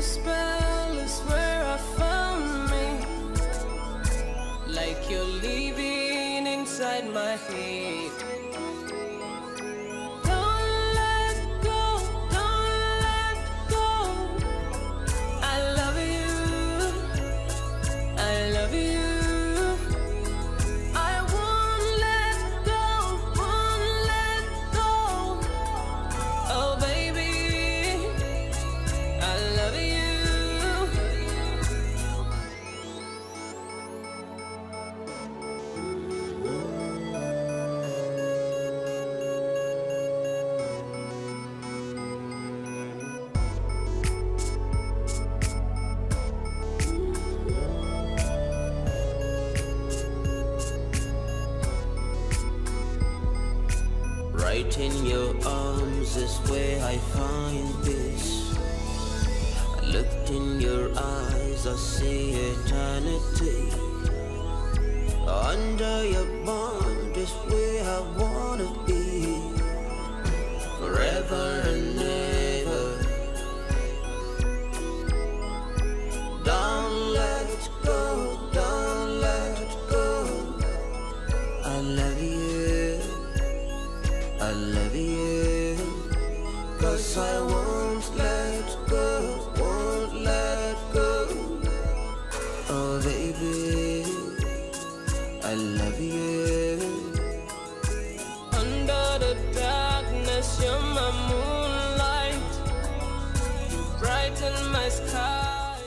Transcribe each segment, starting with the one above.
spell is where I found me. Like you're living inside my head. Don't let go, don't let go. I love you, I love you. I won't let go, won't let go. Oh baby, I love you. Right in your arms is where I find peace. I looked in your eyes, I see eternity. Under your bond is where I wanna be. Forever and ever. Don't let go, don't let go. I love you, I love you, 'cause I won't let go, won't let go. Oh baby, I love you. Under the darkness, you're my moonlight. You brighten my sky.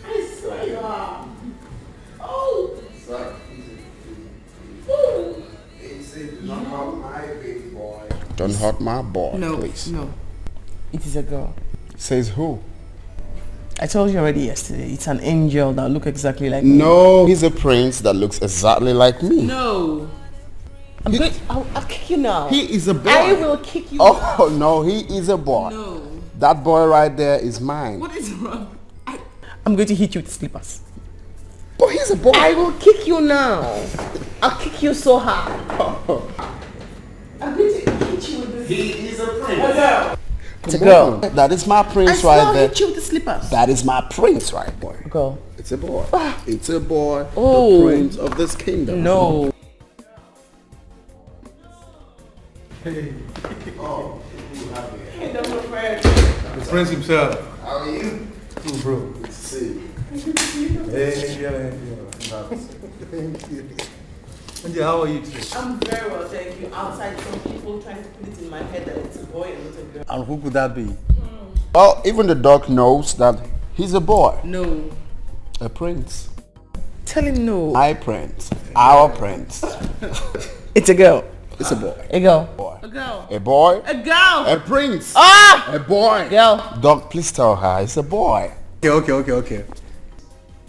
I swear you are. Oh! Sir, he said, don't hurt my baby boy. Don't hurt my boy, please. No. It is a girl. Says who? I told you already yesterday. It's an angel that looks exactly like me. No, he's a prince that looks exactly like me. No. I'll kick you now. He is a boy. I will kick you. Oh, no, he is a boy. No. That boy right there is mine. What is wrong? I'm going to hit you with slippers. Oh, he's a boy. I will kick you now. I'll kick you so hard. I'm going to hit you with this. He is a prince. It's a girl. That is my prince I right still there. hit you with the slippers. That is my prince right there. Girl. It's a boy. It's a boy. Oh. The prince of this kingdom. No. Hey, Oh, you happy? the prince himself. How are you? Cool, bro. Good to see you. Hey, yeah. Angie, how are you today? I'm very well, thank you. Outside, some people trying to put it in my head that it's a boy and not a girl. And who could that be? Well, even the dog knows that he's a boy. No. A prince. Tell him no. My prince. Our prince. It's a girl. It's a boy. A girl. Boy. A girl. A boy. A girl. A prince. Ah! A boy. Girl. Dog, please tell her it's a boy. Okay.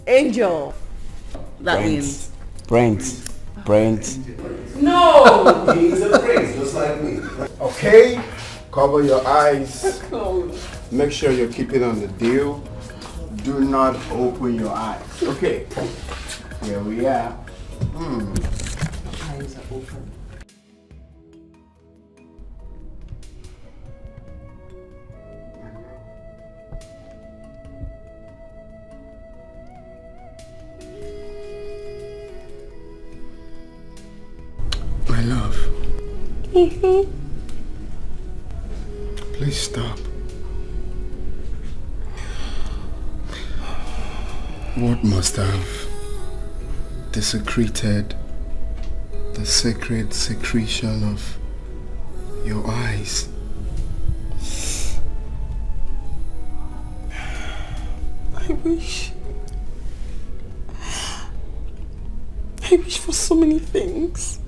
Angel. That means. Prince. Prince. No! He's a prince, just like me. Okay? Cover your eyes. Make sure you keep it on the deal. Do not open your eyes. Okay. Here we are. Eyes are open. My love. Please stop. What must have desecrated the sacred secretion of your eyes? I wish for so many things.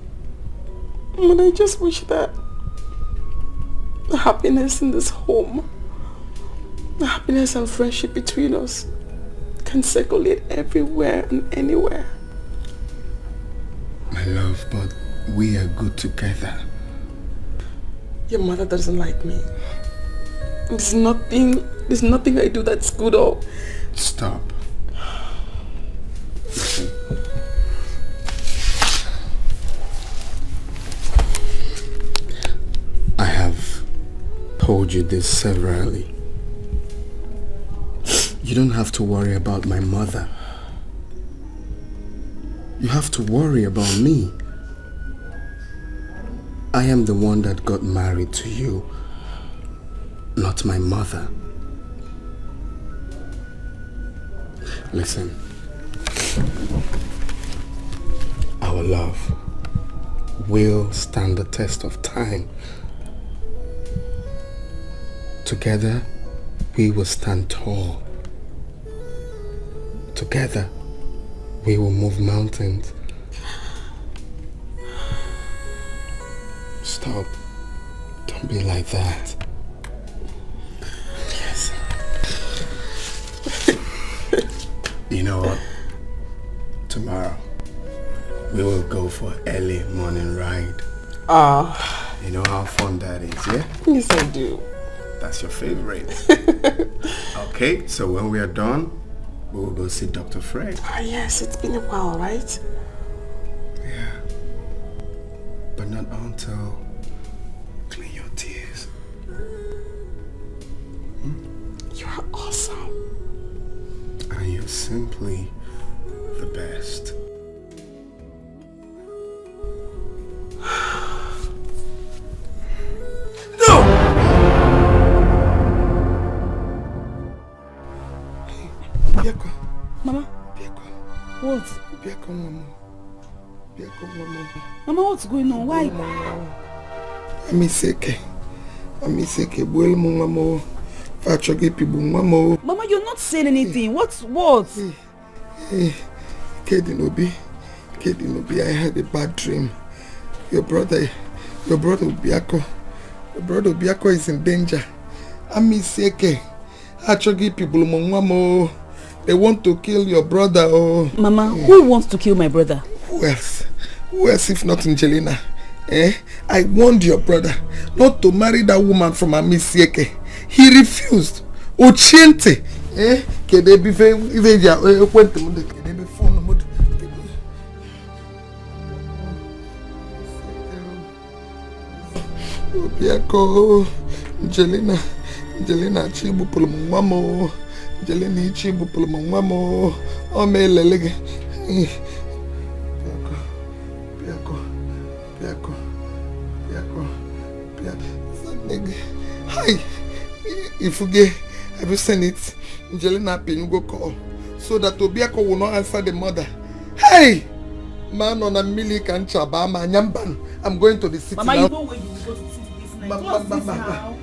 But I just wish that the happiness in this home, the happiness and friendship between us can circulate everywhere and anywhere. My love, but we are good together. Your mother doesn't like me. There's nothing I do that's good or... Stop. Listen. I have told you this severally. You don't have to worry about my mother. You have to worry about me. I am the one that got married to you, not my mother. Listen. Our love will stand the test of time. Together, we will stand tall. Together, we will move mountains. Stop. Don't be like that. Yes. You know what? Tomorrow, we will go for an early morning ride. You know how fun that is, yeah? Yes, I do. That's your favorite. Okay, so when we are done, we will go see Dr. Fred. Yes, it's been a while, right? Yeah. But not until clean your tears. You are awesome. And you're simply the best. Mama? What? Mama, what's going on? Why? I'm sick. Mama, you're not saying anything. What? Kedinobi, I had a bad dream. Your brother Obiako is in danger. I'm sick. People, they want to kill your brother. Oh. Mama, who wants to kill my brother? Who else if not Angelina? I warned your brother not to marry that woman from Amisieke. He refused. Ochiente. Obiako, Angelina chibu pulumwamo. Angelina chibu pulumwamo. Omelelege. Hi, Ifuge, have you seen it? Angelina Pin go call so that Obiako will not answer the mother. Hey, man on a milli can chabama nyamban. I'm going to the city. Mama, now. You know where you will go to the city this night. What's this now?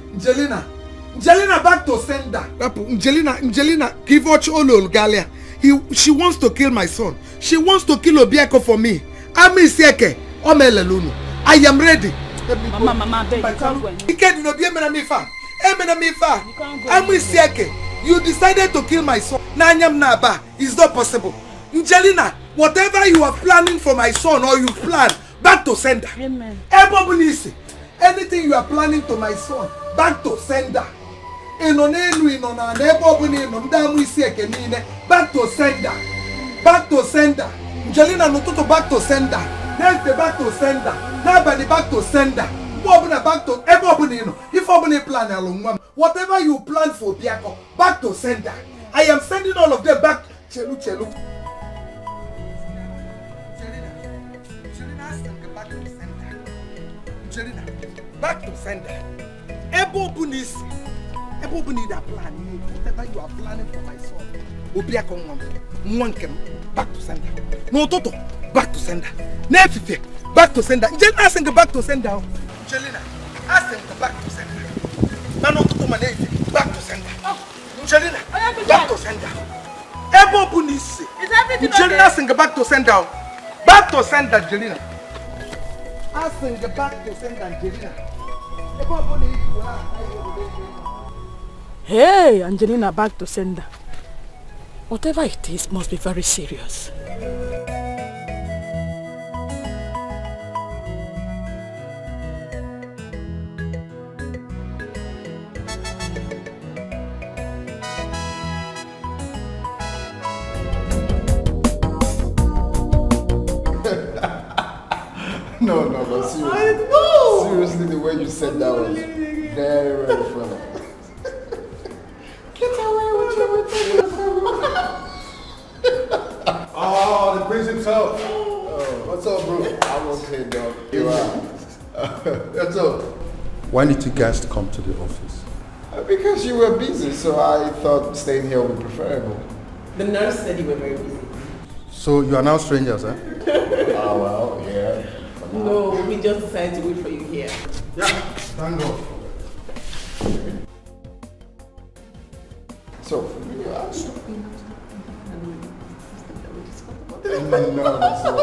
Angelina back to sender. Angelina, give watch Olo Galia. She wants to kill my son. She wants to kill Obiako for me. Ami Sieke, Omelelunu. I am ready. Mama, beg, you can't go. You decided to kill my son. Nanyam Naba. It's not possible. Angelina, whatever you are planning for my son or you plan, back to sender. Amen. Anything you are planning to my son, back to sender. Back to sender. Back to sender. Angelina no to back to sender. Next back to sender. Nobody back to sender. Back to if plan along whatever you plan for Biako, back to sender. I am sending all of them back. Chelu. Back to sender. Ebo Bunisi that plan. Whatever you are planning for my son. Obiako Mwankem. Back to sender. No Toto. Back to sender. Nefife. Back to sender. Angelina ask him back to sender. Angelina, ask him back to sender. Mano Toto Manefi. Back to sender. Angelina, back to sender. Ebo Bunisi. Is everything Angelina ask him back to sender. Back to sender, Angelina. Ask him back to sender, Angelina. Ebo Bunisi. Hey, Angelina, back to sender. Whatever it is must be very serious. No, seriously. Seriously, the way you said that was very, very funny. Get away with your police himself. What's up, bro? I'm okay, dog. You are. What's up? Why did you guys come to the office? Because you were busy, so I thought staying here would be preferable. The nurse said you were very busy. So you are now strangers, huh? Oh, well, yeah. No, we just decided to wait for you here. Yeah, thank God. So, you are stopping. No, that's not.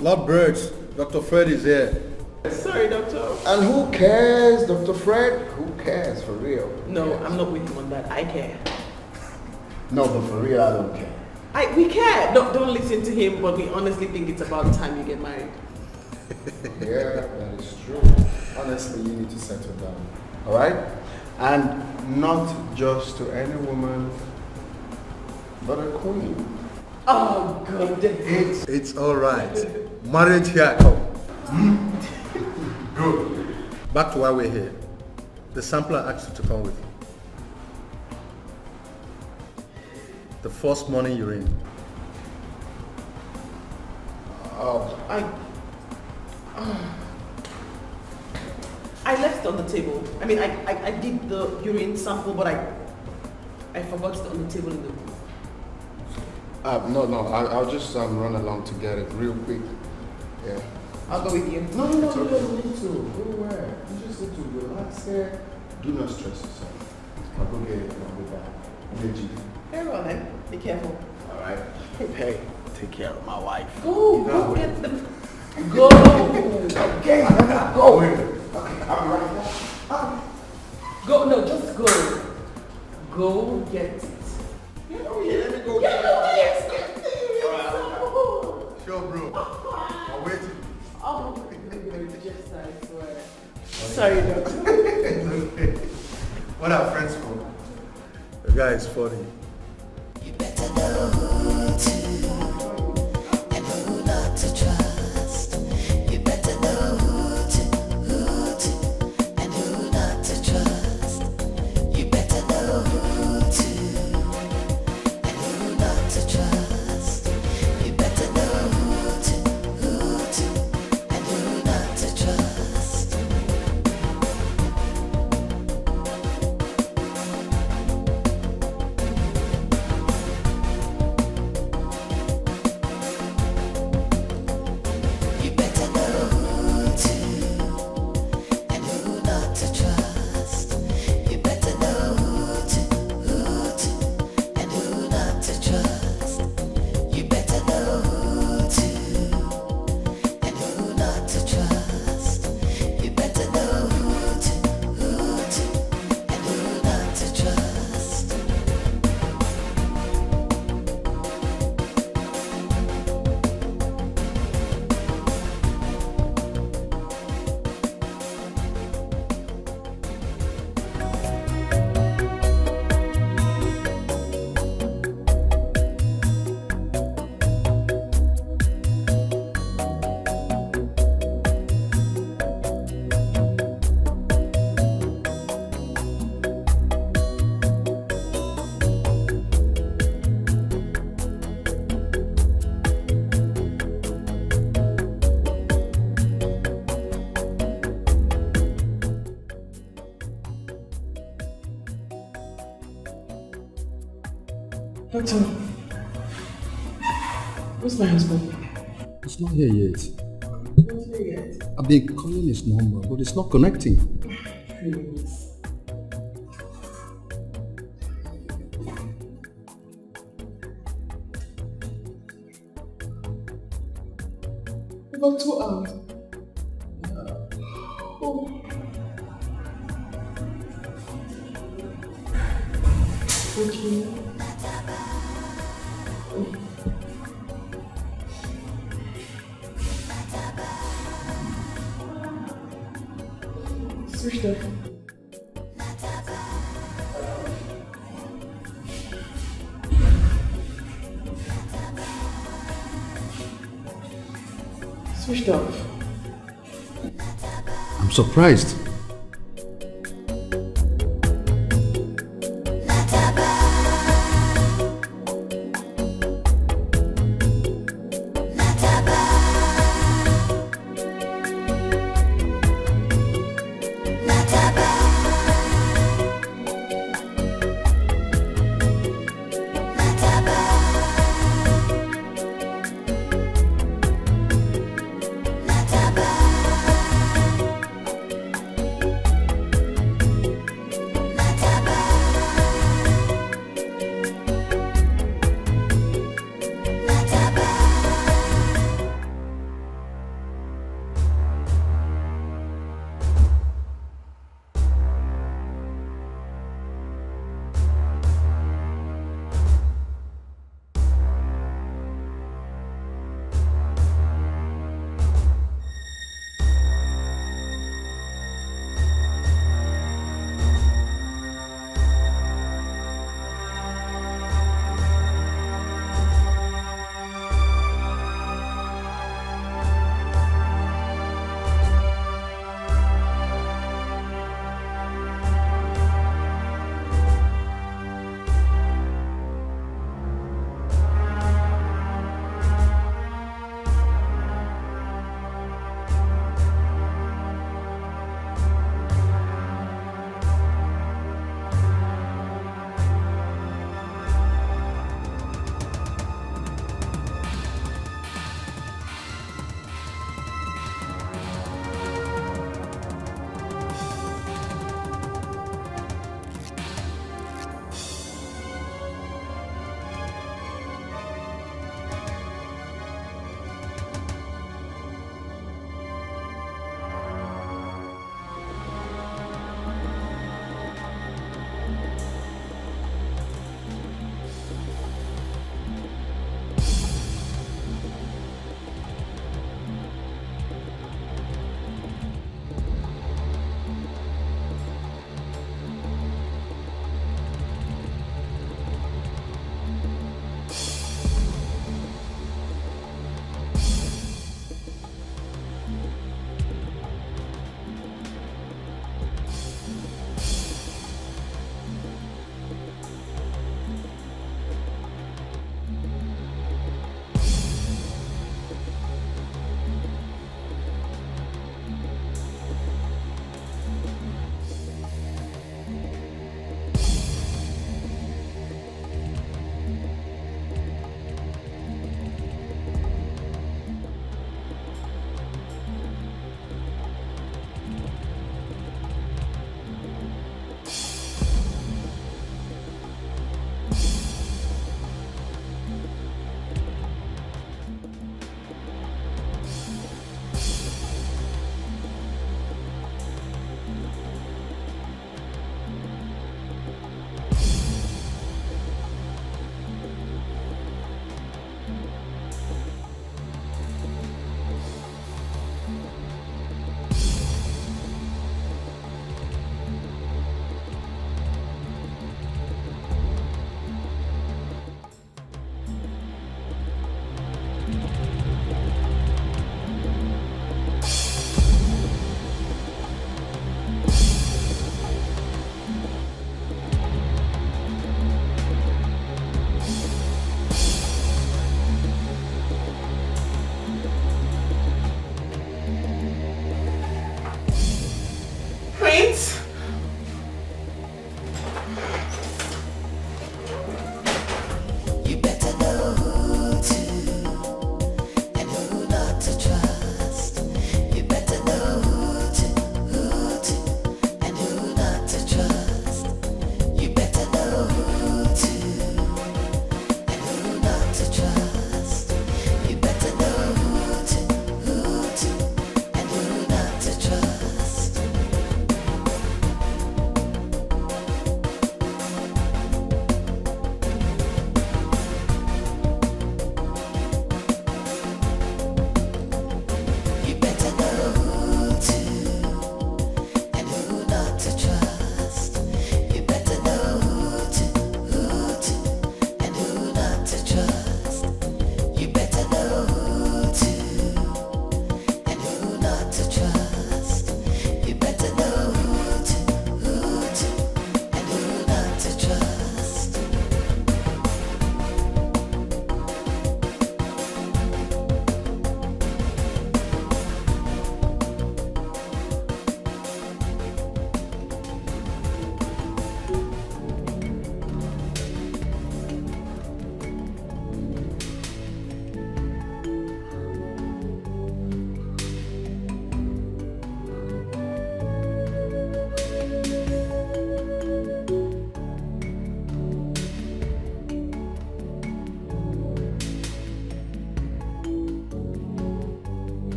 Lord Birds, Dr. Fred is here. Sorry, doctor. And who cares, Dr. Fred? Who cares, for real? No, I'm not with him on that. I care. No, but for real, I don't care. We care. Don't listen to him, but we honestly think it's about time you get married. Yeah, that is true. Honestly, you need to settle down. Alright? And not just to any woman, but a queen. Oh, God. It's all right. Marriage here, come. Good. Back to why we're here. The sampler asked you to come with you. The first morning you're in. I left it on the table. I mean, I did the urine sample, but I forgot it on the table in the room. No, I'll just run along to get it real quick. Yeah. I'll go with you. No, you don't need to. Go where? You just need to relax there. Do not stress yourself. I'll go get it and I'll be back. Very well then. Be careful. Alright. Hey, take care of my wife. Go get them. Go. Okay, I gotta go. Okay, I'll be right back. Go, no, just go. Go get it. Let me go. Sure, bro. I'm waiting. Oh, just I swear. Sorry, doctor. It's okay. What are friends for? The guy is funny. You better know who to and who not to trust. You better know who to and who not to trust. You better know who to and who not to trust. You better know who to and who not to trust. You better know who to and who not to trust. You better know who to and who not to trust. You better know who to and who not to trust. You better know who to and who not to trust. Doctor, where's my husband? It's not here yet. Not here yet. I've been calling his number, but it's not connecting. Please. About 2 hours. Oh. Okay. Switched off. Switched off. I'm surprised.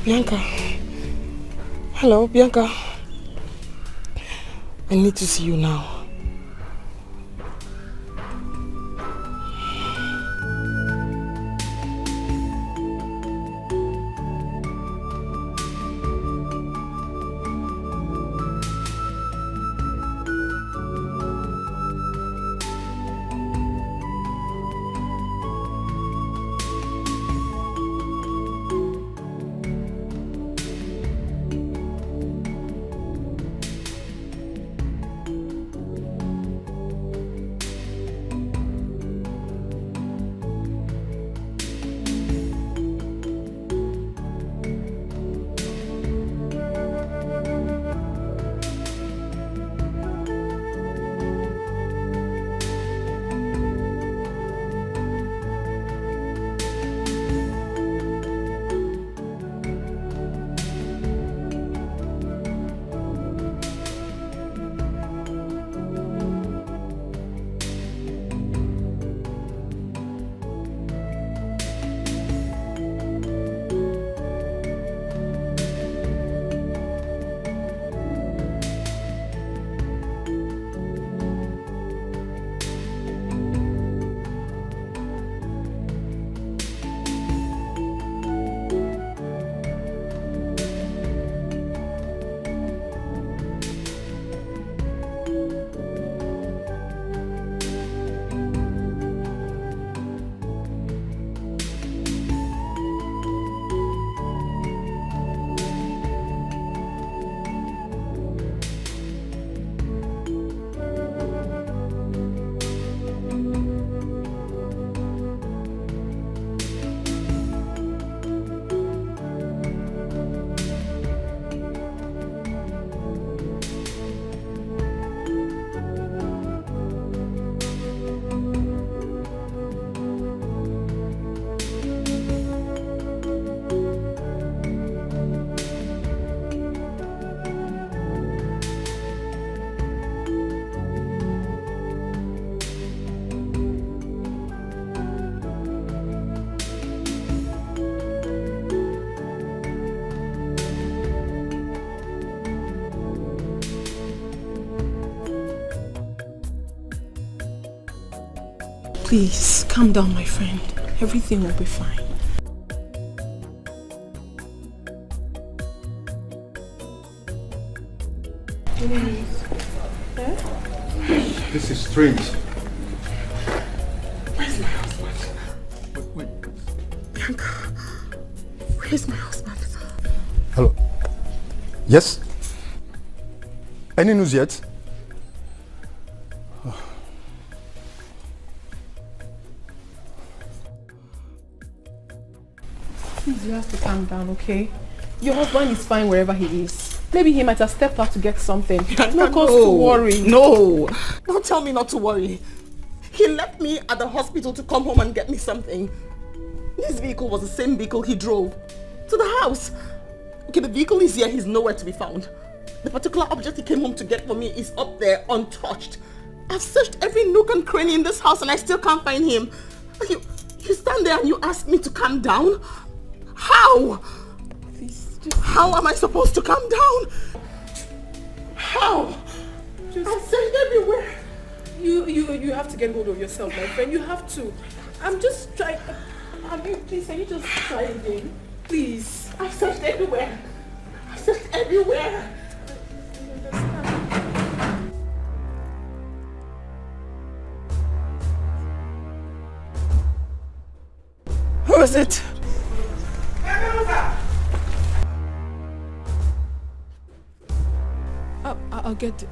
Bianca. Hello, Bianca. I need to see you now. Please, calm down, my friend. Everything will be fine. This is strange. Where's my husband? Wait. Bianca, where's my husband? Hello. Yes? Any news yet? Please, you have to calm down, okay? Your husband is fine wherever he is. Maybe he might have stepped out to get something. No cause to worry. No, don't tell me not to worry. He left me at the hospital to come home and get me something. This vehicle was the same vehicle he drove to the house. Okay, the vehicle is here, he's nowhere to be found. The particular object he came home to get for me is up there untouched. I've searched every nook and cranny in this house and I still can't find him. You stand there and you ask me to calm down? How? Please, just... How am I supposed to calm down? How? I've searched everywhere. You have to get hold of yourself, my friend. You have to. I'm just trying. Please, can you just try again? Please. I've searched everywhere. I've searched everywhere. I understand. Who is it? I'll get it.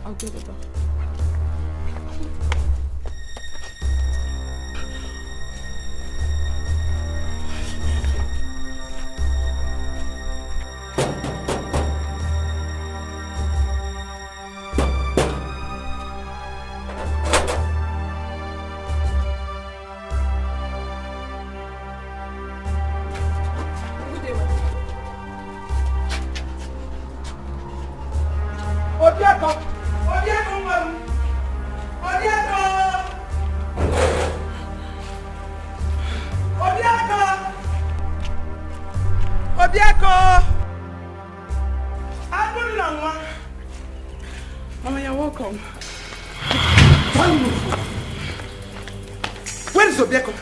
Where's Obieko?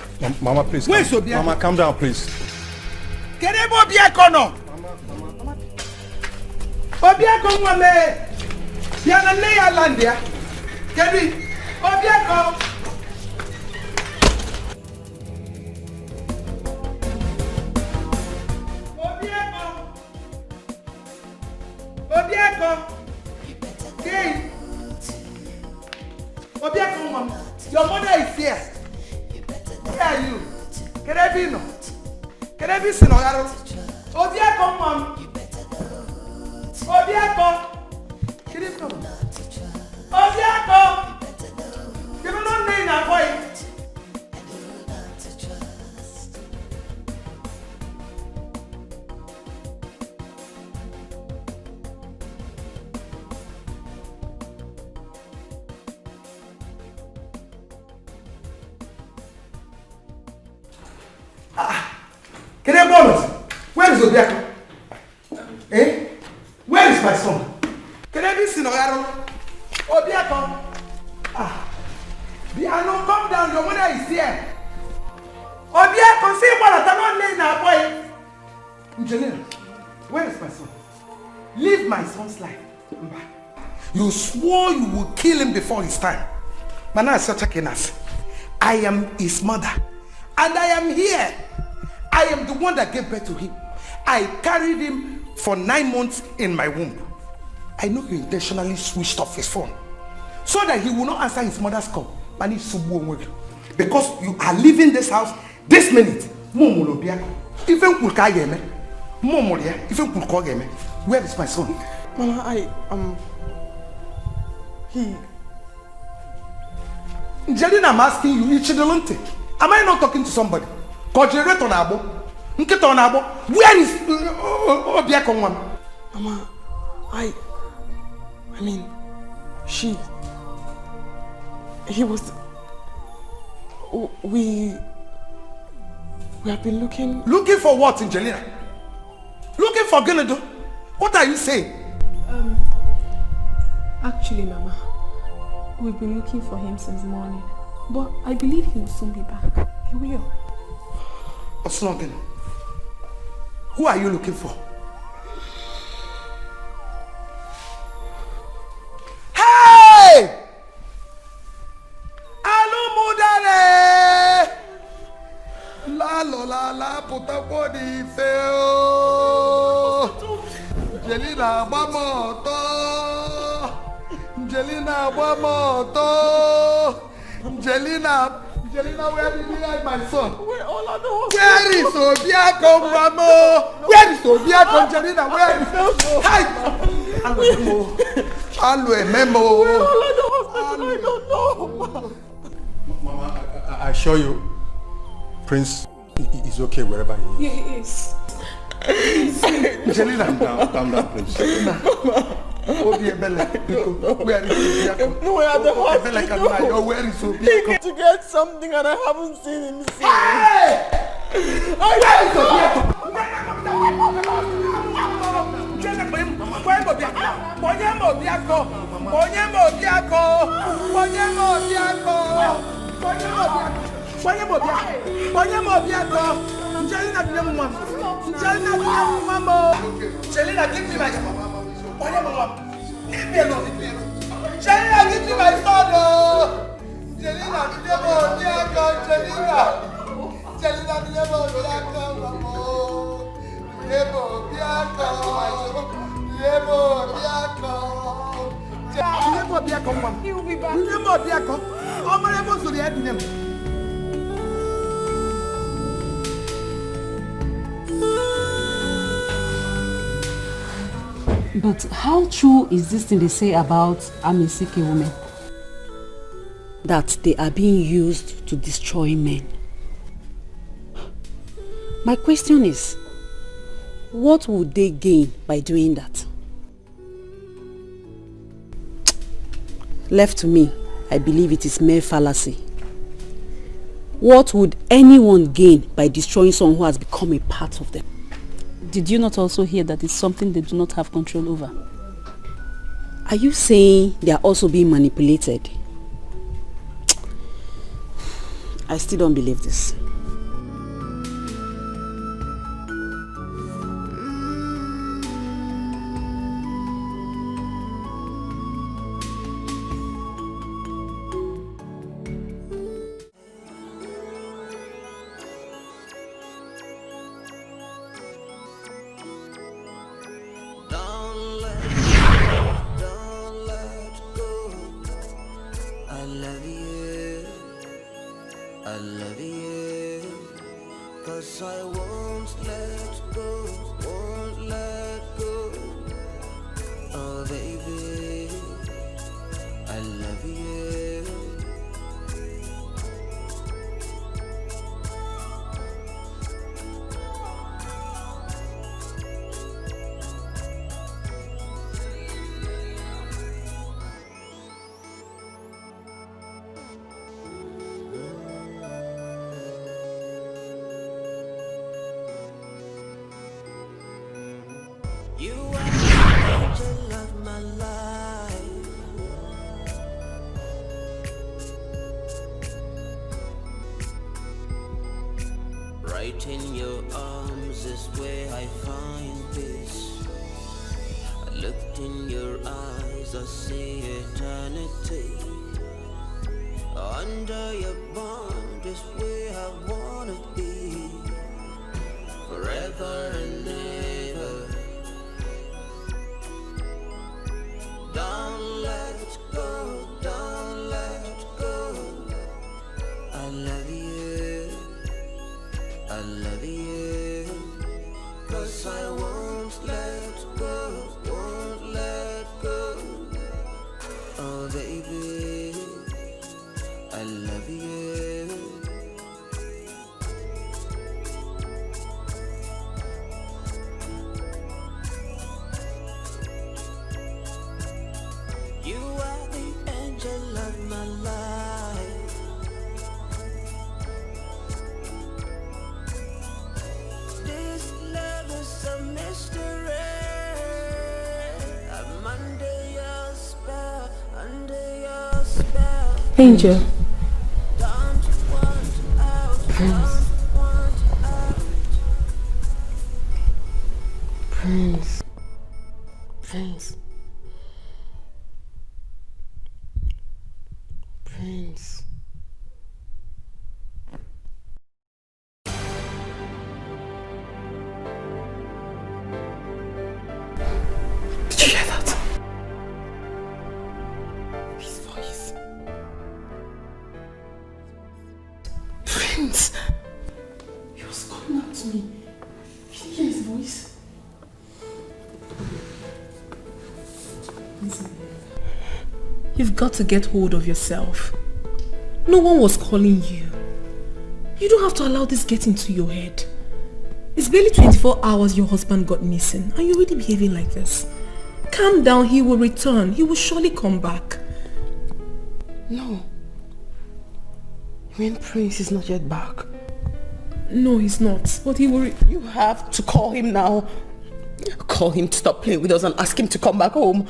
Mama, please. Where's Obieko? Mama, calm down, please. Can I Obieko no? Obieko mame. Yana leya landia. Kedi. Obieko. Obieko. Hey. Obieko mama. Your mother is here. Where are you? Can I be no? Can I be Sinogaro? Obieko mom. Obieko. Can you come? Obieko. You don't know name now, boy. Can I bonus? Where is Obieko? Eh? Where is my son? Can I be Sinogaro? Obieko. Biano, come down. Your mother is here. Obieko, see what I don't name now, boy. Angelina, where is my son? Live my son's life. You swore you would kill him before his time. Mana is such a kenas. I am his mother. And I am here. I am the one that gave birth to him. I carried him for 9 months in my womb. I know you intentionally switched off his phone so that he will not answer his mother's call. Because you are leaving this house this minute. Even where is my son? Mama, Jelena, I'm asking you, am I not talking to somebody? Where is Obieko? Mama, I mean, he was, we have been looking. Looking for what, Angelina? Looking for Gennady? What are you saying? Actually, Mama, we've been looking for him since morning. But I believe he will soon be back. He will. What's not going? Who are you looking for? Hey! Alo mudare! La la puta body feo. Jelina Bamoto. Jelina Bamoto. Jelina, where did you hide my son? We're all at the hospital. Where is Obieko, Mamo? Where is Obieko, Jelina? Where is Hi! Alwe Memo. We're all at the hospital. I don't know. Mama, I assure you, Prince is okay wherever he is. Yeah, he is. Jelina, Calm down, please. where is Obieko? No, we're at the hospital. Where is He Obieko? came to get something and I haven't seen him since. Hey! Where is Obieko? Jelena, give me my son. Leave me alone. Jelena, give me my son. Jelena, He will be back. But how true is this thing they say about Amisike women? That they are being used to destroy men. My question is, what would they gain by doing that? Left to me, I believe it is mere fallacy. What would anyone gain by destroying someone who has become a part of them? Did you not also hear that it's something they do not have control over? Are you saying they are also being manipulated? I still don't believe this. You are the angel of my life. Right in your arms is where I find peace. I looked in your eyes, I see eternity. Under your bond is where I wanna be. Forever and ever. Don't let go, don't let go. I love you, I love you. 'Cause I won't let go, won't let go. Oh baby, I love you. You are the angel of my life. This love is a mystery. I'm under your spell, under your spell. Angel. Don't want out, don't want out. Prince. Prince. Prince. Did you hear that? His voice. Prince. He was calling out to me. Did you hear his voice? Listen. You've got to get hold of yourself. No one was calling you. You don't have to allow this get into your head. It's barely 24 hours your husband got missing and you're already behaving like this. Calm down, he will return. He will surely come back. No. When Prince is not yet back. No, he's not. But he will... You have to call him now. Call him to stop playing with us and ask him to come back home.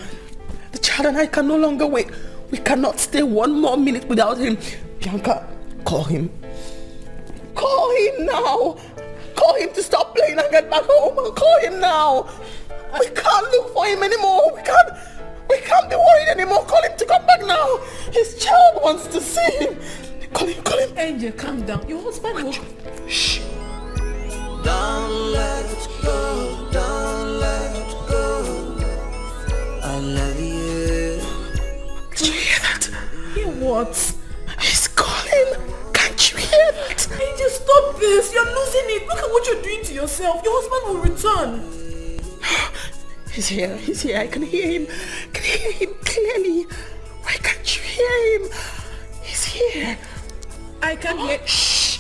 The child and I can no longer wait. We cannot stay one more minute without him. Bianca, call him. Call him now. Call him to stop playing and get back home. Call him now. We can't look for him anymore. We can't be worried anymore. Call him to come back now. His child wants to see him. Call him, call him. Angel, calm down. Your husband will... Shh. Don't let go, don't let go. I love you. Did you hear that? Hear what? He's calling. Can't you hear that? Angel, stop this. You're losing it. Look at what you're doing to yourself. Your husband will return. He's here. He's here. I can hear him. I can hear him clearly. Why can't you hear him? He's here. I can hear... Shh.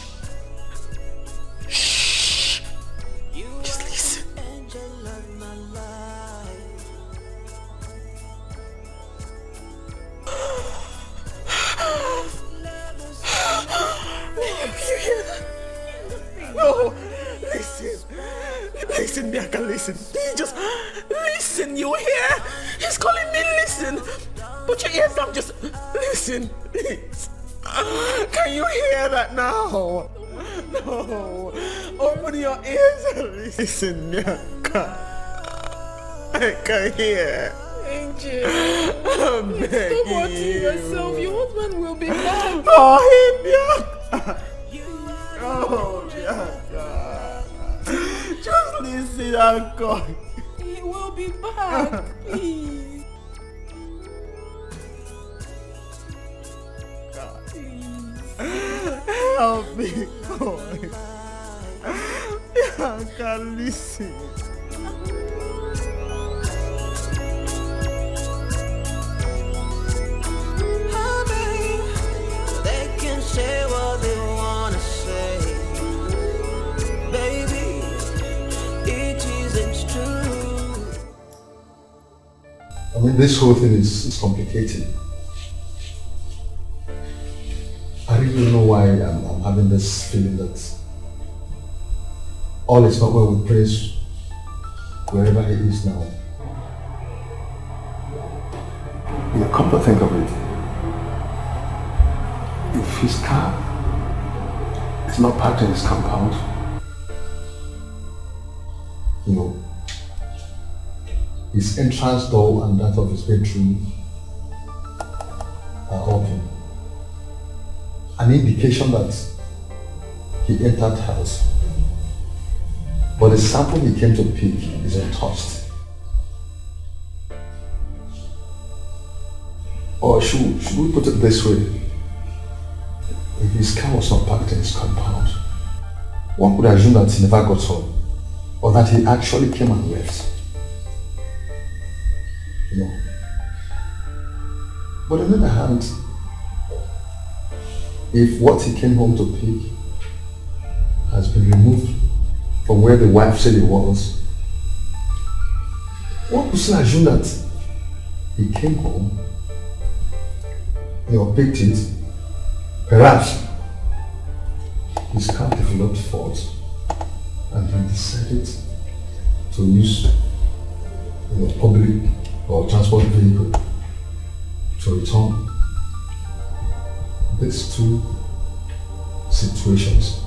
Shh. Just listen. Angel of my life. You hear that? No. Listen. Listen, Bianca, listen. Just listen. You hear? He's calling me. Listen. Put your ears down. Just listen. Please. Can you hear that now? No. Open your ears and listen, Nyaka. I can hear. Angel, I'm stop begging hurting yourself. Your husband will be back. Oh, Nyaka. Oh, Nyaka. Just listen, Uncle. He will be back. Please. Help me, God. Nyaka, listen. They can say what they wanna say, baby. It isn't true. I mean, this whole thing is complicated. I really don't know why I'm having this feeling that all is not well with Prince wherever he is now. Yeah, come to think of it, if his car is not parked in his compound, you know, his entrance door and that of his bedroom are open. An indication that he entered the house. But the sample he came to pick is untouched. Or should we put it this way? If his car was not parked in his compound, one could assume that he never got home, or that he actually came and left. You know. But on the other hand, if what he came home to pick has been removed from where the wife said it was, one could still assume that he came home, picked it, perhaps his car developed fault and he decided to use public or transport vehicle to return. These two situations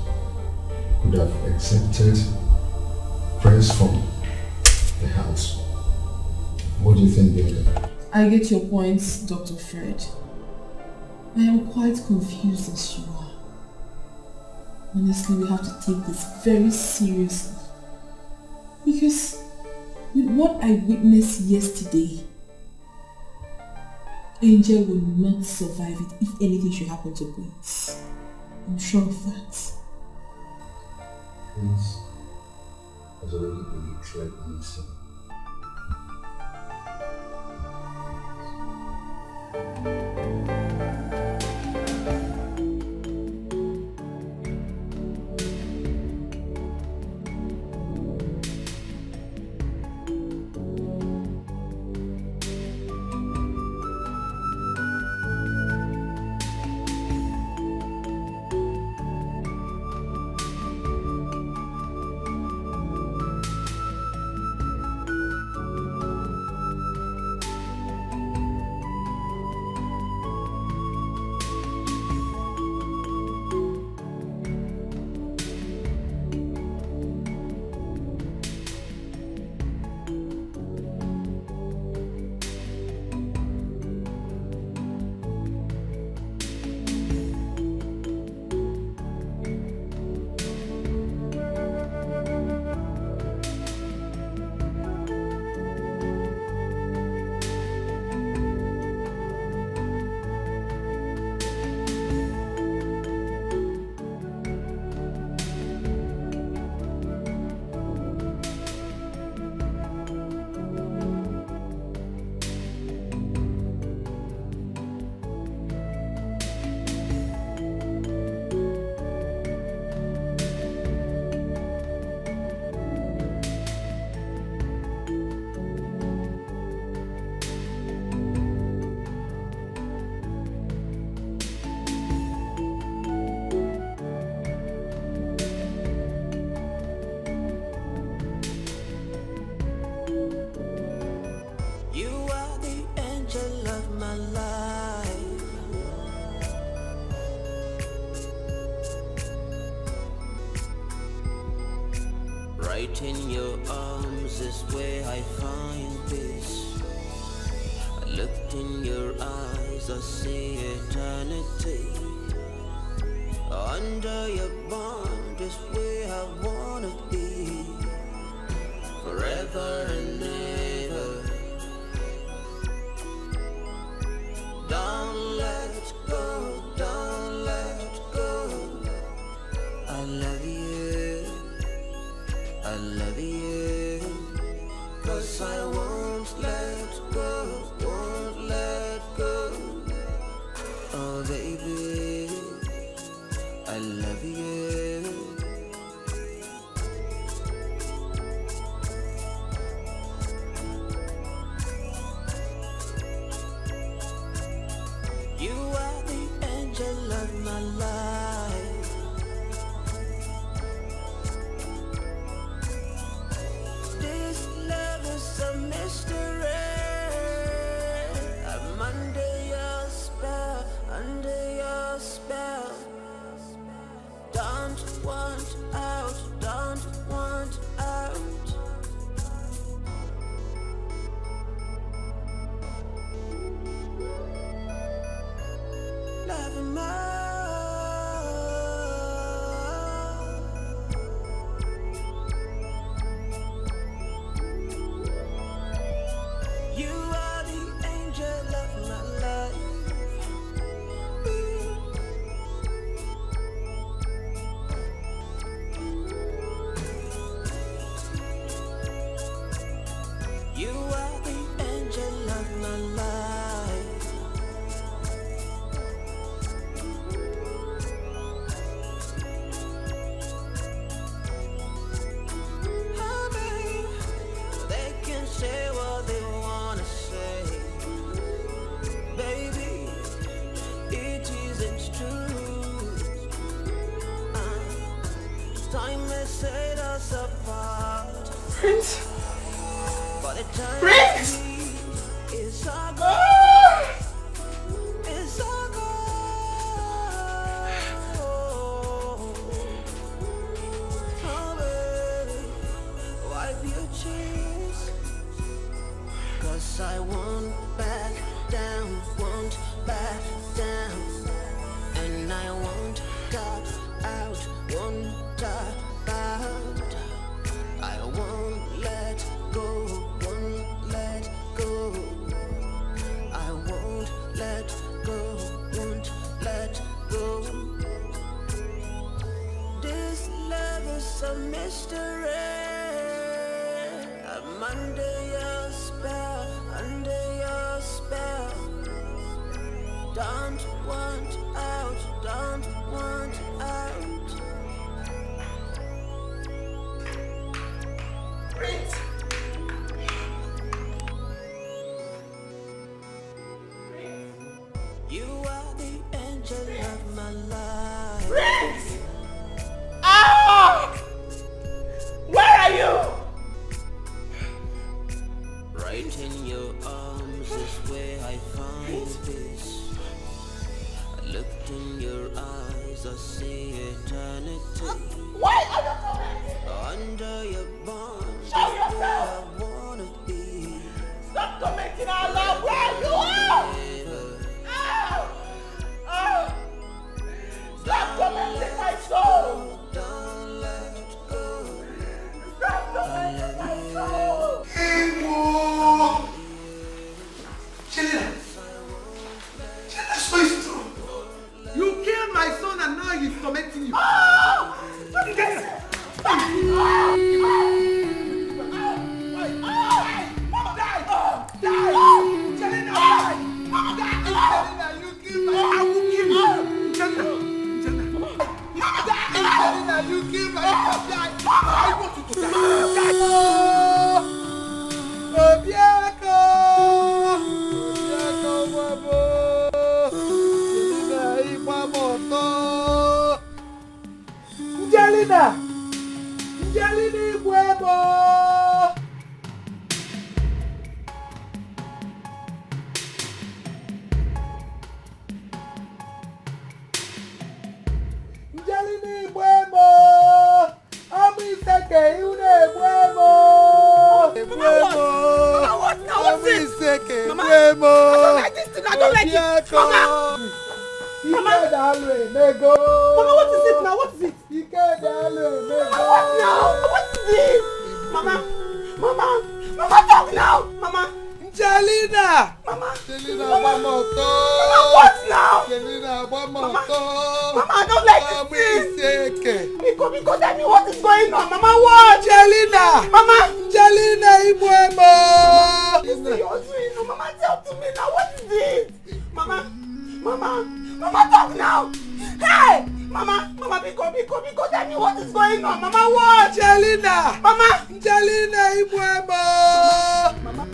could have exempted Prince from the house. What do you think, David? I get your points, Dr. Fred. I am quite confused as you are. Honestly, we have to take this very seriously. Because with what I witnessed yesterday, Angel will not survive it if anything should happen to Prince. I'm sure of that. Prince has already been declared innocent. Right in your arms is where I find peace. I looked in your eyes, I see eternity. Under your bond is where I wanna be, forever and ever. Don't let go, don't let go. I love you, I love you, 'cause I won't let go, won't let go. Oh baby, I love you. You are the angel of my life. This love is a mystery. I'm under your spell, under your spell. Don't want out, don't want out. Love him more. You are the angel of my life. You are the angel of my life. Oh, babe, they can say what they wanna say. Baby, it isn't true. Time has set us apart. Prince? But the time Prince? is all gone. It's all gone. Oh, baby, wipe your tears. 'Cause I won't back down, won't back down. And I won't tap out, won't tap out. I won't let go, won't let go. I won't let go, won't let go. This love is a mystery. I'm under your spell, under your spell. Don't want out, don't want out. Prince? You are the angel of my life. Prince! Ah! Where are you? Right in your arms is where I find peace. I looked in your eyes, I see eternity. Why are you coming? Under your bond is Show where yourself! I wanna be. Stop commenting out loud where you are! Oh! Oh! Stop tormenting my soul! Don't let go. Stop tormenting my soul! Chelina! Chelina, so it's true. You killed my son and now he's tormenting you. Oh! What did I say? Mama died! Die! Chelina, die! Chelina, you killed my son. I will kill you. Chelina. Chelina, you killed my son. Die! I want you to die. Obiako! Obiako, wabo! Chelina, ipamoto! Chelina! Chelina, iwebo! Njalini Buemo, Ami Seke, Une I don't like it. Mama! Mama, what is it now? What is it? Mama, what now? What is it? Mama! Mama! Mama, talk now! Mama! Jelena! Mama! Jelena, Mama, what now? Jelena, Mama, I don't like this. Because tell me what is going on. Mama, what? Jelena! Mama! Jelena, Ibuemo! What is it you're doing? Mama, talk to me now. What is it? Mama! Mama, talk now. Hey! Mama, because tell me what is going on. Mama, what? Jelena! Mama! Jelena, Ibuemo! Mama.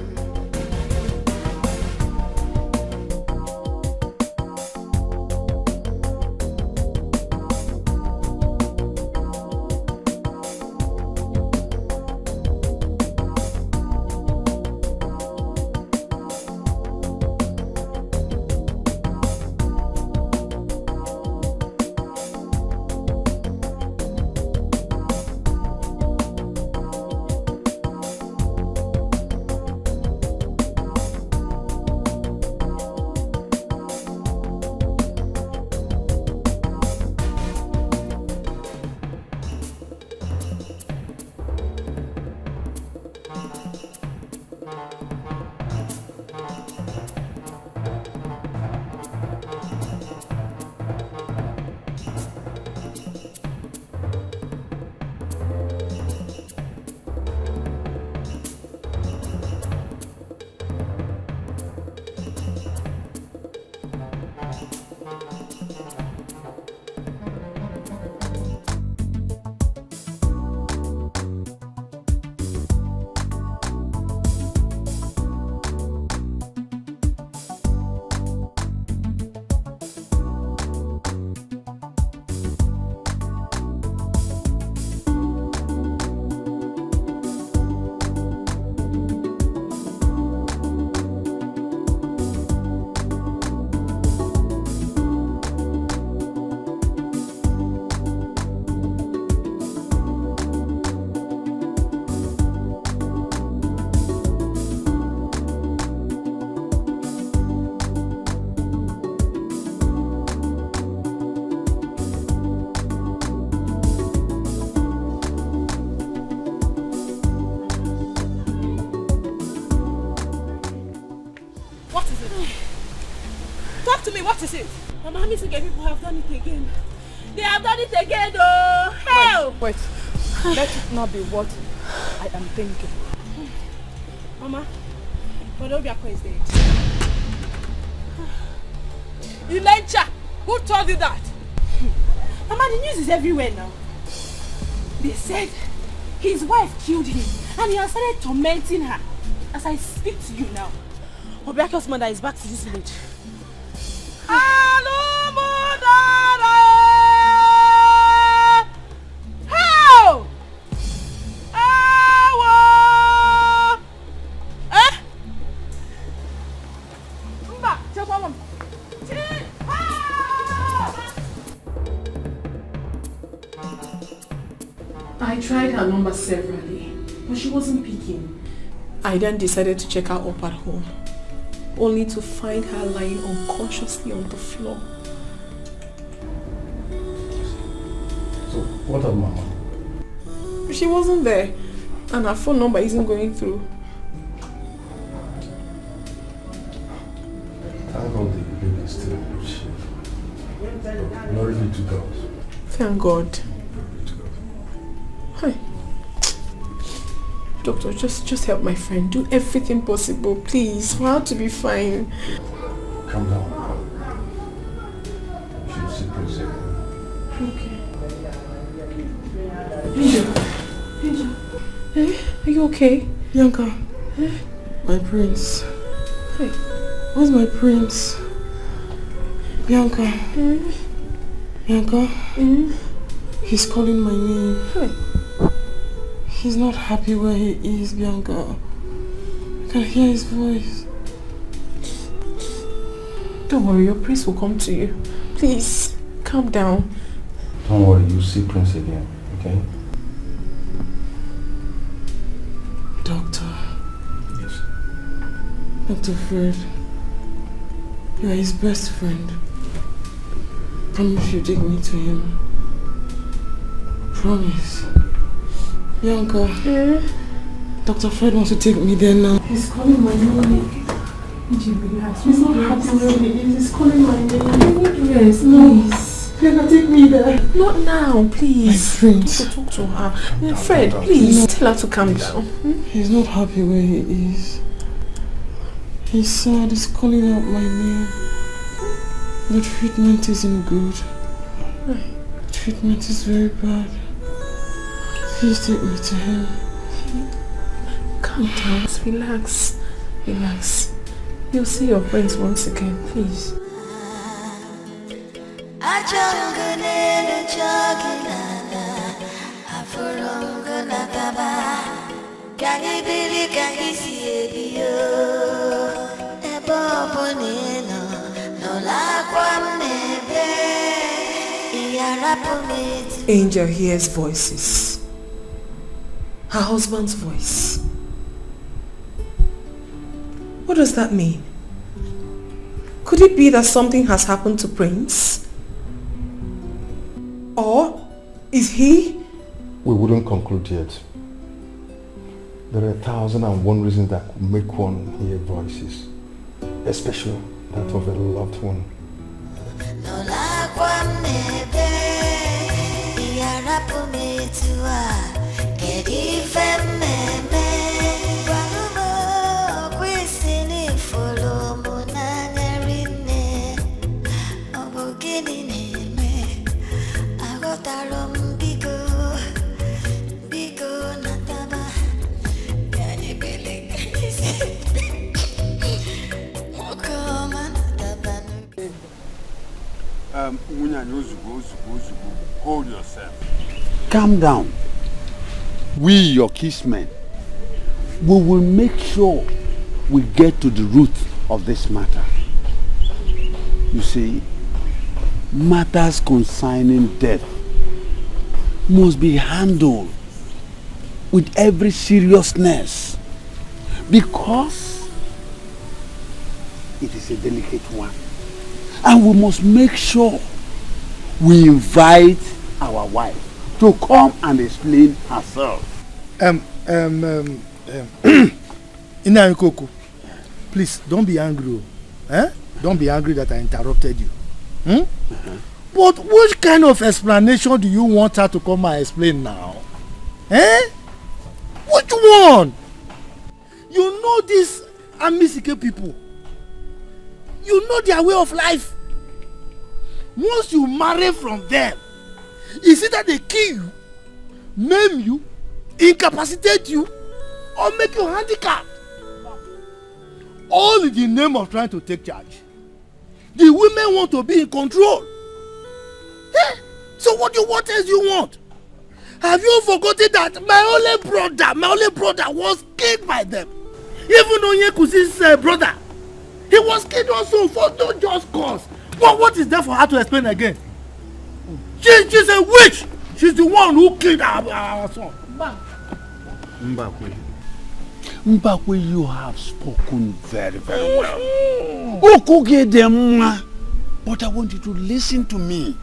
What is it? Mama, Mr. People have done it again. They have done it again, oh! Hell! Wait. Let it not be what I am thinking. Mama, Obiako is dead. Ilencha! Who told you that? Mama, the news is everywhere now. They said his wife killed him and he has started tormenting her. As I speak to you now, Obiako's mother is back to this village. How? I tried her number severally, but she wasn't picking. I then decided to check her up at home, only to find her lying unconsciously on the floor. So, what of Mama? She wasn't there, and her phone number isn't going through. Thank God the baby is still in good shape. Glory be to God. Thank God. Hi. Doctor, just help my friend. Do everything possible, please, for her to be fine. Calm down. You should see Prince. Okay. Angel. Hey, are you okay? Bianca. My prince. Hey. Where's my prince? Bianca. Bianca. He's calling my name. Hey. He's not happy where he is, Bianca. I can hear his voice. Don't worry, your prince will come to you. Please, calm down. Don't worry, you'll see Prince again, okay? Doctor. Yes. Dr. Fred. You are his best friend. Promise you take me to him. Promise. Bianca. Dr. Fred wants to take me there now. He's calling my name. He's not happy where he is. He's calling my name. Yes, please. Bianca, take me there. Not now, please. My friend. Talk to her. Yeah, Fred, please. Tell her to calm down. He's not happy where he is. He's sad. He's calling out my name. The treatment isn't good. The treatment is very bad. Please take me to him. Calm down. Relax. Relax. You'll see your friends once again, please. Angel hears voices. Her husband's voice. What does that mean? Could it be that something has happened to Prince? Or is he? We wouldn't conclude yet. There are 1,001 reasons that could make one hear voices, especially that of a loved one. Hold yourself. Calm down. We, your kissmen, we will make sure we get to the root of this matter. You see, matters concerning death must be handled with every seriousness because it is a delicate one. And we must make sure we invite our wife to come and explain herself. Inankoko, please don't be angry. Don't be angry that I interrupted you. But which kind of explanation do you want her to come and explain now? Which one? You know these Amisike people. You know their way of life. Once you marry from them, it's either they kill you, maim you, incapacitate you, or make you handicapped. All in the name of trying to take charge. The women want to be in control. So what else do you want? Have you forgotten that my only brother was killed by them? Even Onyekusi's brother, he was killed also for no just cause. What is there for her to explain again? She's a witch. She's the one who killed our son. Mbakwe, you have spoken very, very well. But I want you to listen to me.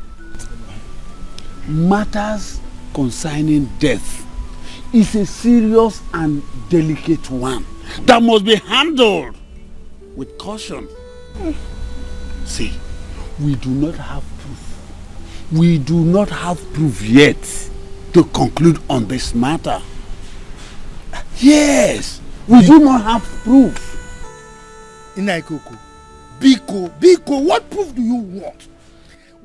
Matters concerning death is a serious and delicate one that must be handled with caution. See, we do not have proof. We do not have proof yet to conclude on this matter. Yes, we do not have proof. Inaikoko, Biko, what proof do you want?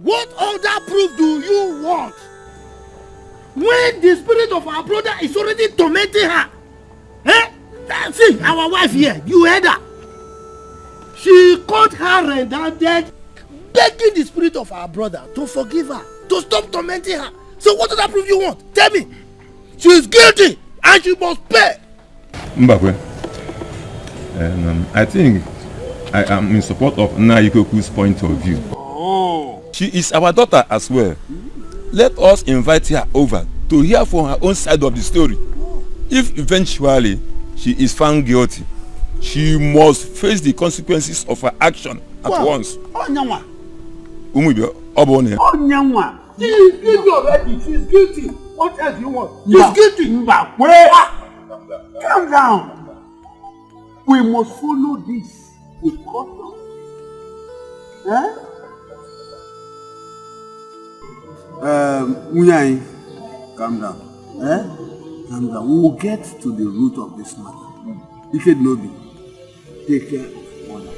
What other proof do you want? When the spirit of our brother is already tormenting her. See, our wife here, you heard her. She caught her red-handed, begging the spirit of our brother to forgive her, to stop tormenting her. So what other proof you want? Tell me. She is guilty and she must pay. Mbakwe, I think I am in support of Naikoku's point of view. Oh. She is our daughter as well. Let us invite her over to hear from her own side of the story. If eventually she is found guilty, she must face the consequences of her action at once. Onyanwa. Umibio, Obone. Onyanwa. She is guilty already. She is guilty. What else do you want? She is guilty. Calm down. We must follow this with caution. Munyai, calm down. Calm down. We will get to the root of this matter. If it no be, take care of honor.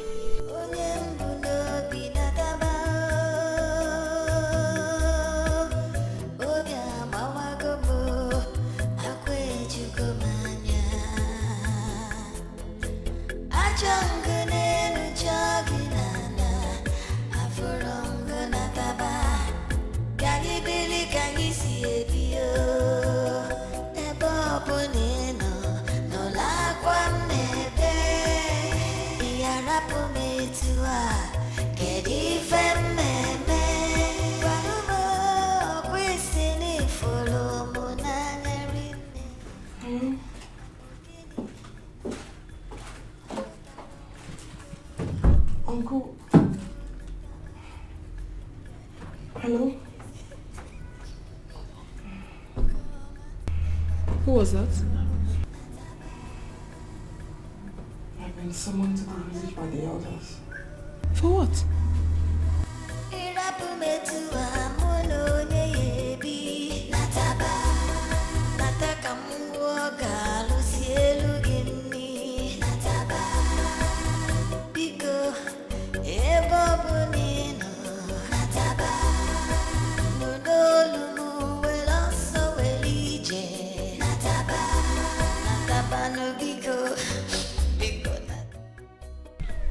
Uncle. Hello? Who was that? I've been summoned to the village by the elders. For what?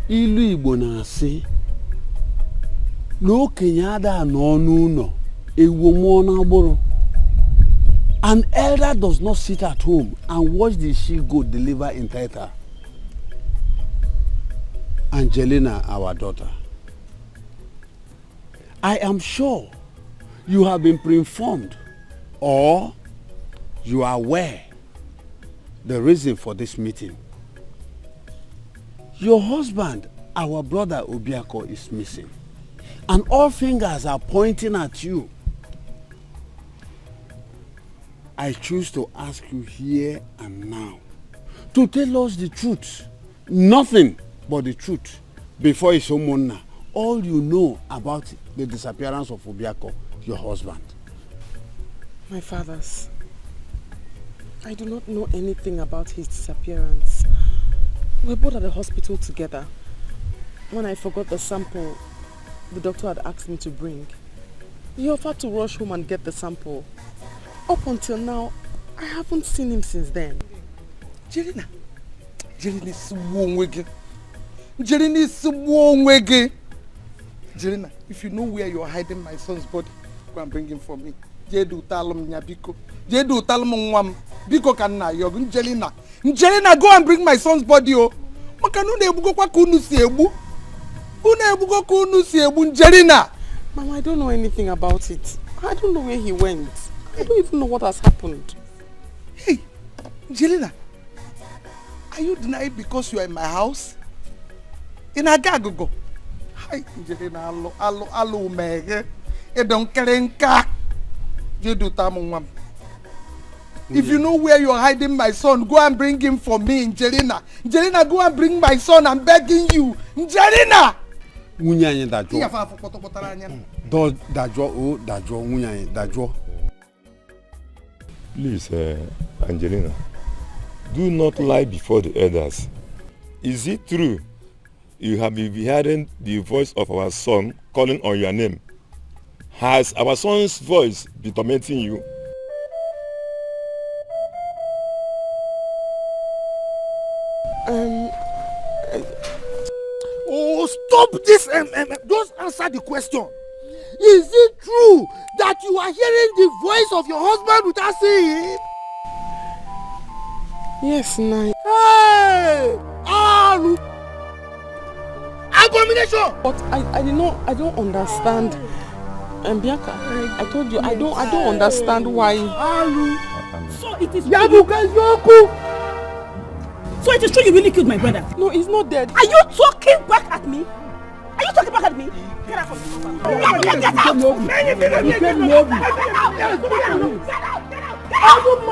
Ilu Igbo na-asị na okenye ada n'ọnụ ụlọ ewu mmụọ n'agbụrụ. An elder does not sit at home and watch the she-goat deliver in theater. Angelina, our daughter, I am sure you have been pre-informed or you are aware the reason for this meeting. Your husband, our brother Obiako, is missing. And all fingers are pointing at you. I choose to ask you here and now to tell us the truth. Nothing but the truth before it's Omona. All you know about the disappearance of Obiako, your husband. My fathers, I do not know anything about his disappearance. We were both at the hospital together. When I forgot the sample the doctor had asked me to bring, he offered to rush home and get the sample. Up until now, I haven't seen him since then. Jelina is Wongwege. Jelina is Wongwege. Jelina, if you know where you're hiding my son's body, go and bring him for me. Jedu talum nyabiko. Jedu talum nwam. Biko kanna yogun Jelina. Jelina, go and bring my son's body, oh. Makanune ebugo kwa kunu si ebu. Une ebugo kunu si ebu Jelina. Mama, I don't know anything about it. I don't know where he went. I don't even know what has happened. Hey, Jelina, are you denying because you are in my house? In Agagogo. Hi, Jelina, alo, mege. E don't kerenka. Jedu tamu. If you know where you're hiding my son, go and bring him for me, Jelina. Jelina, go and bring my son. I'm begging you, Jelina. Unyanyi dajo. Dajo unyanyi dajo. Please, Angelina, do not lie before the elders. Is it true you have been hearing the voice of our son calling on your name? Has our son's voice been tormenting you? Oh, stop this! Just answer the question. Is it true that you are hearing the voice of your husband without seeing him? Yes, Nai. Hey! Alu! Abomination! But I don't understand. Bianca, I told you, I don't understand why. Alu! So it is Yabuka. So it is true you really killed my brother? No, he's not dead. Are you talking back at me? Are you talking back at me? Get out from me. Get out!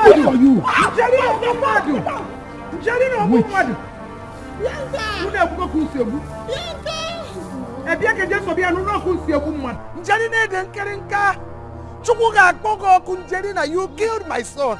Wait for you. You killed my son.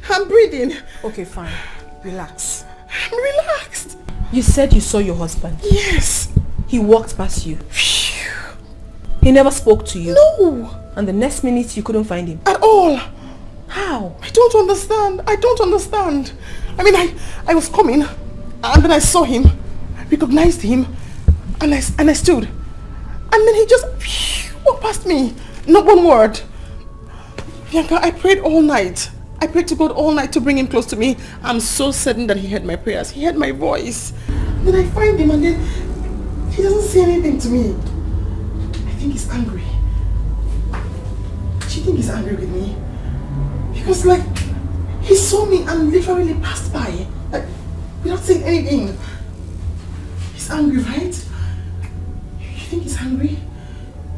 I'm breathing. Okay, fine. Relax. I'm relaxed. You said you saw your husband? Yes. He walked past you? He never spoke to you? No. And the next minute you couldn't find him? At all. How? I don't understand. I mean, I was coming and then I saw him, recognized him, and I stood. And then he just walked past me. Not one word. Bianca, I prayed all night. I prayed to God all night to bring him close to me. I'm so certain that he heard my prayers. He heard my voice. Then I find him and then he doesn't say anything to me. I think he's angry. Do you think he's angry with me? Because like, he saw me and literally passed by. Like, without saying anything. He's angry, right? You think he's angry?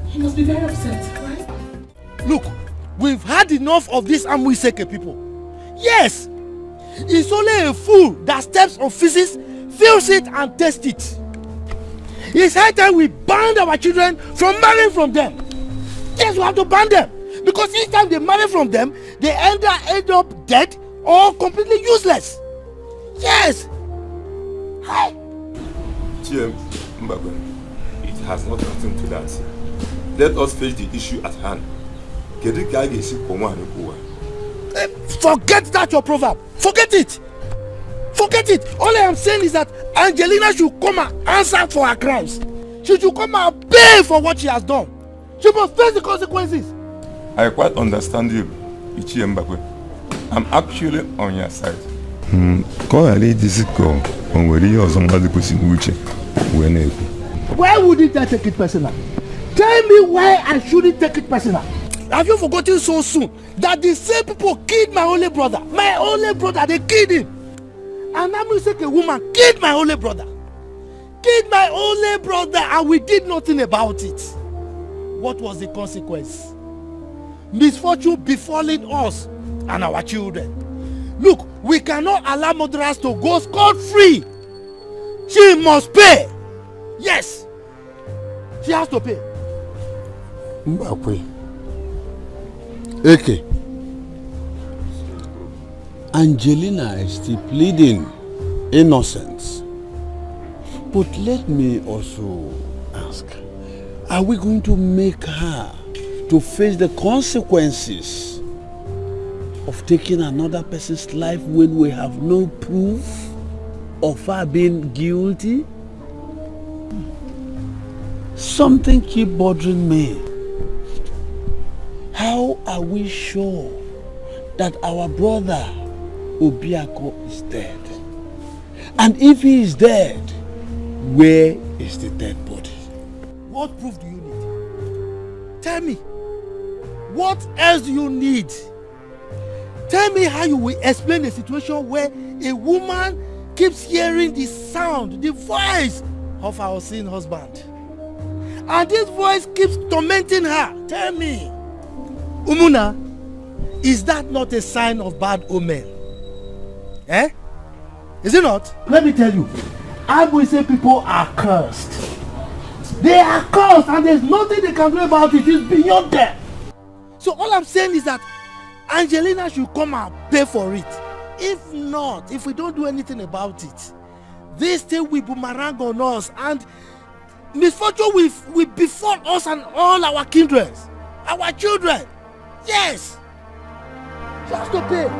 He must be very upset, right? Look, we've had enough of these Amuiseke people. Yes! It's only a fool that steps on feces, feels it and tastes it. It's high time we ban our children from marrying from them. Yes, we have to ban them. Because each time they marry from them, they either end up dead or completely useless. Yes! Hi! It has not nothing to that. Let us face the issue at hand. Forget that your proverb. Forget it. Forget it. All I am saying is that Angelina should come and answer for her crimes. She should come and pay for what she has done. She must face the consequences. I quite understand you, Ichie Mbakwe. I'm actually on your side. Why would it take it personal? Tell me why I shouldn't take it personal. Have you forgotten so soon that the same people killed my only brother? My only brother, they killed him. And I'm saying a woman killed my only brother. Killed my only brother and we did nothing about it. What was the consequence? Misfortune befalling us and our children. Look, we cannot allow murderers to go scot-free. She must pay. Yes. She has to pay. Mbakwe. Okay. Angelina is still pleading innocence. But let me also ask, are we going to make her to face the consequences of taking another person's life when we have no proof of her being guilty? Something keeps bothering me. How are we sure that our brother Obiako is dead? And if he is dead, where is the dead body? What proof do you need? Tell me. What else do you need? Tell me how you will explain a situation where a woman keeps hearing the sound, the voice of her unseen husband. And this voice keeps tormenting her. Tell me. Umuna, is that not a sign of bad omen? Eh? Is it not? Let me tell you, Abuise people are cursed. They are cursed and there's nothing they can do about it. It's beyond them. So all I'm saying is that Angelina should come and pay for it. If not, if we don't do anything about it, this thing will boomerang on us and misfortune will befall us and all our kindred, our children. Yes! She has to pay.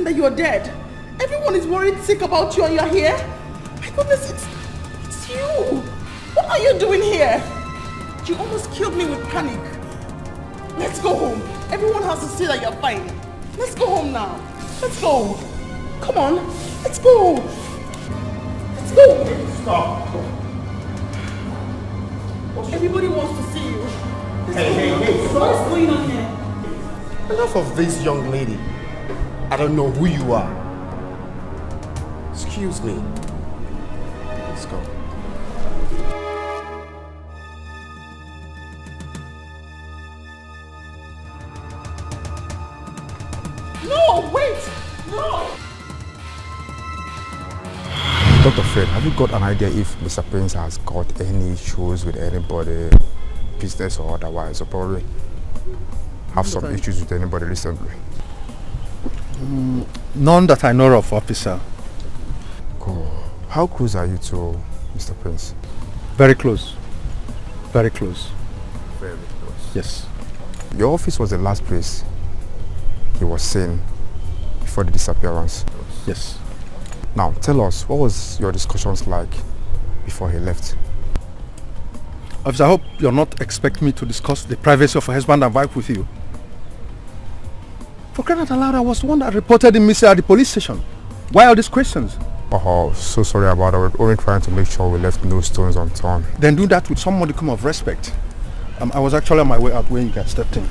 You're dead. Everyone is worried sick about you and you're here. My goodness, it's you! What are you doing here? You almost killed me with panic. Let's go home. Everyone has to see that you're fine. Let's go home now. Let's go. Come on. Let's go. Let's go. Stop. Everybody wants to see you. Hey. What is going on here? Enough of this young lady. I don't know who you are. Excuse me. Let's go. No, wait! No! Dr. Fred, have you got an idea if Mr. Prince has got any issues with anybody, business or otherwise, or probably have some issues with anybody recently? None that I know of, officer. Cool. How close are you to Mr. Prince? Very close. Very close. Very close. Yes. Your office was the last place he was seen before the disappearance? Yes. Now, tell us, what was your discussions like before he left? Officer, I hope you're not expecting me to discuss the privacy of a husband and wife with you. For crying out loud, I was the one that reported him missing at the police station. Why all these questions? Oh, so sorry about it. We're only trying to make sure we left no stones unturned. Then do that with some modicum of respect. I was actually on my way out when you guys stepped in.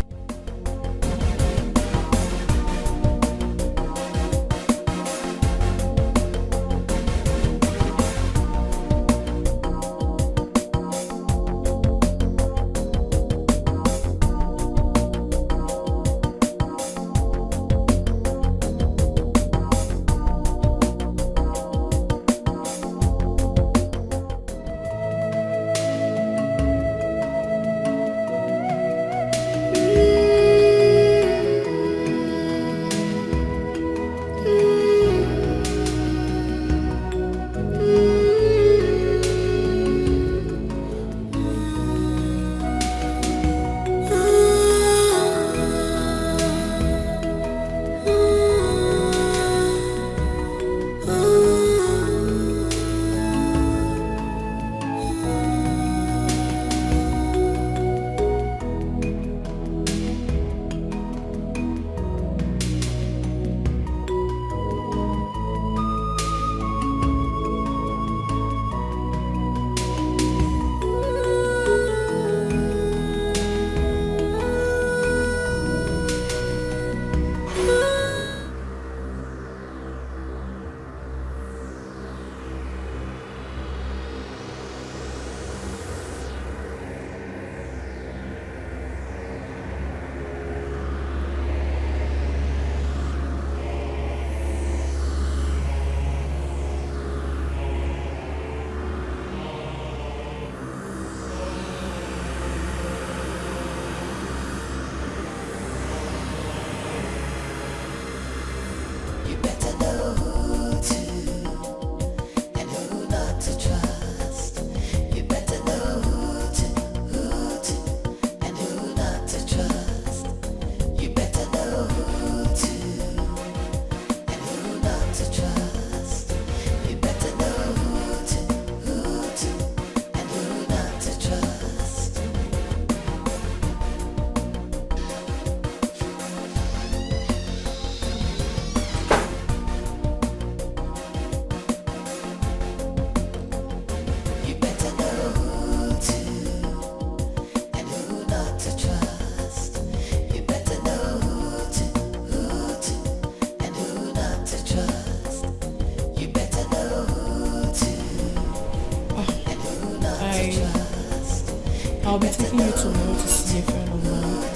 I'll be taking you tomorrow to see a friend of mine.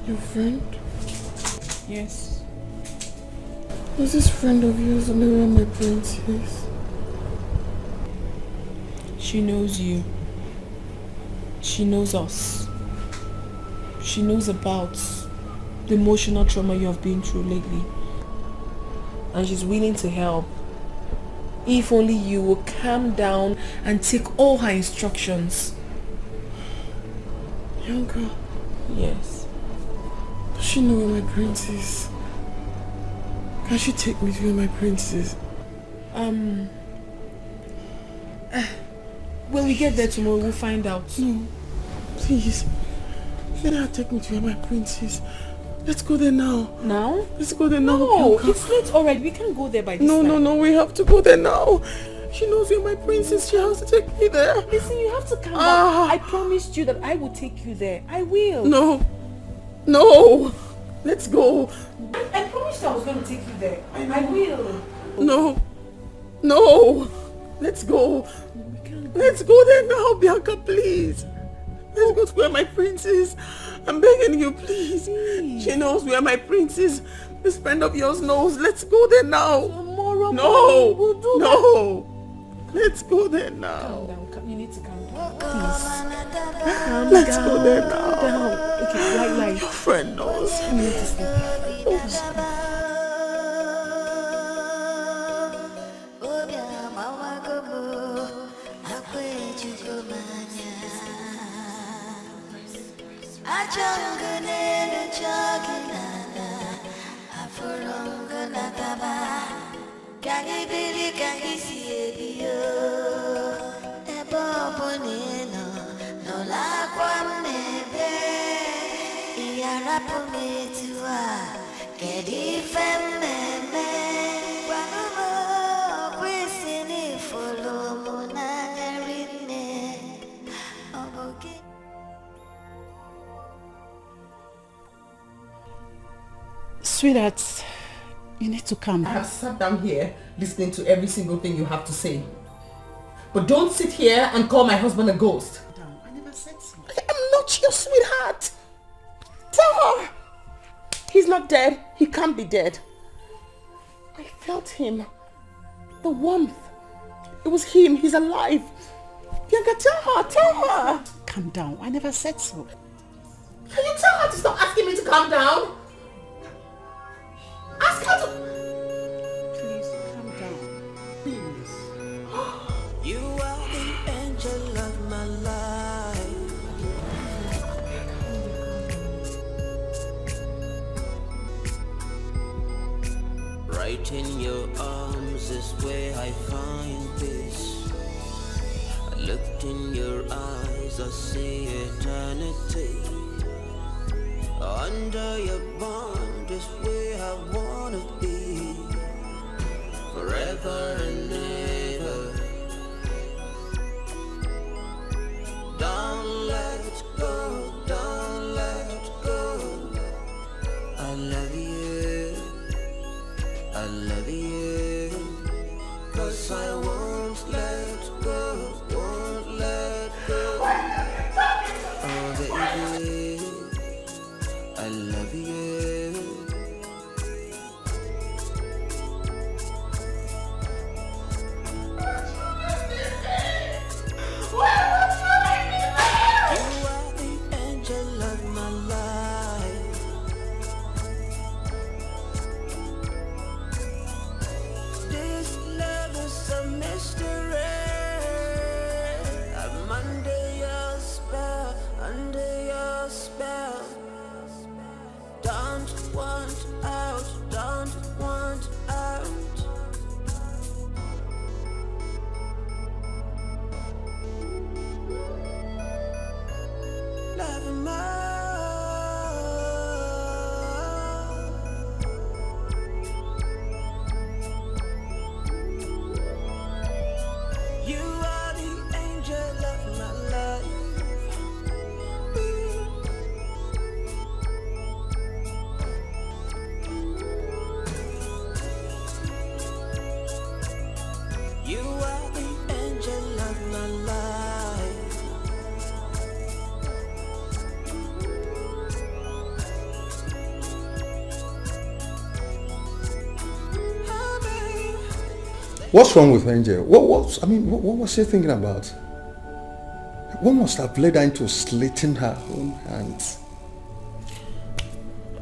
Your friend? Yes. Was this friend of yours know where my prince is? She knows you. She knows us. She knows about the emotional trauma you have been through lately. And she's willing to help. If only you will calm down and take all her instructions. Young girl? Yes. Does she know where my prince is? Can she take me to where my prince is? When we get there tomorrow, we'll find out. No, please. Let her take me to where my prince is. Let's go there now. Now? Let's go there now. No, it's late already. We can't go there by this time. No, we have to go there now. She knows where my prince is. She has to take me there. Listen, you have to calm down. I promised you that I will take you there. I will. No. Let's go. I promised I was going to take you there. I will. No. Let's go. Let's go there now, Bianca, please. Let's go to where my prince is. I'm begging you, please. She knows where my prince is. This friend of yours knows. Let's go there now. Tomorrow we'll do that. Let's go there now. Calm down. You need to calm down. Please. Let's go there now. Calm down. Okay, lie. Your friend knows. You need to sleep. Sweetheart, you need to calm down. I have sat down here listening to every single thing you have to say. But don't sit here and call my husband a ghost. I never said so. I'm not your sweetheart. Tell her. He's not dead. He can't be dead. I felt him. The warmth. It was him. He's alive. Bianca, tell her. Calm down. I never said so. Can you tell her to stop asking me to calm down? Ask her to... Please, calm down. Please. You are the angel of my life. Right in your arms is where I find peace. I looked in your eyes, I see eternity. Under your bond is where I wanna be, forever and ever. Don't let go, don't let go. I love you, 'cause I won't let go, won't let go. Oh baby, I love you. You are the angel of my life. This love is a mystery. I'm under your spell, under your spell. Don't want out, don't want out. Love him more. You are the angel of my life. You are the angel of my life. What's wrong with Angel? What was she thinking about? What must have led her into slitting her own hands?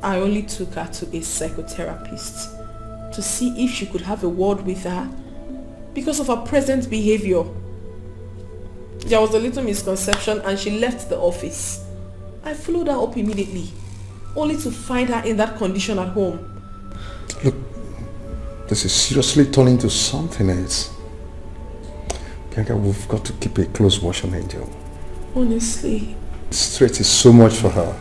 I only took her to a psychotherapist to see if she could have a word with her because of her present behavior. There was a little misconception and she left the office. I followed her up immediately, only to find her in that condition at home. Look, This is seriously turning to something else. Bianca, we've got to keep a close watch on Angel. Honestly. Stress is so much for her.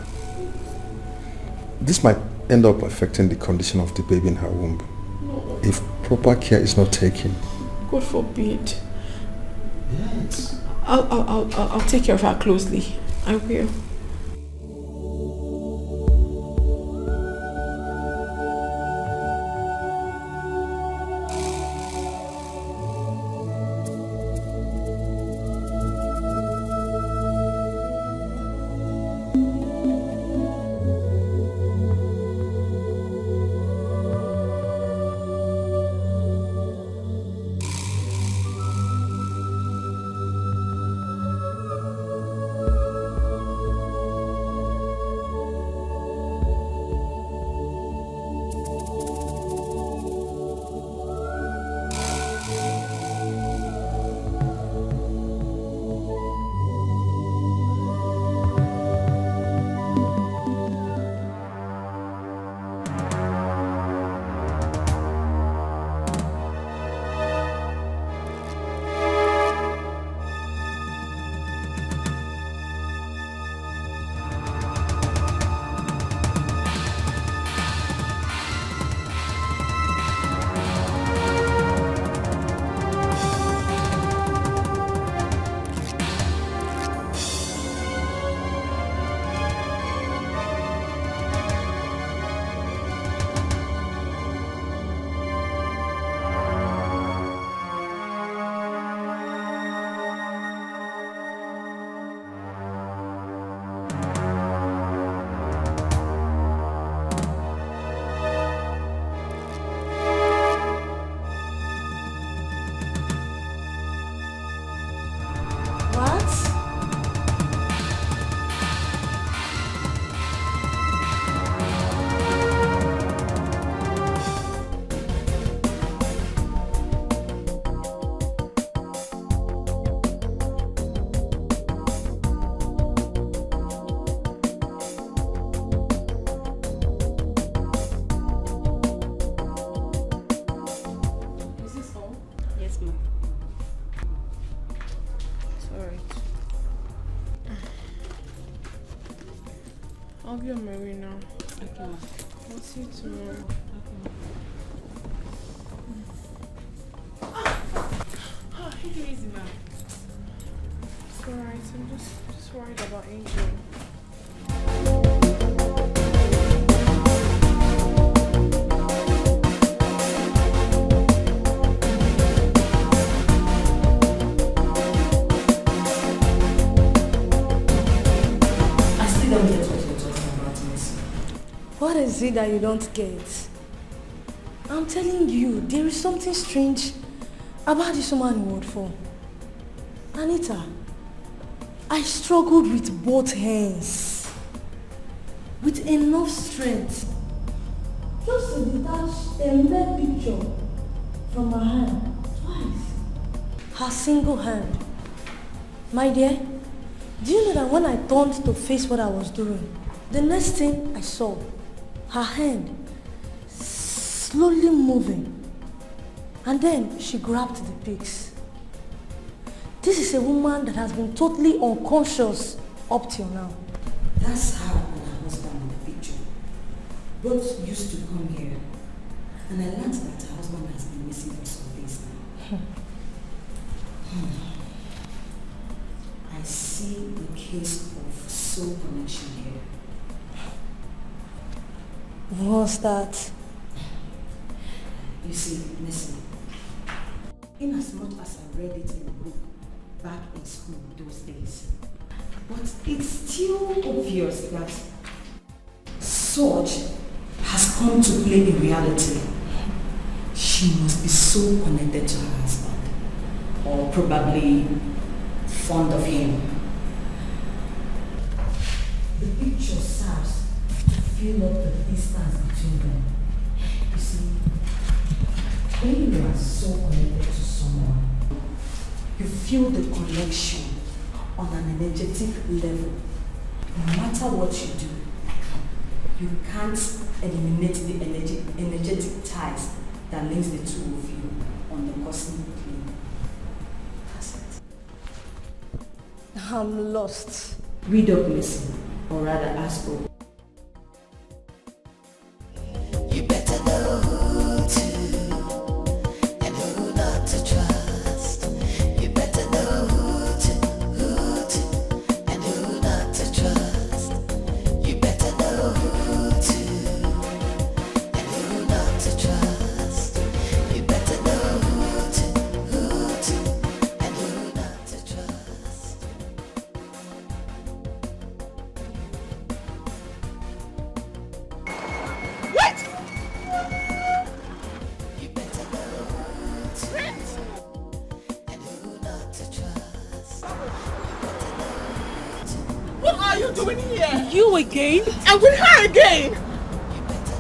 This might end up affecting the condition of the baby in her womb. No. If proper care is not taken. God forbid. Yes. I'll take care of her closely. I will. I'll be on my way now. Okay. I'll see you tomorrow. Take it easy, man. It's alright. I'm just worried about Angel. What is it that you don't get? I'm telling you, there is something strange about this woman in Ward 4. Anita, I struggled with both hands, with enough strength, just to detach a red picture from her hand twice. Her single hand. My dear, do you know that when I turned to face what I was doing, the next thing I saw, her hand slowly moving, and then she grabbed the pics. This is a woman that has been totally unconscious up till now. That's her and her husband in the picture. Both used to come here, and I learned that her husband has been missing for some days now. I see the case of soul connection here. What's that? You see, listen. In as much as I read it in a book back in school those days, but it's still obvious that such has come to play in reality. She must be so connected to her husband, or probably fond of him. The picture serves to fill up the distance between them. You see, when you are so connected to someone, you feel the connection on an energetic level. No matter what you do, you can't eliminate the energetic ties that links the two of you on the cosmic plane. That's it. I'm lost. Read up, listen, or rather ask for. You better know who to and who not to trust. You better know who to and who not to trust. You better know who to and who not to trust. You better know who to and who not to trust. What? You better know who to and who not to trust. What are you doing here? You again? And with her again?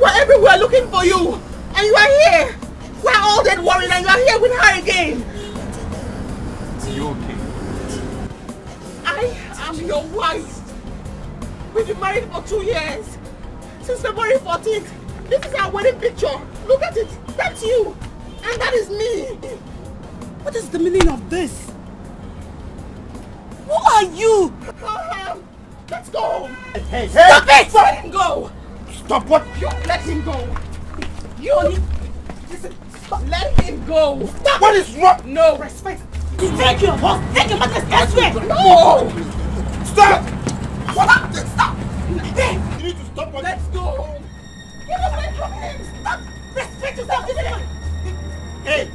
We're everywhere looking for you. And you are here. We're all dead worried and you are here with her again. You okay? I am your wife. We've been married for 2 years. Since February 14th. This is our wedding picture. Look at it. That's you. And that is me. What is the meaning of this? Who are you? Let's go. Hey, Stop it! Let him go. Stop what? You let him go. You listen. Stop. Let him go. Stop. What is wrong? No respect. Take your horse. Take your mother's elsewhere. No. Stop! Stop. Stop. Hey. You need to stop. Let's go. Get away from him. Stop. Respect yourself. Give it. Hey!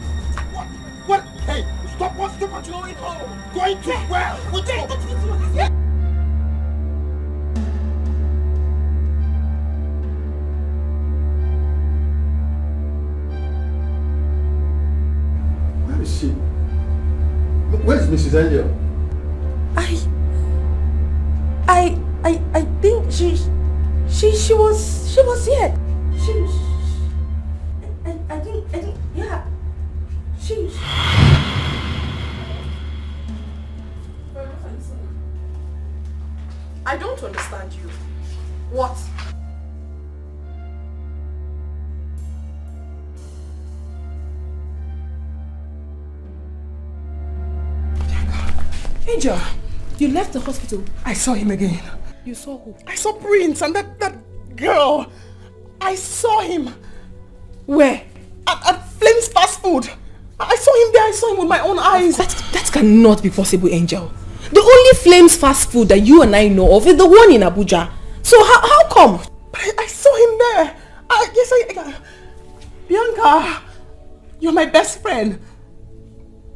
What? Hey! Stop what? Stop what? Going home. Going to where? Which home? Yeah. Where is she? Where's Mrs. Angel? I think she was here. I think yeah. I don't understand you. What? Angel, you left the hospital. I saw him again. You saw who? I saw Prince and that girl. I saw him. Where? At Flames Fast Food. I saw him there. I saw him with my own eyes. That cannot be possible, Angel. The only Flames Fast Food that you and I know of is the one in Abuja. So how come? But I saw him there. Yes, Bianca, you're my best friend.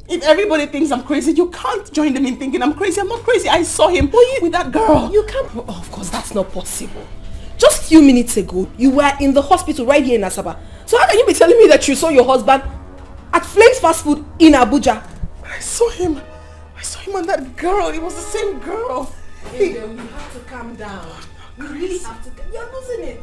If everybody thinks I'm crazy, you can't join them in thinking I'm crazy. I'm not crazy. I saw him with that girl. You can't. Oh, of course, that's not possible. Just a few minutes ago, you were in the hospital right here in Asaba. So how can you be telling me that you saw your husband at Flames Fast Food in Abuja? I saw him and that girl. It was the same girl. Angel, you have to calm down. You really have to. You're losing it.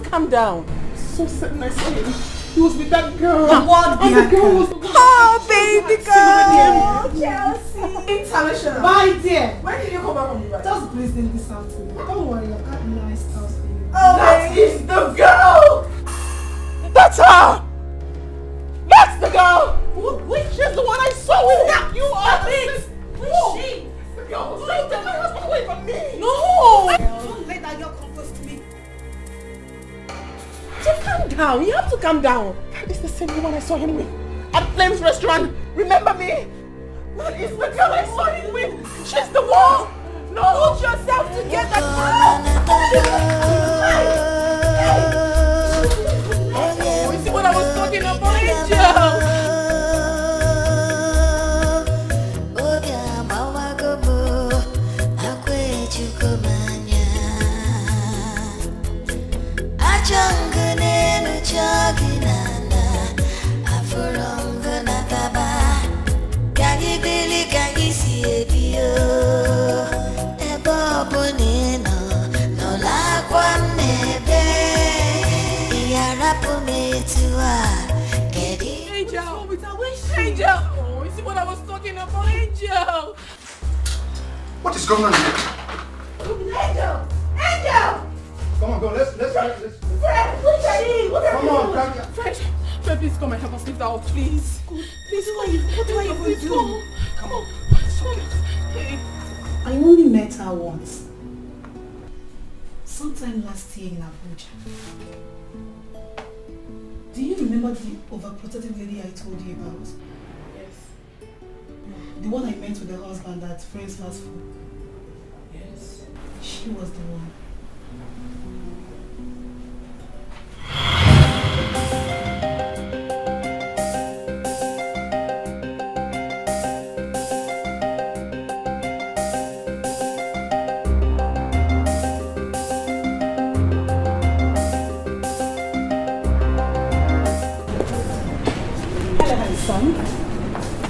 Calm down. So certain I saw him. He was with that girl. What, and the girl was oh, baby girl. Chelsea. International. My dear. When did you come back from Dubai? Just please think this out to me. Don't worry, I've got nice house for you. Oh, that is the girl. That's her. girl! She's the one I saw with him! You are it! Who's she? The girl was like, take my husband away from me! No! Don't let that girl come close to me. Just calm down. You have to calm down. That is the same woman I saw him with at Flames restaurant. Remember me? That is the girl I saw him with. She's the one. No, hold yourself together. You see what I was talking about, Angel? Angel! Oh, you see what I was talking about, Angel? What is going on here? Angel! Angel! Come on, go. Let's Fred, look at me! What are come you on, doing? come here. Fred, please come and help us lift out, please. Please come. What do I even Please do? come on. Hey. I only met her once. Sometime last year in Abuja. Do you remember the overprotective lady I told you about? Yes. The one I met with the husband at Friends Fast Food? Yes. She was the one.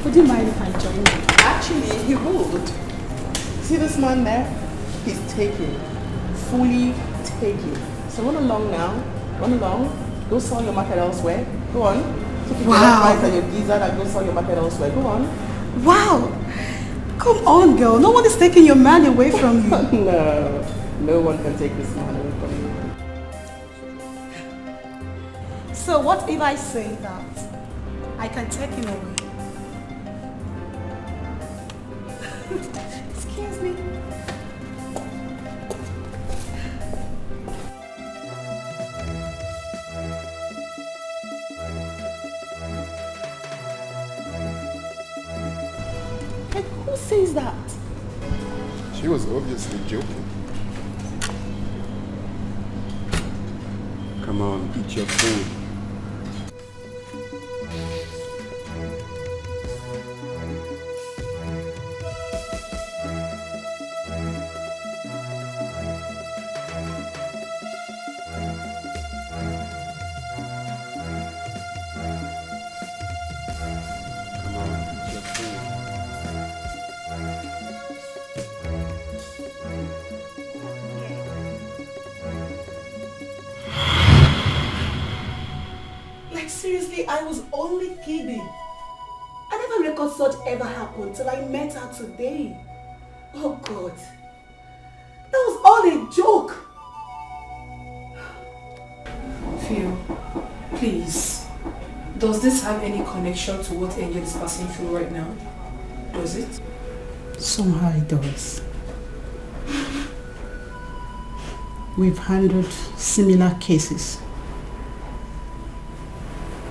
Would you mind if I join you? Actually, he would. See this man there? He's taking. Fully taking. So run along now. Run along. Go sell your market elsewhere. Go on. Take your price and your visa and go sell your market elsewhere. Go on. Wow! Come on, girl. No one is taking your man away from you. No. No one can take this man away from you. So what if I say that I can take him away? Excuse me. Like, who says that? She was obviously joking. Come on, eat your food. Seriously, I was only kidding. I never record such ever happened till I met her today. Oh God. That was all a joke. Phil, please. Does this have any connection to what Angel is passing through right now? Does it? Somehow it does. We've handled similar cases.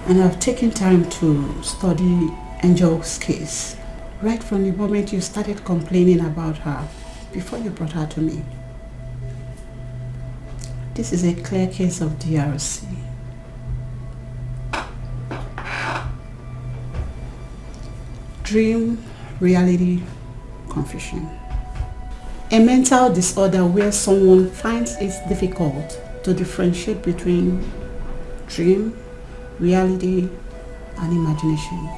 And I've taken time to study Angel's case right from the moment you started complaining about her before you brought her to me. This is a clear case of DRC. Dream reality confusion. A mental disorder where someone finds it difficult to differentiate between dream, reality, and imagination.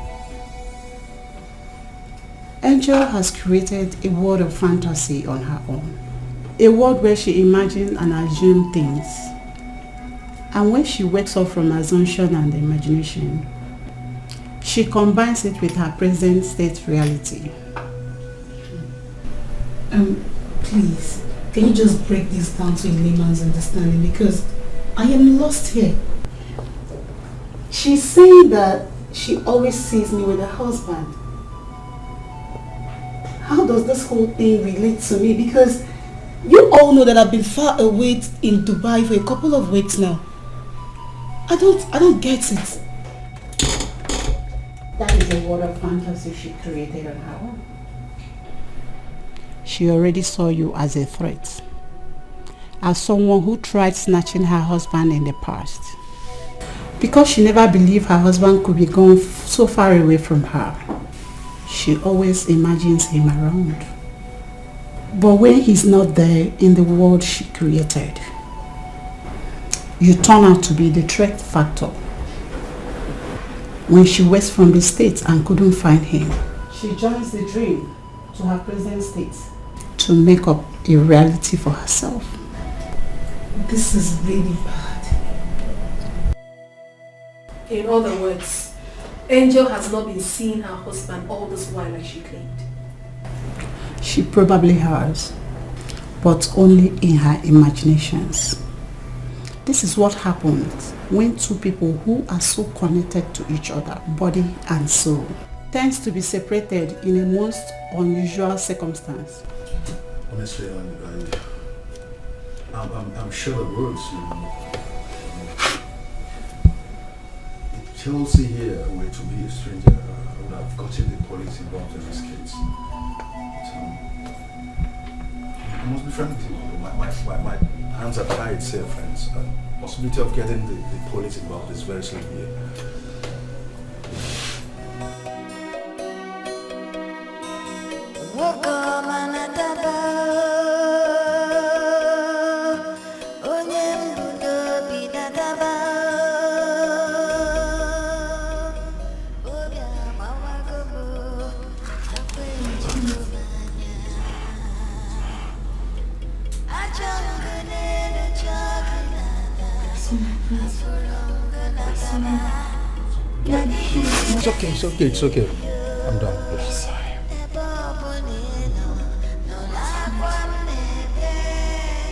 Angel has created a world of fantasy on her own. A world where she imagines and assumes things. And when she wakes up from assumption and imagination, she combines it with her present state reality. Please, can you just break this down to a layman's understanding, because I am lost here. She's saying that she always sees me with her husband. How does this whole thing relate to me? Because you all know that I've been far away in Dubai for a couple of weeks now. I don't get it. That is a world of fantasy she created on her own. She already saw you as a threat. As someone who tried snatching her husband in the past. Because she never believed her husband could be gone so far away from her. She always imagines him around. But when he's not there in the world she created, you turn out to be the threat factor. When she was from the States and couldn't find him, she joins the dream to her present state to make up a reality for herself. This is really bad. In other words, Angel has not been seeing her husband all this while like she claimed. She probably has, but only in her imaginations. This is what happens when two people who are so connected to each other, body and soul, tends to be separated in a most unusual circumstance. Honestly, I'm sure the words, if Chelsea here were to be a stranger, I would have gotten the police involved in this case. I must be frank with you. My hands are tied, sir, friends. The possibility of getting the police involved is very slim here. It's okay. I'm done.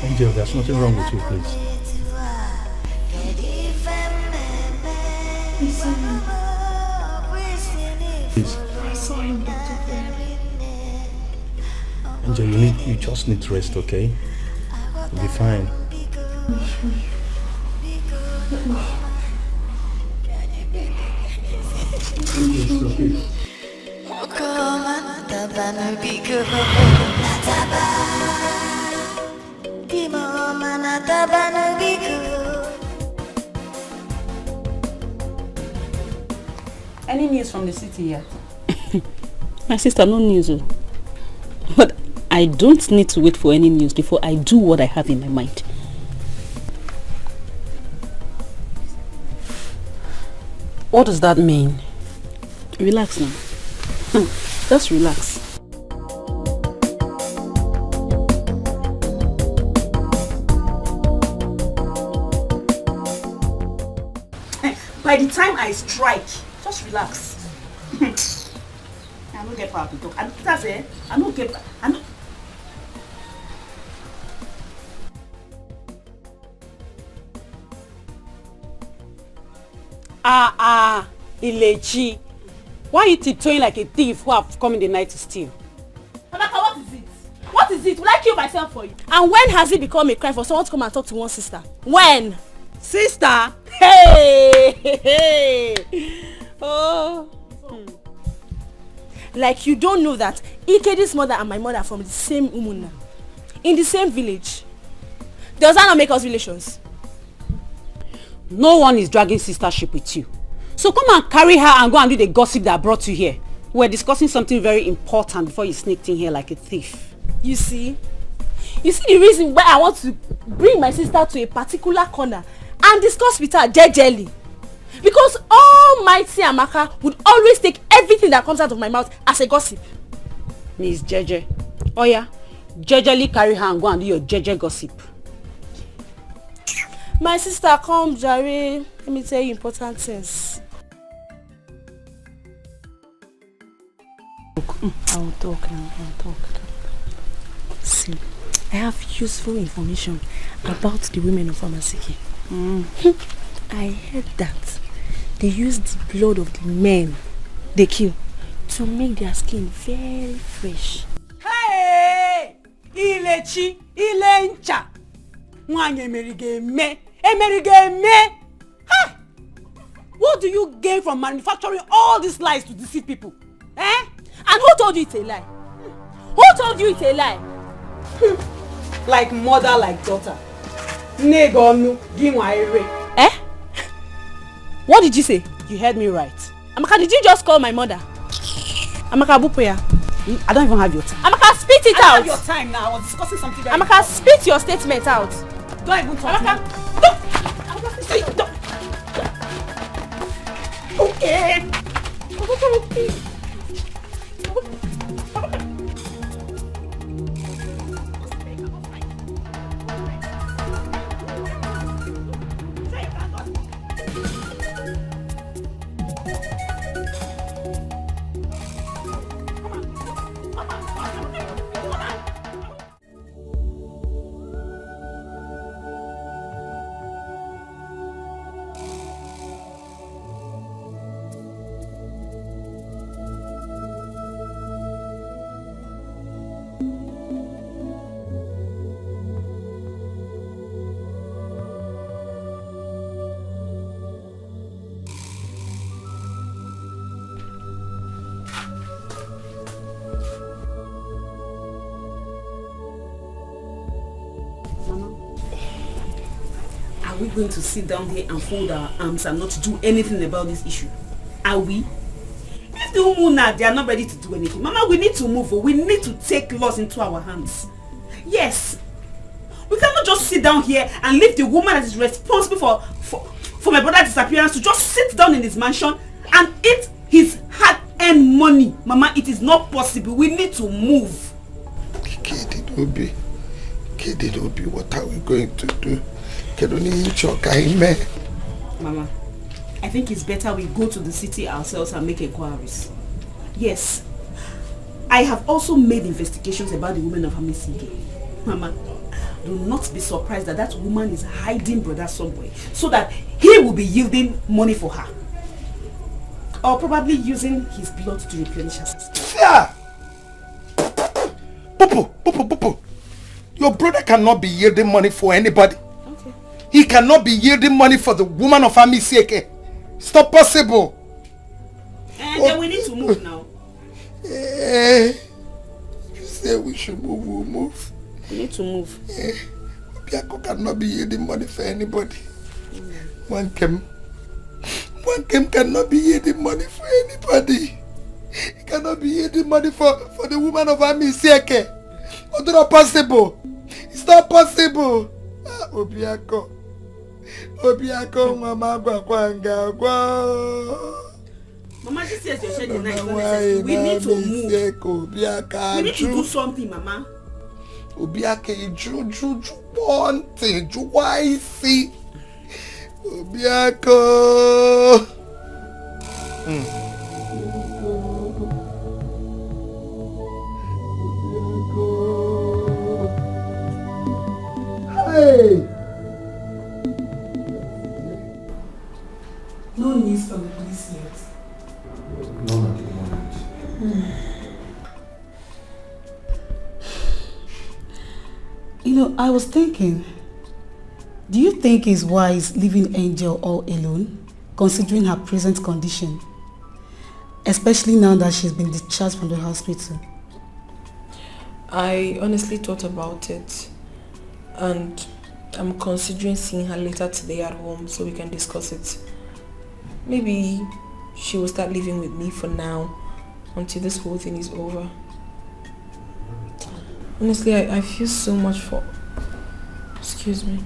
Angel, there's nothing wrong with you, please. Please. Angel, you just need to rest, okay? You'll be fine. Any news from the city yet? My sister, no news. But I don't need to wait for any news before I do what I have in my mind. What does that mean? Relax now. Just relax. By the time I strike, just relax. I don't get power to talk. And that's it. I don't get. I don't. Ilechi. Why are you tiptoeing like a thief who have come in the night to steal? Amaka, what is it? What is it? Will I kill myself for you? And when has it become a crime for someone to come and talk to one sister? When? Sister? Hey! Oh. Like you don't know that Ike's mother and my mother are from the same Umuna. In the same village. Does that not make us relations? No one is dragging sistership with you. So come and carry her and go and do the gossip that brought you here. We're discussing something very important before you sneaked in here like a thief. You see the reason why I want to bring my sister to a particular corner and discuss with her jejely. Because Almighty Amaka would always take everything that comes out of my mouth as a gossip. Miss Jeje. Oh yeah, jejely carry her and go and do your Jeje gossip. My sister, come Jare. Let me tell you important things. I will talk now. See, I have useful information about the women of Amasiki. I heard that they use the blood of the men they kill to make their skin very fresh. Hey! Ilechi, Ilencha. Mwanye emerige me. Ha! What do you gain from manufacturing all these lies to deceive people? Eh? And who told you it's a lie? Who told you it's a lie? Like mother, like daughter. Negonu, Eh? What did you say? You heard me right. Amaka, did you just call my mother? Amaka Bupoya. I don't even have your time. Amaka, spit it out. I don't have your time now. I was discussing something very Amaka, spit your statement out. Don't even talk Amaka, don't. Okay. Are we going to sit down here and fold our arms and not do anything about this issue? Are we? If the women they are not ready to do anything, Mama, we need to move. We need to take laws into our hands. Yes. We cannot just sit down here and leave the woman that is responsible for my brother's disappearance to just sit down in his mansion and eat his hard-earned money. Mama, it is not possible. We need to move. Kedidobi, what are we going to do? Mama, I think it's better we go to the city ourselves and make inquiries. Yes. I have also made investigations about the woman of Amisike. Mama, do not be surprised that woman is hiding brother somewhere so that he will be yielding money for her. Or probably using his blood to replenish her system. Yeah! Popo! Your brother cannot be yielding money for anybody. Okay. He cannot be yielding money for the woman of Amiseke. It's not possible. And then we need to move now. You say we should move, we'll move. We need to move. Obiako cannot be yielding money for anybody. One came cannot be yielding money for anybody. He cannot be yielding money for the woman of Amiseke. It's not possible. It's not possible. Obiako, mama kwanga. Mama, this is your shedding night. We need to move. We need to do something, Mama. Obiake, Juju, one thing, why see? Obiako. Hey! No news from the police yet. None at the moment. You know, I was thinking, do you think it's wise leaving Angel all alone, considering her present condition? Especially now that she's been discharged from the hospital. I honestly thought about it, and I'm considering seeing her later today at home so we can discuss it. Maybe she will start living with me for now until this whole thing is over. Honestly, I feel so much for... Excuse me.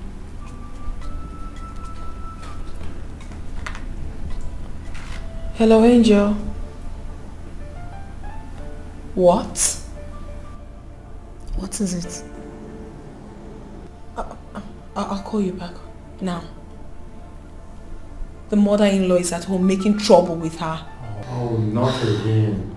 Hello, Angel. What? What is it? I'll call you back now. The mother-in-law is at home making trouble with her. Oh, not again.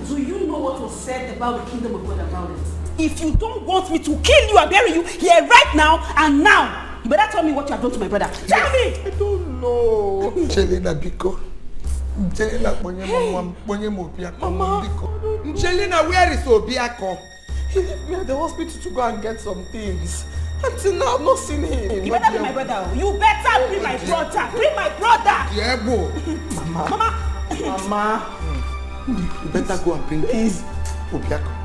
Do you know what was said about the kingdom of God about it? If you don't want me to kill you and bury you here right now and now, you better tell me what you have done to my brother. Tell me! I don't know. Jelena Biko. Jelena Obiako. Mama. Jelena, where is Obiako? He left me at the hospital to go and get some things. Until now, I've not seen him. You better bring my brother. You better bring my brother. Bring my brother. Diego. Mama. Mama. You better go and bring Obiako.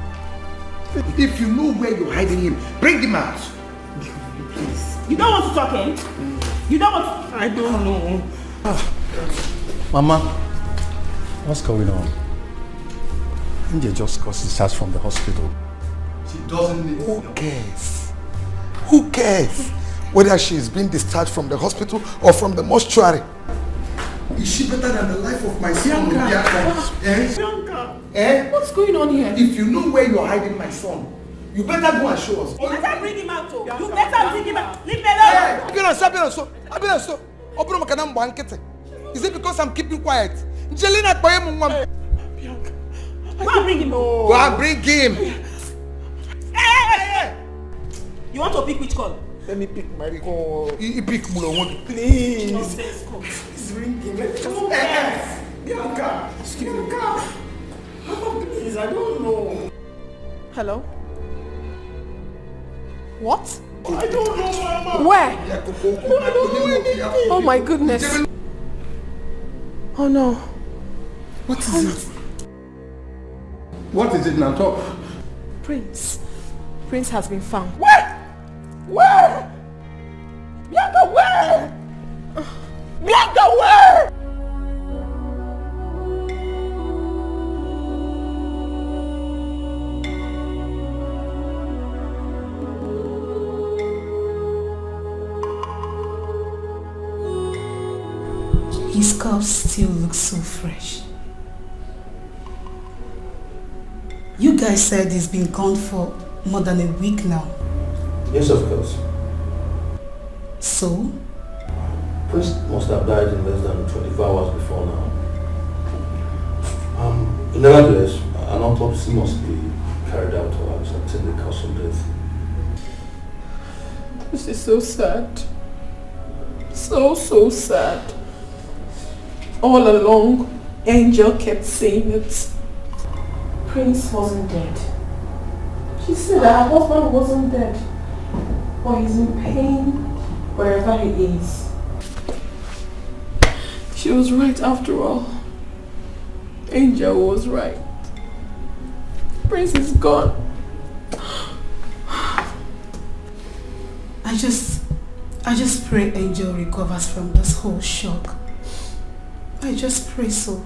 If you know where you're hiding him, bring him out. Please. You don't want to talk, eh? You don't want to... I don't know. Mama, what's going on? India just got discharged from the hospital. She doesn't need... Who cares? Who cares? Whether she's been discharged from the hospital or from the mortuary. Is she better than the life of my son? Bianca. What's going on here? If you know where you're hiding my son, you better go and show us. You better bring him out, too. You better bring him out. Leave me alone. Is it because I'm keeping quiet? Jelena, go and bring him. Go and bring him. Hey. You want to pick which call? Let me pick my call. You pick Mulo. Please. Please ring him. Bianca. Excuse me. Mama, please, I don't know. Hello? What? I don't know, Mama. Where? I don't know anything. Oh my goodness. Oh no. What is it? What is it now? Talk. Prince. Prince has been found. Where? Where? Bianca, where? Bianca, where? His cups still look so fresh. You guys said he's been gone for more than a week now. Yes, of course. So? Prince must have died in less than 24 hours before now. Nevertheless, an autopsy must be carried out to ascertain the cause of death. This is so sad. So sad. All along, Angel kept saying it. Prince wasn't dead. She said that her husband wasn't dead. But he's in pain wherever he is. She was right after all. Angel was right. Prince is gone. I just pray Angel recovers from this whole shock. I just pray so.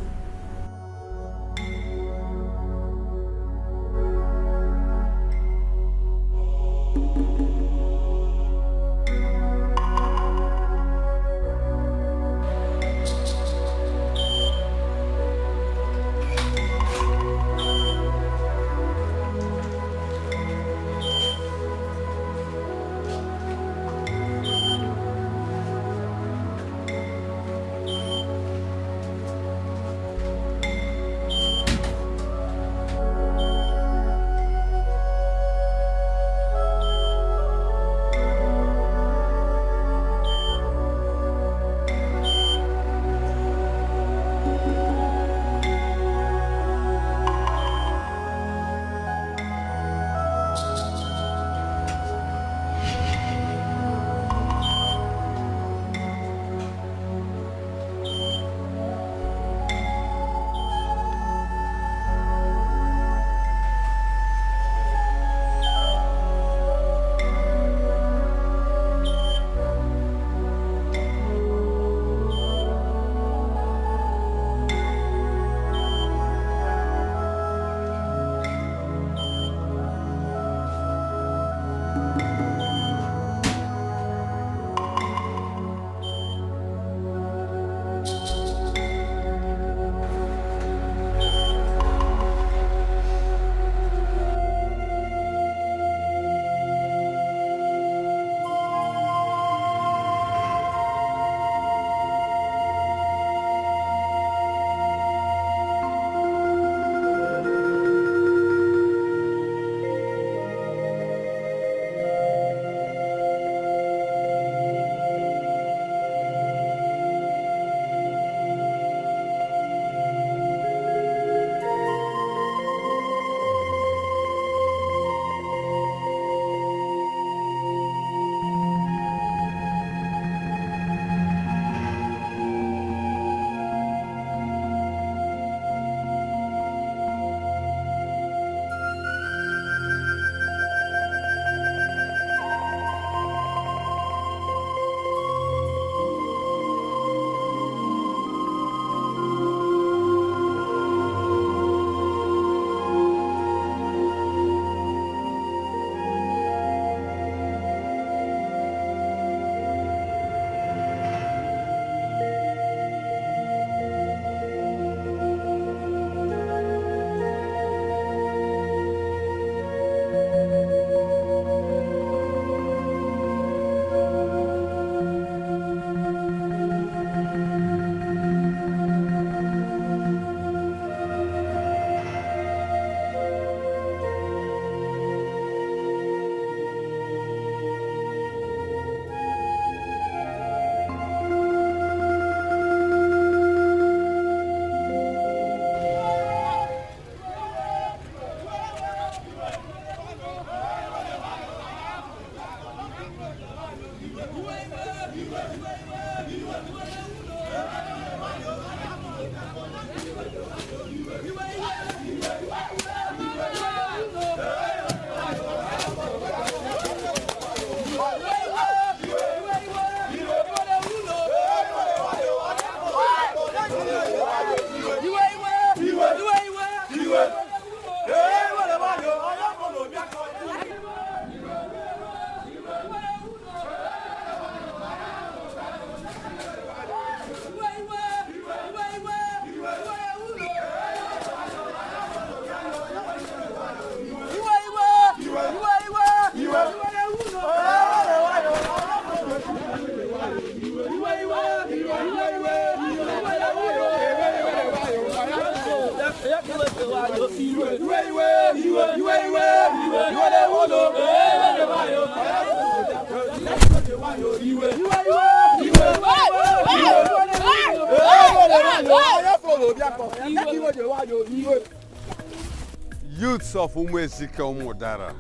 Youths of Umwezika Umodara,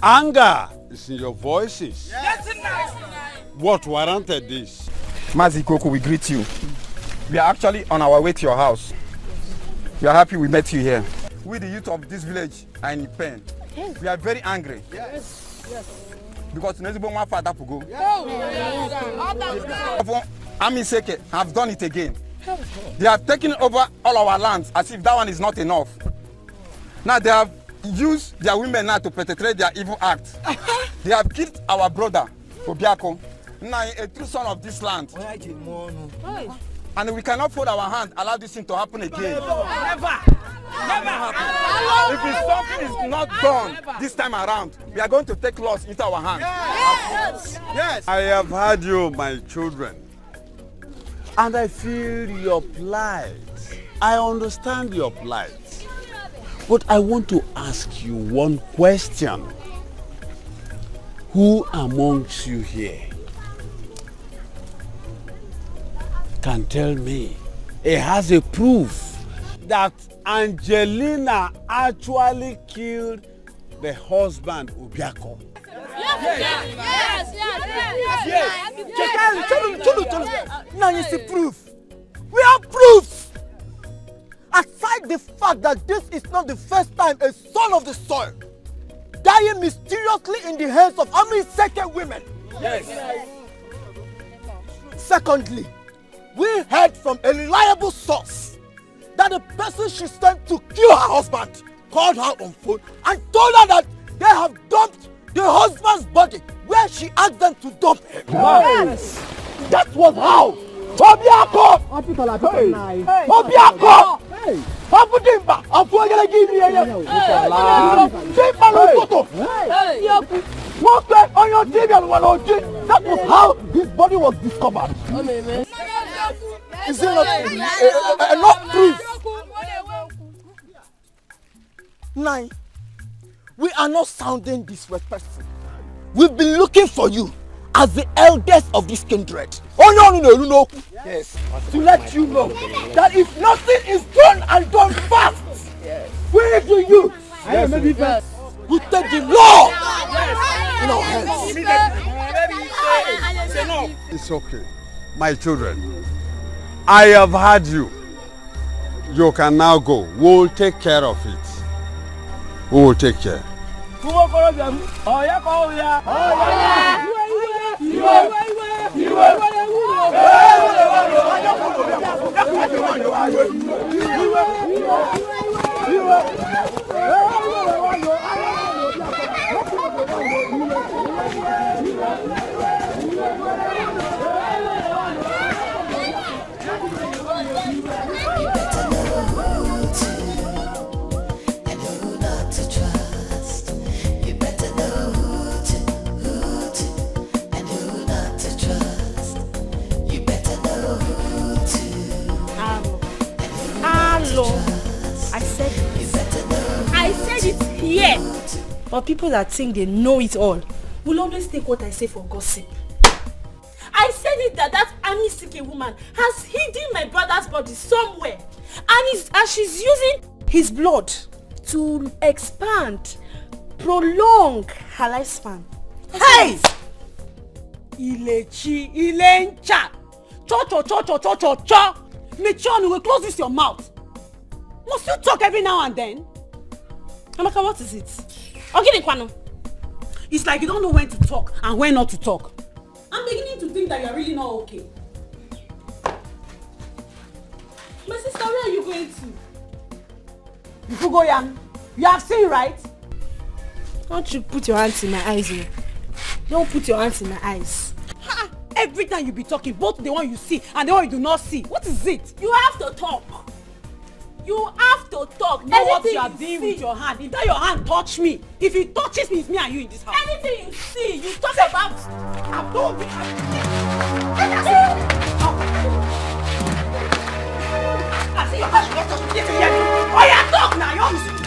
anger is in your voices. What warranted this? Mazi Koko, we greet you. We are actually on our way to your house. We are happy we met you here. We, the youth of this village, are in pain. We are very angry. Because Nezibo Mafada Pugo. Ami Seke have done it again. They have taken over all our lands as if that one is not enough. Now they have used their women now to perpetrate their evil acts. They have killed our brother, Obiako, now a true son of this land. And we cannot fold our hand, allow this thing to happen again. Never! If something is not done this time around, we are going to take laws into our hands. Yes. I have heard you, my children. And I feel your plight. I understand your plight. But I want to ask you one question. Who amongst you here can tell me it has a proof that Angelina actually killed the husband Obiako? Yes. Now you see proof. We have proof. Aside the fact that this is not the first time a son of the soil dying mysteriously in the hands of second women. Yes. Secondly, we heard from a reliable source that the person she sent to kill her husband called her on phone and told her that they have dumped the husband's body where she asked them to dump him. Yes. That was how Obiako! Obiako! Abudimba! Afuagala give me a on your TV and that was how his body was discovered. Is it not enough proof? 9. We are not sounding disrespectful. We've been looking for you as the eldest of this kindred. Yes. To let you know that if nothing is done and done fast, where do you? We take the law in our hands. It's okay. My children, I have heard you. You can now go. We'll take care of it. We will take care. I said it here. But people that think they know it all will always take what I say for gossip. I said it that Amisike woman has hidden my brother's body somewhere, and she's using his blood to expand, prolong her lifespan. Hey! Ilechi, Ilencha, cho. Mechon, will close this your mouth. Must you talk every now and then? Amaka, what is it? Okay, Kwano. It's like you don't know when to talk and when not to talk. I'm beginning to think that you're really not okay. My sister, where are you going to? You go young. You have seen, right? Don't you put your hands in my eyes here. Don't put your hands in my eyes. Ha! Every time you be talking, both the one you see and the one you do not see. What is it? You have to talk. You have to talk. Know what you are doing with your hand. If that your hand touch me, if it touches me, it's me and you in this house. Anything you see, you talk about. I'm told you. I see you touch me. Oh yeah, talk now. You're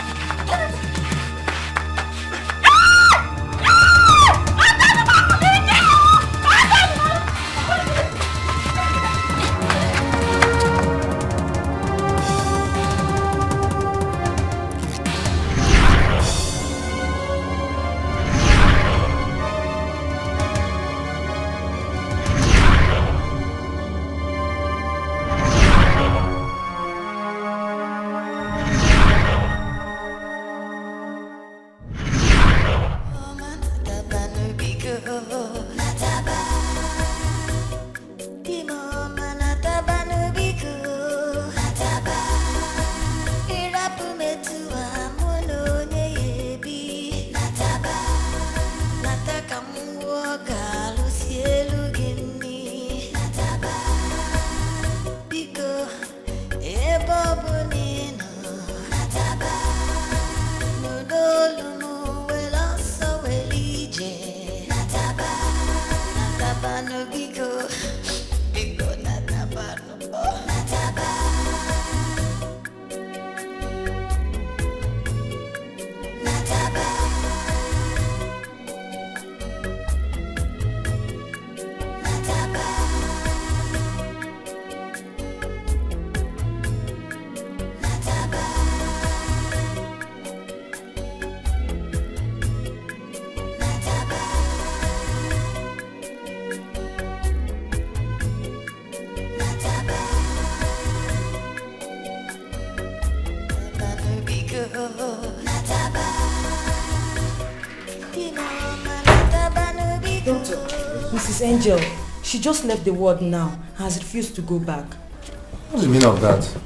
Doctor, Mrs. Angel, she just left the ward now and has refused to go back. What's the meaning of that?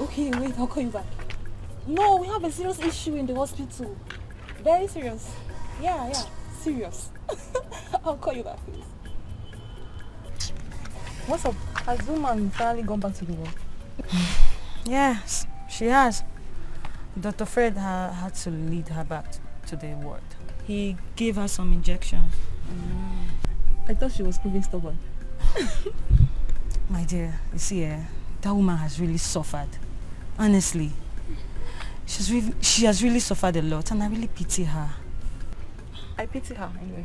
Okay, wait, I'll call you back. No, we have a serious issue in the hospital. Very serious. Yeah, serious. I'll call you back, please. What's up? Has woman finally gone back to the work? Yes, she has. Dr. Fred had to lead her back to the ward. He gave her some injections. I thought she was proving stubborn. My dear, you see, that woman has really suffered. Honestly. She has really suffered a lot and I really pity her. I pity her anyway.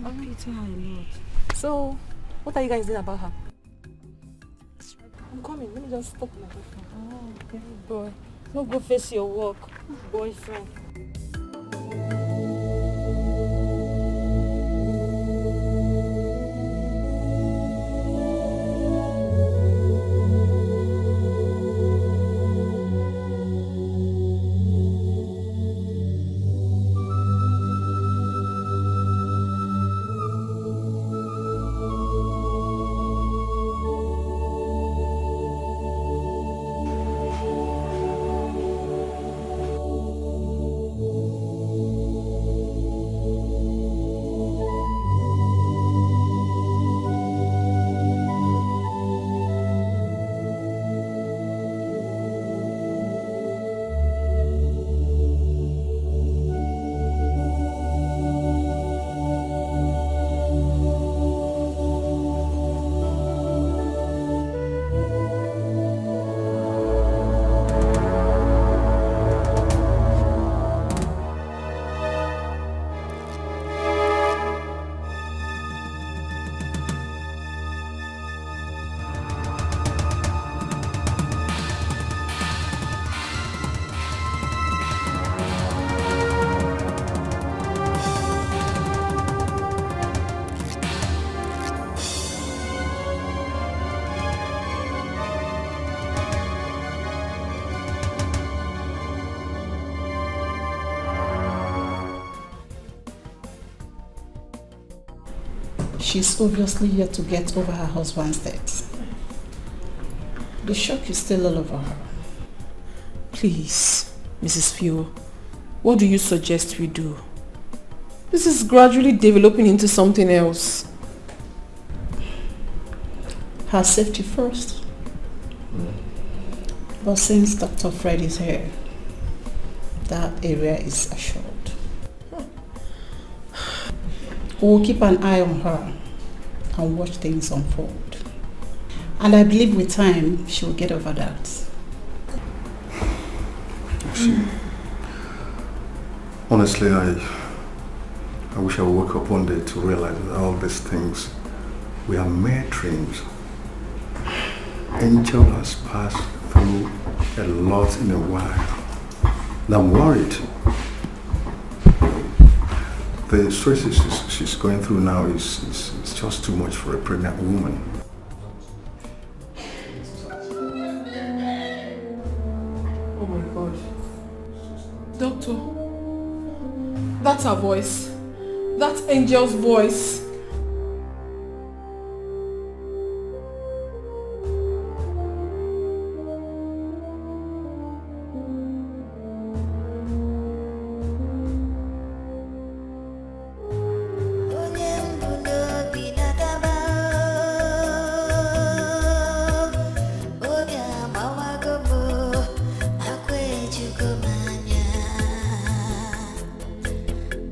I pity her a lot. So, what are you guys doing about her? I'm coming. Let me just stop my boyfriend. Oh, baby boy. Don't go face your work, boyfriend. She's obviously yet to get over her husband's death. The shock is still all over her. Please, Mrs. Fio, what do you suggest we do? This is gradually developing into something else. Her safety first. But since Dr. Fred is here, that area is assured. We'll keep an eye on her and watch things unfold. And I believe with time, she will get over that. See, honestly, I wish I woke up one day to realize that all these things were mere dreams. Angel has passed through a lot in a while. And I'm worried. The stresses she's going through now is just too much for a pregnant woman. Oh my God. Doctor, that's her voice. That's Angel's voice.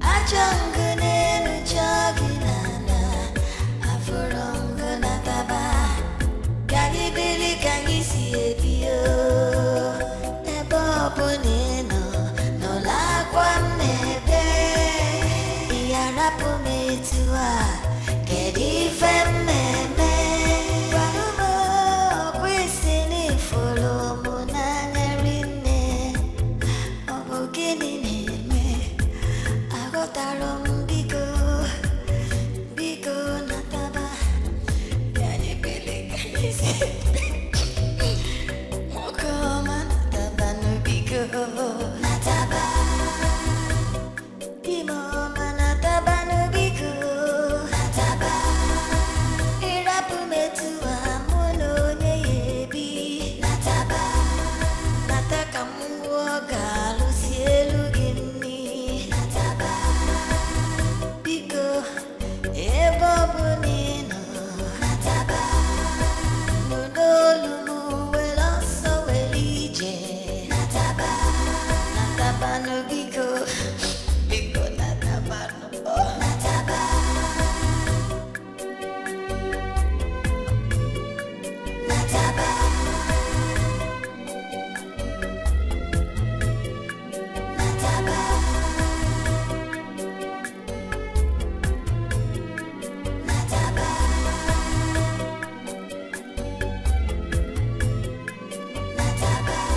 Ajang gene nu jagina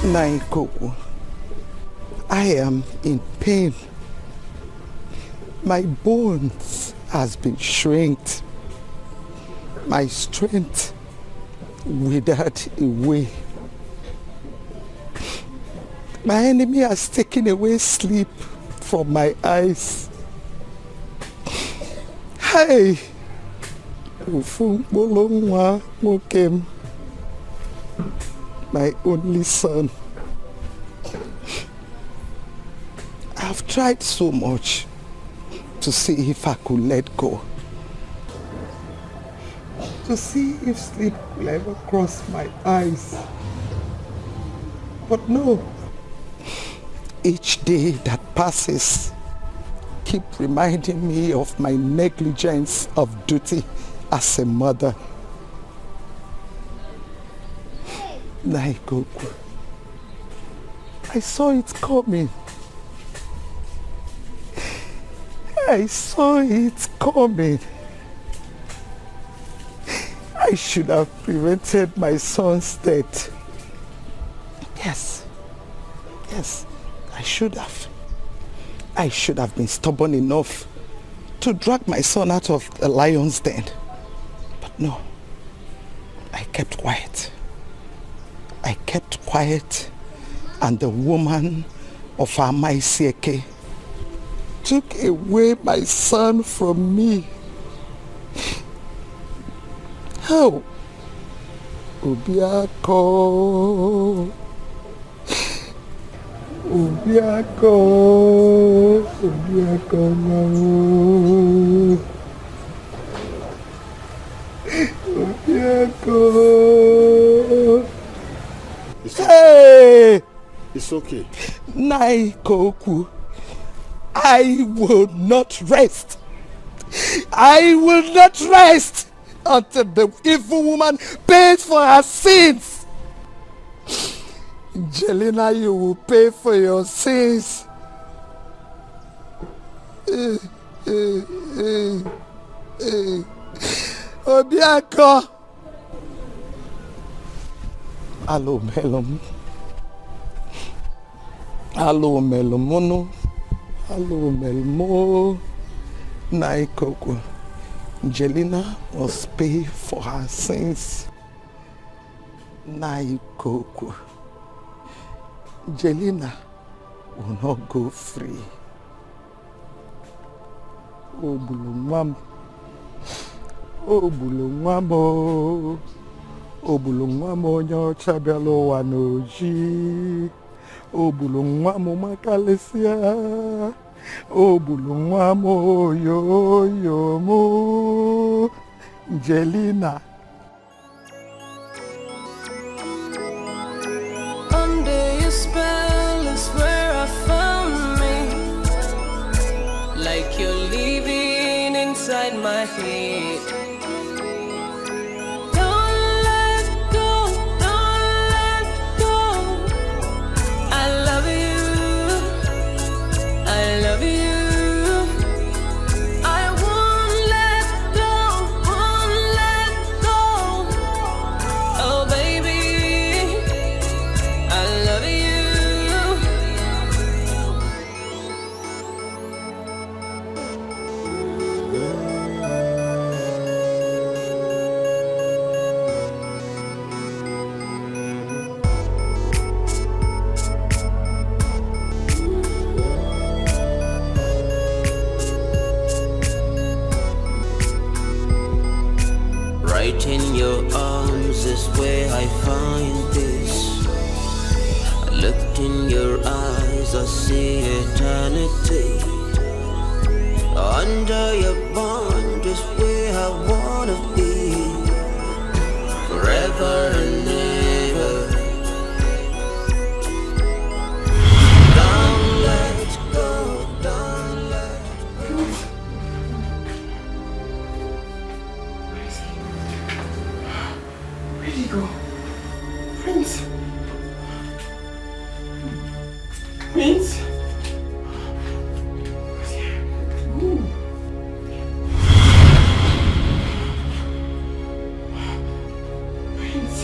Naikoko, I am in pain. My bones has been shrinked. My strength withered away. My enemy has taken away sleep from my eyes. Hey! My only son. I've tried so much to see if I could let go. To see if sleep will ever cross my eyes. But no. Each day that passes keep reminding me of my negligence of duty as a mother. Naikoku, I saw it coming. I saw it coming. I should have prevented my son's death. Yes, I should have. I should have been stubborn enough to drag my son out of the lion's den. But no, I kept quiet. I kept quiet, and the woman of Amaisieke took away my son from me. How? Obiako. Obiako. Obiako no. Obiako. Hey! It's okay. Naikoku, I will not rest. I will not rest until the evil woman pays for her sins. Jelena, you will pay for your sins. Obiako. Alo melom. Alo melomono. Alo melmo. Naikoko. Jelena must pay for her sins. Naikoko. Jelena will not go free. Obulungwam. Obulungwamo. Obulungwamo nyocha belo wanoji. Obulungwamo makalesia. Obulungwamo yo mo. Jelena. Under your spell is where I found me. Like you're living inside my head. Don't let go, don't let go. I love you, I love you. I won't let go, won't let go. Oh baby, I love you. Right in your arms is where I find this. I looked in your eyes, I see eternity. Under your bond is where I wanna be. Forever and ever. Don't let go, don't let go. Where'd he go? Prince? Prince? Ooh. Prince?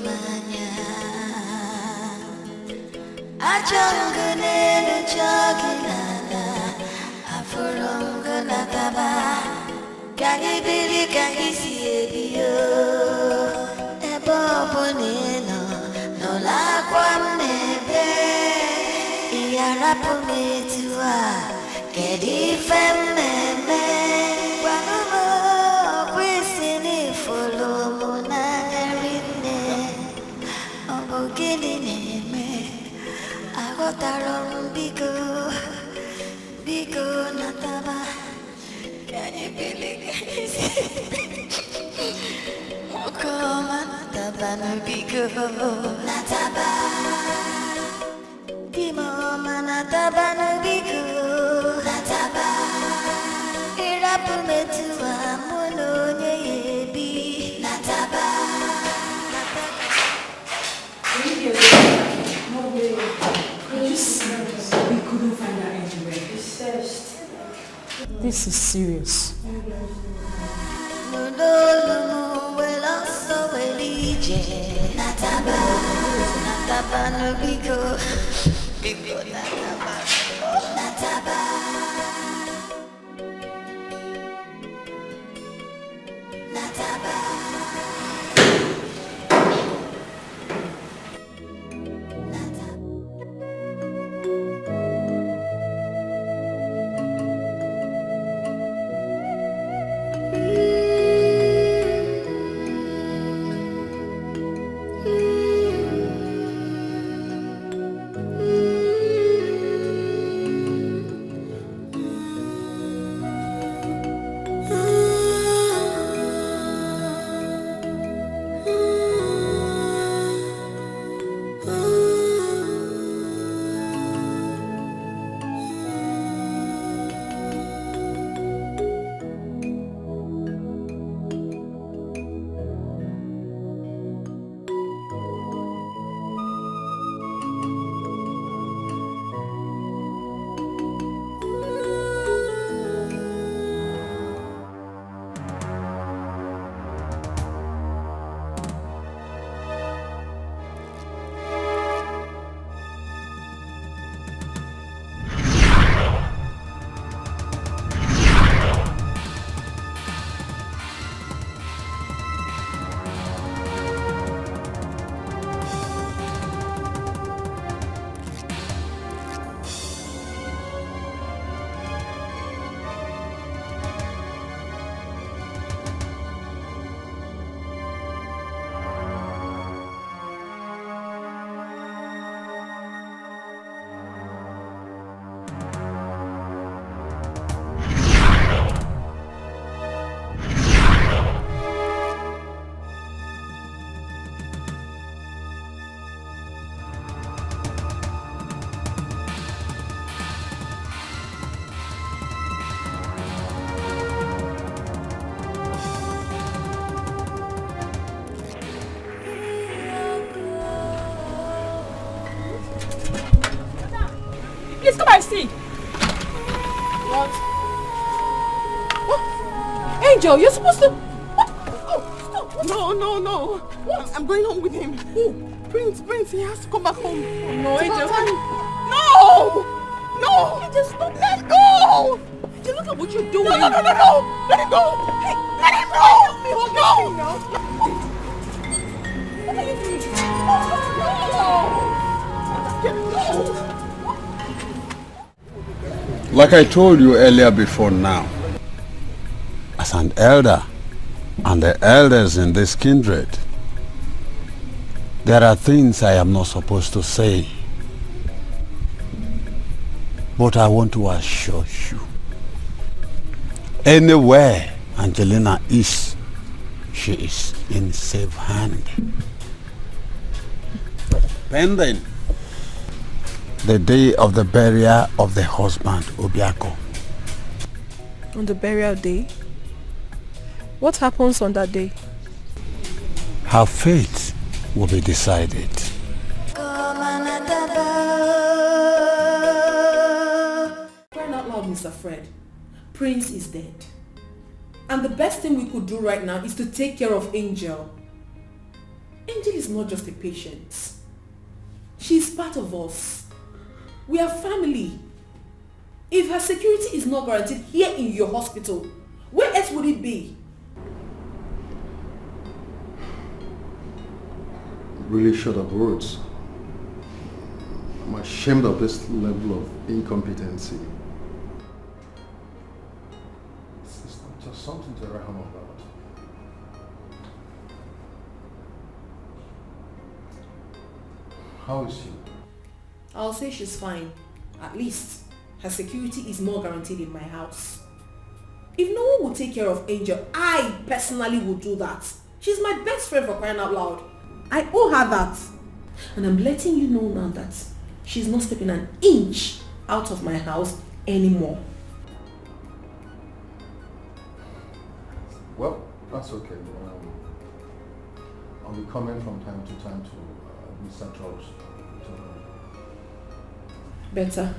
manya Achangane chagilana Afurongana taba Kangi bili kangi siebio Ebo bonino No la kwamnebe Iyarapumetua Kedi femmeme Wanumo Kwisini folomo nagarine Obogini neme Agotaron biko Biko nataba Kanye bili kanye si Okoma nataba no biko Nataba Kimo manataba no biko Nataba Irapumetua mono nyebi Nataba No way. Could you see? We couldn't find her anywhere. We searched. This is serious. Nodolumu weloso welije Nataba Nataba no biko Biko nataba Nataba Nataba Please come and see. What? What? Angel, you're supposed to... What? Oh, stop. No. What? I'm going home with him. Who? Prince, he has to come back home. No, Angel. No! Angel, stop. Let go! Angel, look at what you're doing. No! Let him go! Hey, let him go! No! What are you doing? No! Go! Like I told you earlier before now, as an elder and the elders in this kindred, there are things I am not supposed to say. But I want to assure you, anywhere Angelina is, she is in safe hand. Pending the day of the burial of the husband, Obiako. On the burial day? What happens on that day? Her fate will be decided. Crying out loud, Mr. Fred. Prince is dead. And the best thing we could do right now is to take care of Angel. Angel is not just a patient. She's part of us. We are family. If her security is not guaranteed here in your hospital, where else would it be? Really short of words. I'm ashamed of this level of incompetency. It's not just something to write home about. How is she? I'll say she's fine. At least her security is more guaranteed in my house. If no one will take care of Angel, I personally will do that. She's my best friend, for crying out loud. I owe her that. And I'm letting you know now that she's not stepping an inch out of my house anymore. Well, that's okay. I'll be coming from time to time to Mr. Troll's. Better.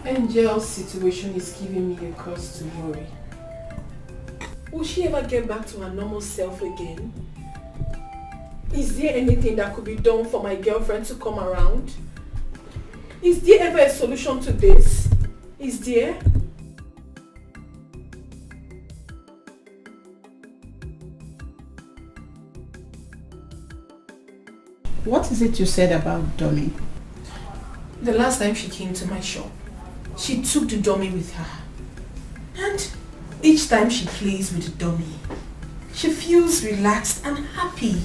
Angel's situation is giving me a cause to worry. Will she ever get back to her normal self again? Is there anything that could be done for my girlfriend to come around? Is there ever a solution to this? Is there? What is it you said about dummy? The last time she came to my shop, she took the dummy with her. And each time she plays with the dummy, she feels relaxed and happy.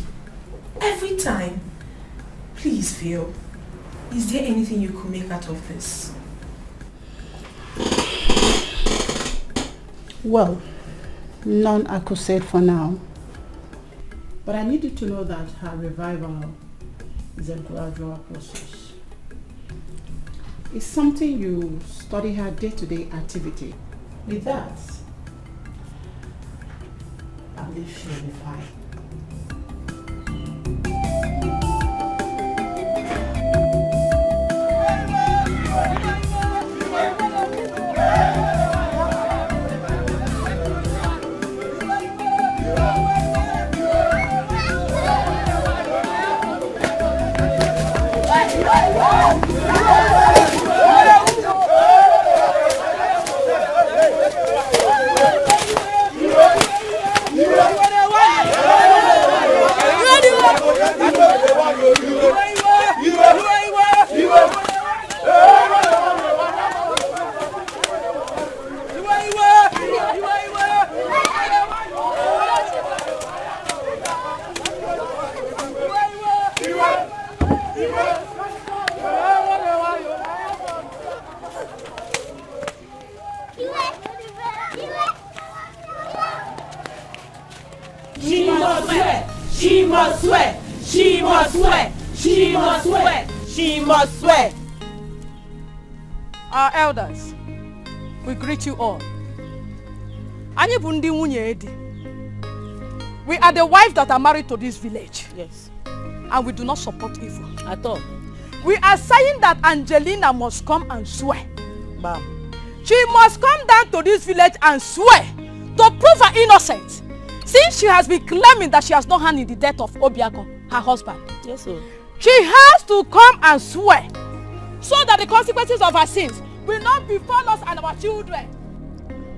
Every time. Please, Phil, is there anything you could make out of this? Well, none I could say for now. But I need you to know that her revival is a gradual process. It's something you study her day-to-day activity. With that, I believe she'll be fine. She must swear. She must swear. She must swear. She must swear. She must swear. Our elders, we greet you all. Anyị bụ ndị nwunye Edi. We are the wives that are married to this village. Yes. And we do not support evil. At all. We are saying that Angelina must come and swear. Bam. She must come down to this village and swear to prove her innocence. Since she has been claiming that she has no hand in the death of Obiako, her husband. Yes, sir. She has to come and swear so that the consequences of her sins will not befall us and our children.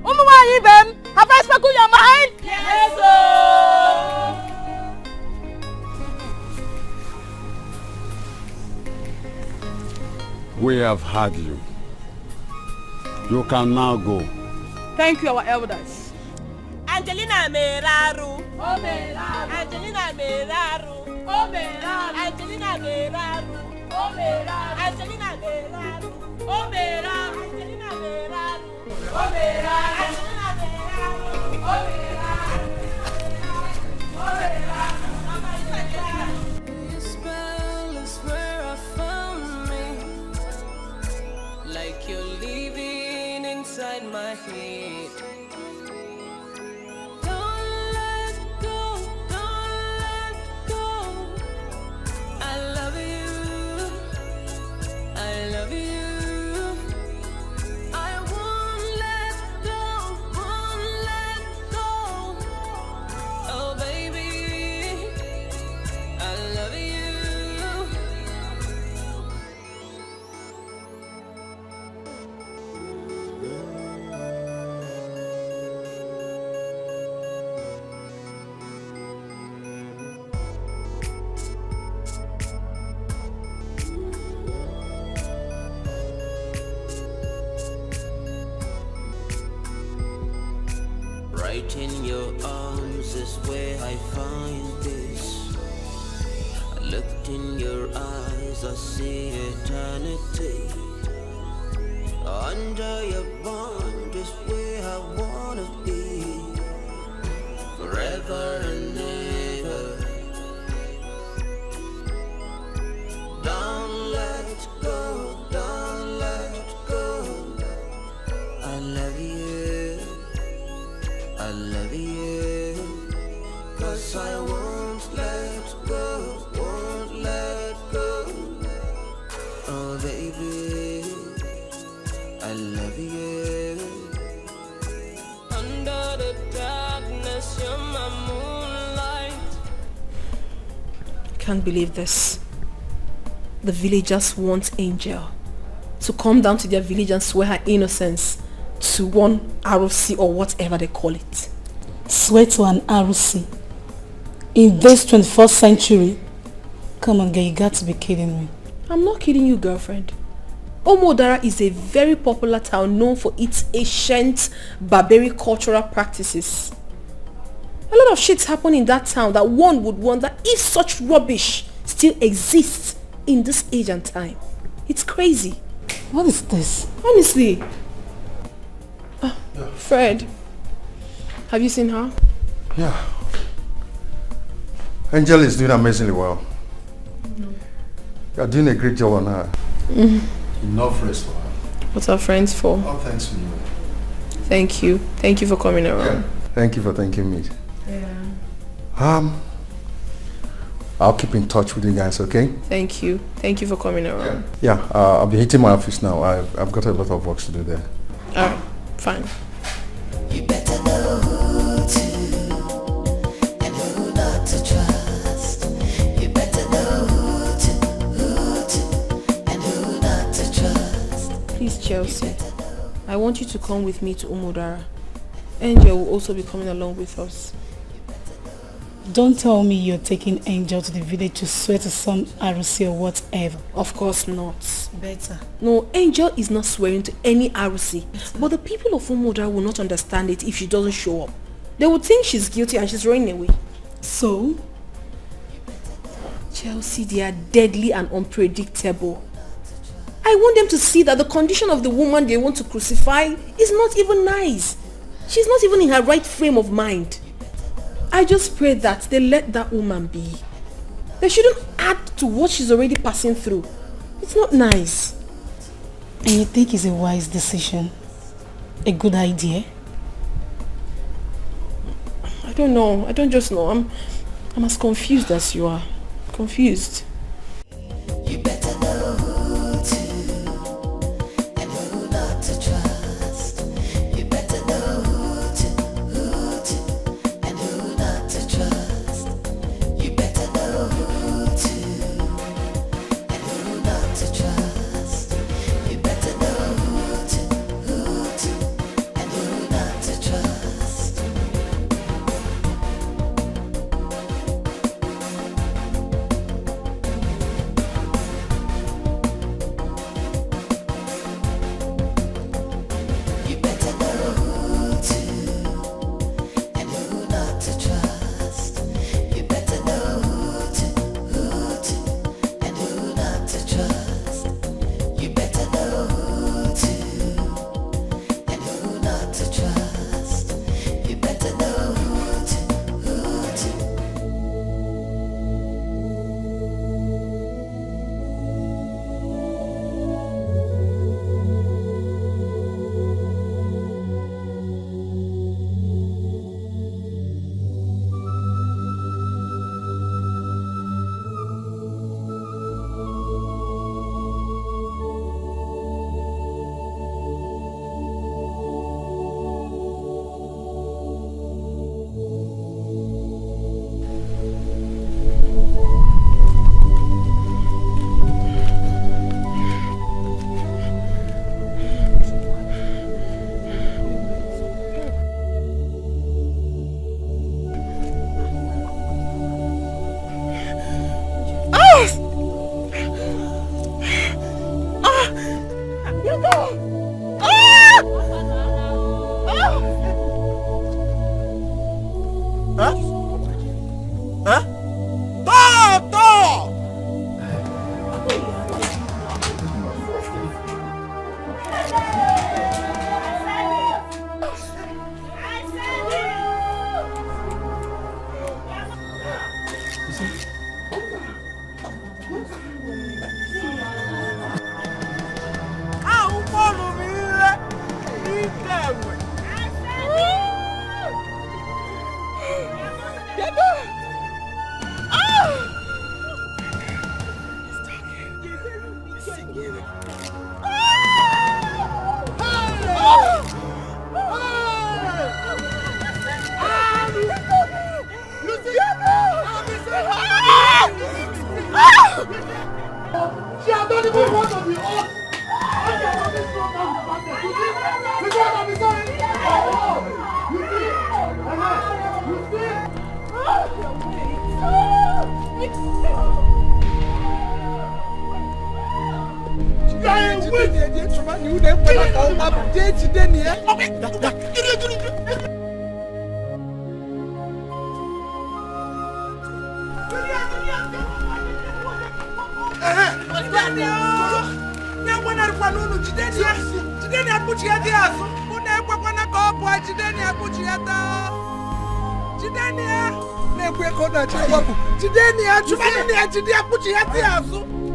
Have I spoken your mind? Yes, sir. We have heard you. You can now go. Thank you, our elders. Angelina Meraru. Oh, Meraru. Angelina Meraru. Oh, Meraru. Angelina Meraru. Oh, Meraru. Angelina Meraru. Oh, Meraru. Angelina Meraru. Oh, Meraru. Angelina Meraru. Oh, Meraru. This spell is where I found me. Like you're living inside my head. Right in your arms is where I find this. I looked in your eyes, I see eternity. Under your bond is where I wanna be. Forever and ever. Don't let go, don't let go. I love you. I love you, 'cause I won't let go, won't let go. Oh baby, I love you. Under the darkness, you're my moonlight. Can't believe this. The villagers want Angel to come down to their village and swear her innocence to one ROC or whatever they call it. Swear to an ROC? In this 21st century? Come on girl, you got to be kidding me. I'm not kidding you, girlfriend. Omodara is a very popular town known for its ancient barbaric cultural practices. A lot of shit happen in that town that one would wonder if such rubbish still exists in this age and time. It's crazy. What is this? Honestly. Fred, have you seen her? Yeah. Angel is doing amazingly well. You're doing a great job on her. Enough rest for her. What's our friends for? Oh, thanks to you. Thank you. Thank you for coming around. Yeah. Thank you for thanking me. Yeah. I'll keep in touch with you guys, okay? Thank you. Thank you for coming around. Yeah, I'll be hitting my office now. I've got a lot of work to do there. Alright, fine. You better know who to and who not to trust. You better know who to and who not to trust. Please, Chelsea, I want you to come with me to Umudara. Angel will also be coming along with us. Don't tell me you're taking Angel to the village to swear to some ROC or whatever. Of course not. Better. No, Angel is not swearing to any ROC. But the people of Umudra will not understand it if she doesn't show up. They would think she's guilty and she's running away. So? Chelsea, they are deadly and unpredictable. I want them to see that the condition of the woman they want to crucify is not even nice. She's not even in her right frame of mind. I just pray that they let that woman be. They shouldn't add to what she's already passing through. It's not nice. And you think it's a wise decision? A good idea? I don't know. I don't just know. I'm as confused as you are. Confused. You better know who to and who not to trust. You better know who to and who not to trust. You better know who to and who not to trust. You better know who to and who not to trust. You better know who to and who not to trust. You better know who to and who not to trust. You better know who to and who not to trust. You better know who to. She has not even one of the oath.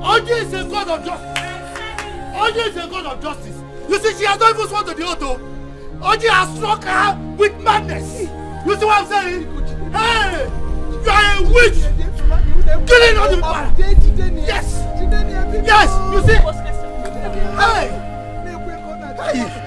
Oji is a god of justice. Oji is a god of justice. You see, she has not even sworn to the oath. Oji has struck her with madness. You see what I'm saying? Hey, you are a witch. Killing all the people. Yes. Yes, you see? Hey. Hey.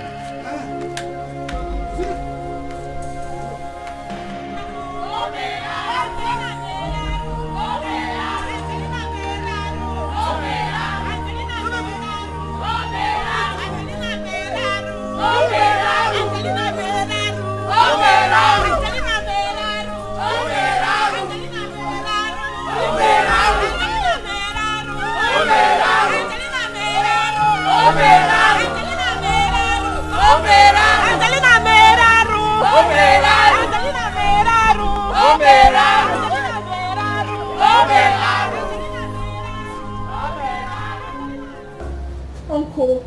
Uncle,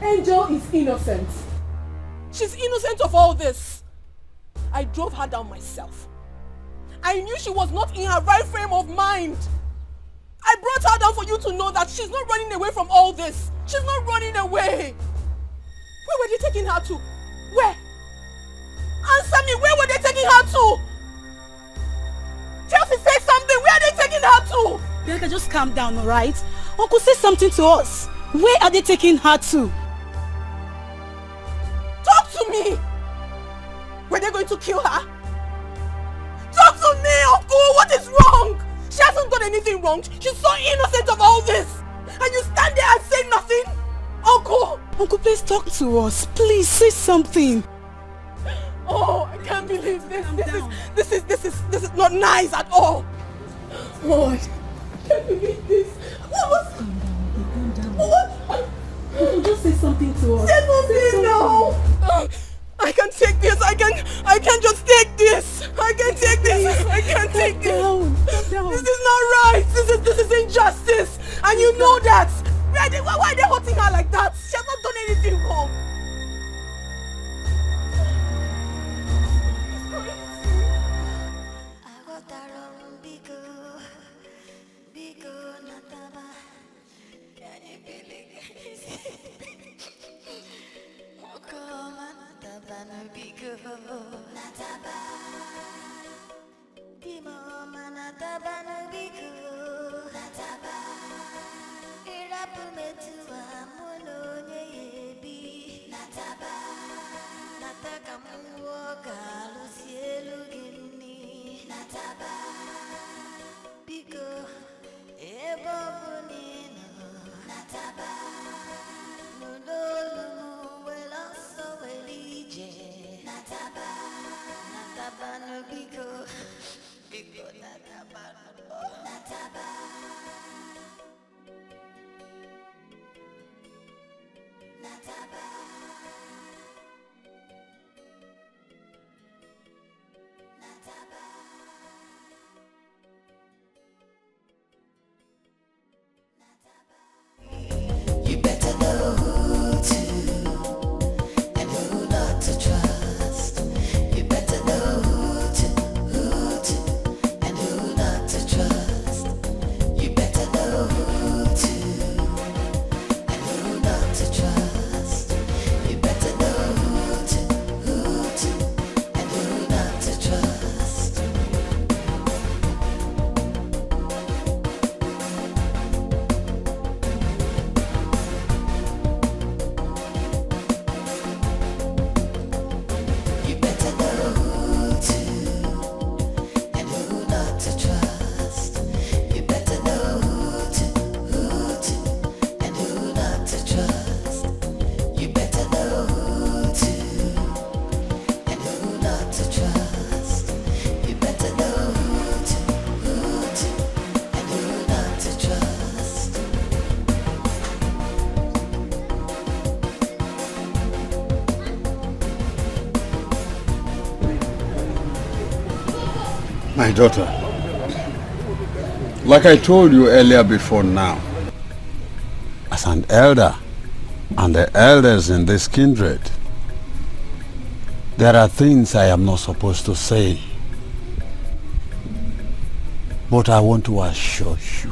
Angel is innocent. She's innocent of all this. I drove her down myself. I knew she was not in her right frame of mind. I brought her down for you to know that she's not running away from all this. She's not running away. Where were they taking her to? Where? Answer me, where were they taking her to? Chelsea, say something. Where are they taking her to? Bianca, just calm down, alright? Uncle, say something to us. Where are they taking her to? Talk to me. Were they going to kill her? Talk to me, Uncle. What is wrong? She hasn't done anything wrong. She's so innocent of all this. And you stand there and say nothing? Uncle. Uncle, please talk to us. Please say something. Oh, I can't believe this. This is not nice at all. Oh, I can't believe this. What was... Calm down. What? Uncle, just say something to us. Say something now. I can't take this. I can't just take this. I can't take this. I can't take this. Calm down. This is not right. This is injustice. And you know that. Why are they hurting her like that? She has not done anything wrong. You better know who to and who not to trust. You better know who to and who not to trust. You better know who to and who not to trust. You better know who to and who not to trust. You better know who to and who not to trust. You better know who to and who not to trust. You better know who to and who not to trust. You better know who to and who not to trust. My daughter, like I told you earlier before now, as an elder and the elders in this kindred, there are things I am not supposed to say. But I want to assure you,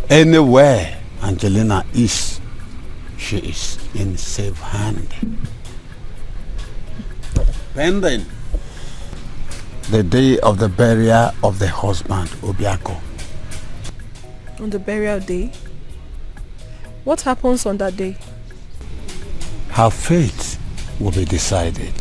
anywhere Angelina is, she is in safe hand. Pending the day of the burial of the husband, Obiako. On the burial day? What happens on that day? Her fate will be decided.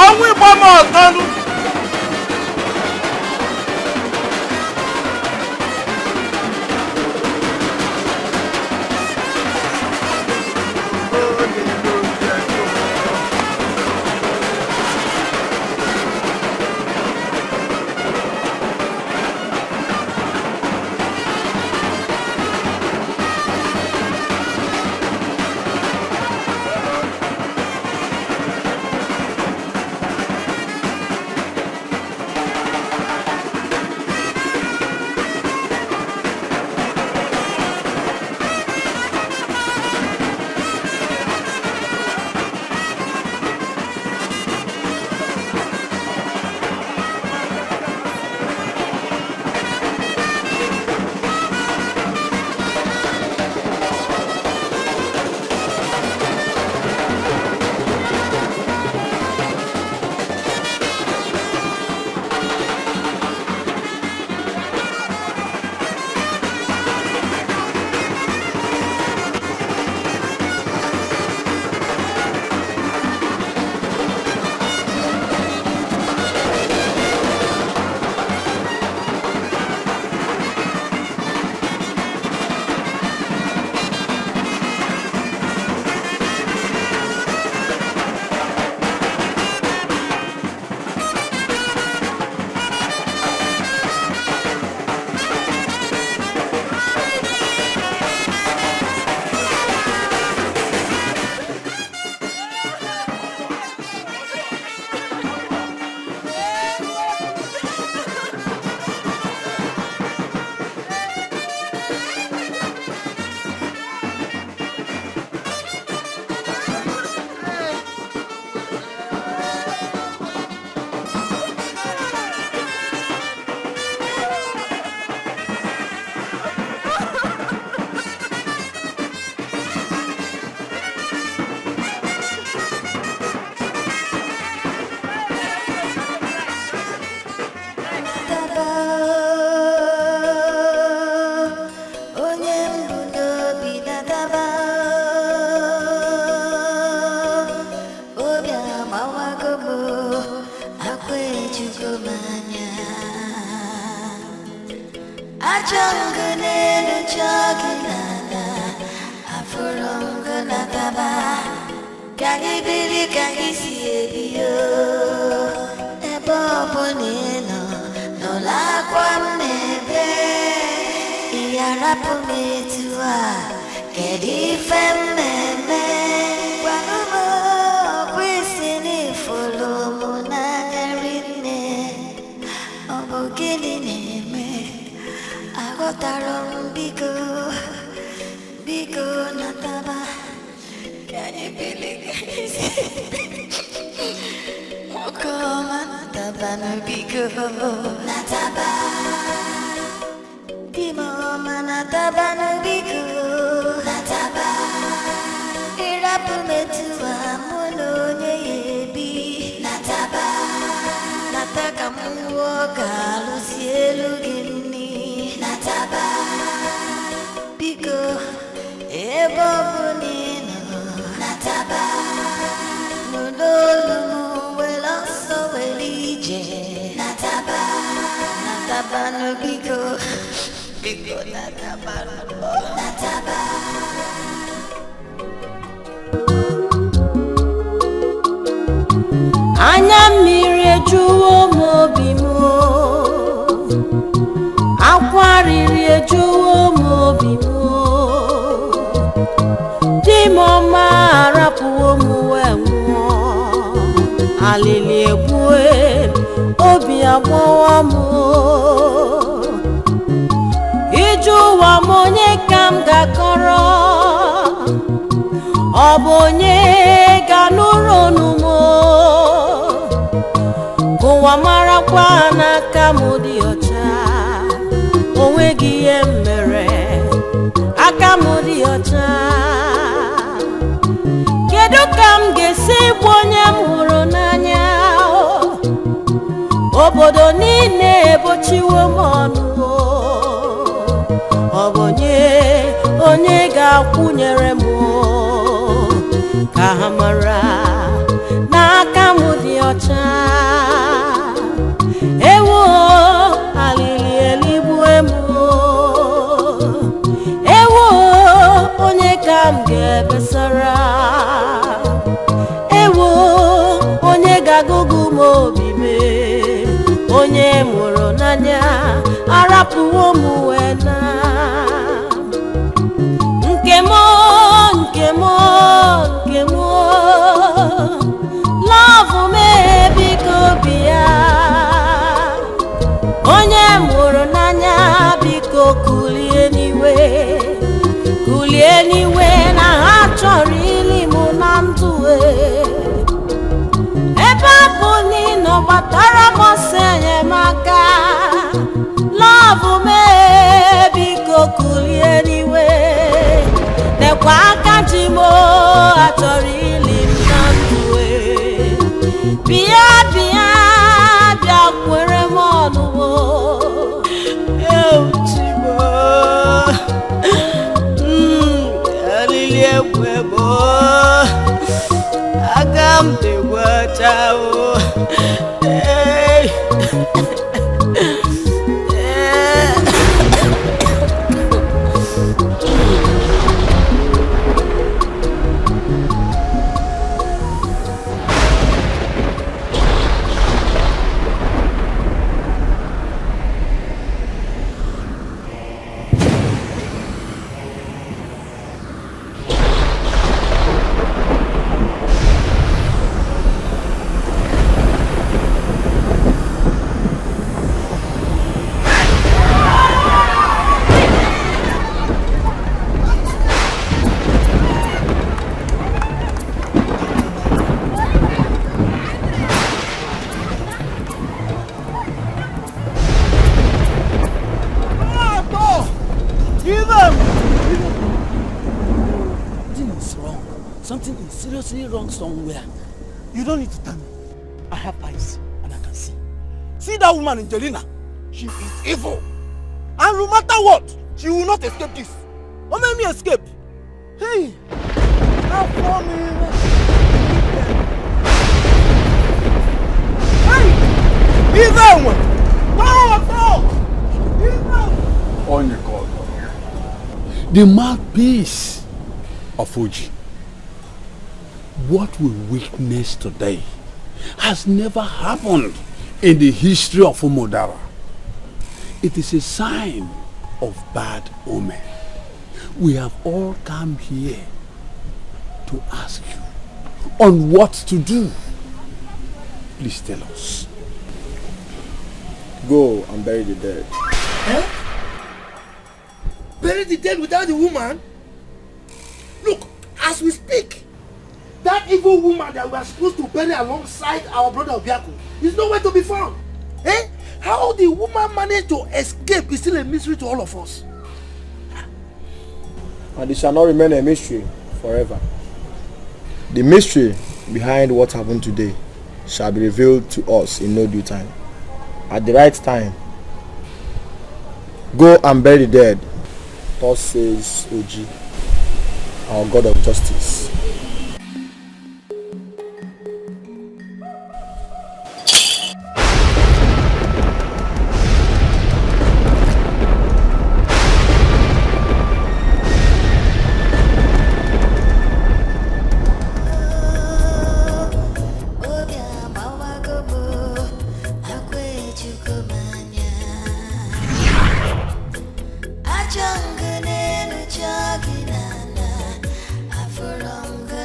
ọnwụ ịgba m ọtọnụ. Anya mmiri ejuwo m obi m, akwa riri ejuwo m obi m, di m ọma arapụwo m wee nwụọ, alili egbue obi agbawa m, ije ụwa m onye ka m ga-akọrọ, ọ bụ onye ga-anụrụ ọnụ m, ụwa marakwa n'aka m dị ọcha, onweghị ihe m mere, aka m dị ọcha. Kedu ka m ga-esi bụ onye m hụrụ n'anya, obodo niile ebochiwo m ọnụ, ọ bụ onye ga-akwụnyere m ka ha mara ọcha ewo alili eligbu emu ewo onye ka m ga-ebesara ewo onye ga-agụgụ m obi me onye mụrụ n'anya arapụwo m wee na nke m love me biko bịa onye mụrụ n'anya biko kulie n'iwe na ha chọrọ ili mụ na ndụ ebe apụ n'ịnọ gbatara m ọsọ enyemaka love me biko kulie n'iwe nekwa aka ji m achọrọ ili m na ndụ bịa kwere m ọnụwo euchimo alili ekwe m aka m dịgwachawo Somewhere. You don't need to tell me. I have eyes and I can see. See that woman Angelina? She is evil. And no matter what, she will not escape this. What made me escape? Hey! How for me? Hey! Evil one! On your call. The mouthpiece of Fuji. What we witness today has never happened in the history of Umodara. It is a sign of bad omen. We have all come here to ask you on what to do. Please tell us. Go and bury the dead. Eh? Bury the dead without the woman? Look, as we speak, that evil woman that we are supposed to bury alongside our brother Obiako is nowhere to be found. Eh? How the woman managed to escape is still a mystery to all of us. And it shall not remain a mystery forever. The mystery behind what happened today shall be revealed to us in no due time. At the right time. Go and bury the dead. Thus says Oji, our God of justice. Ajangane no jagina na afuranga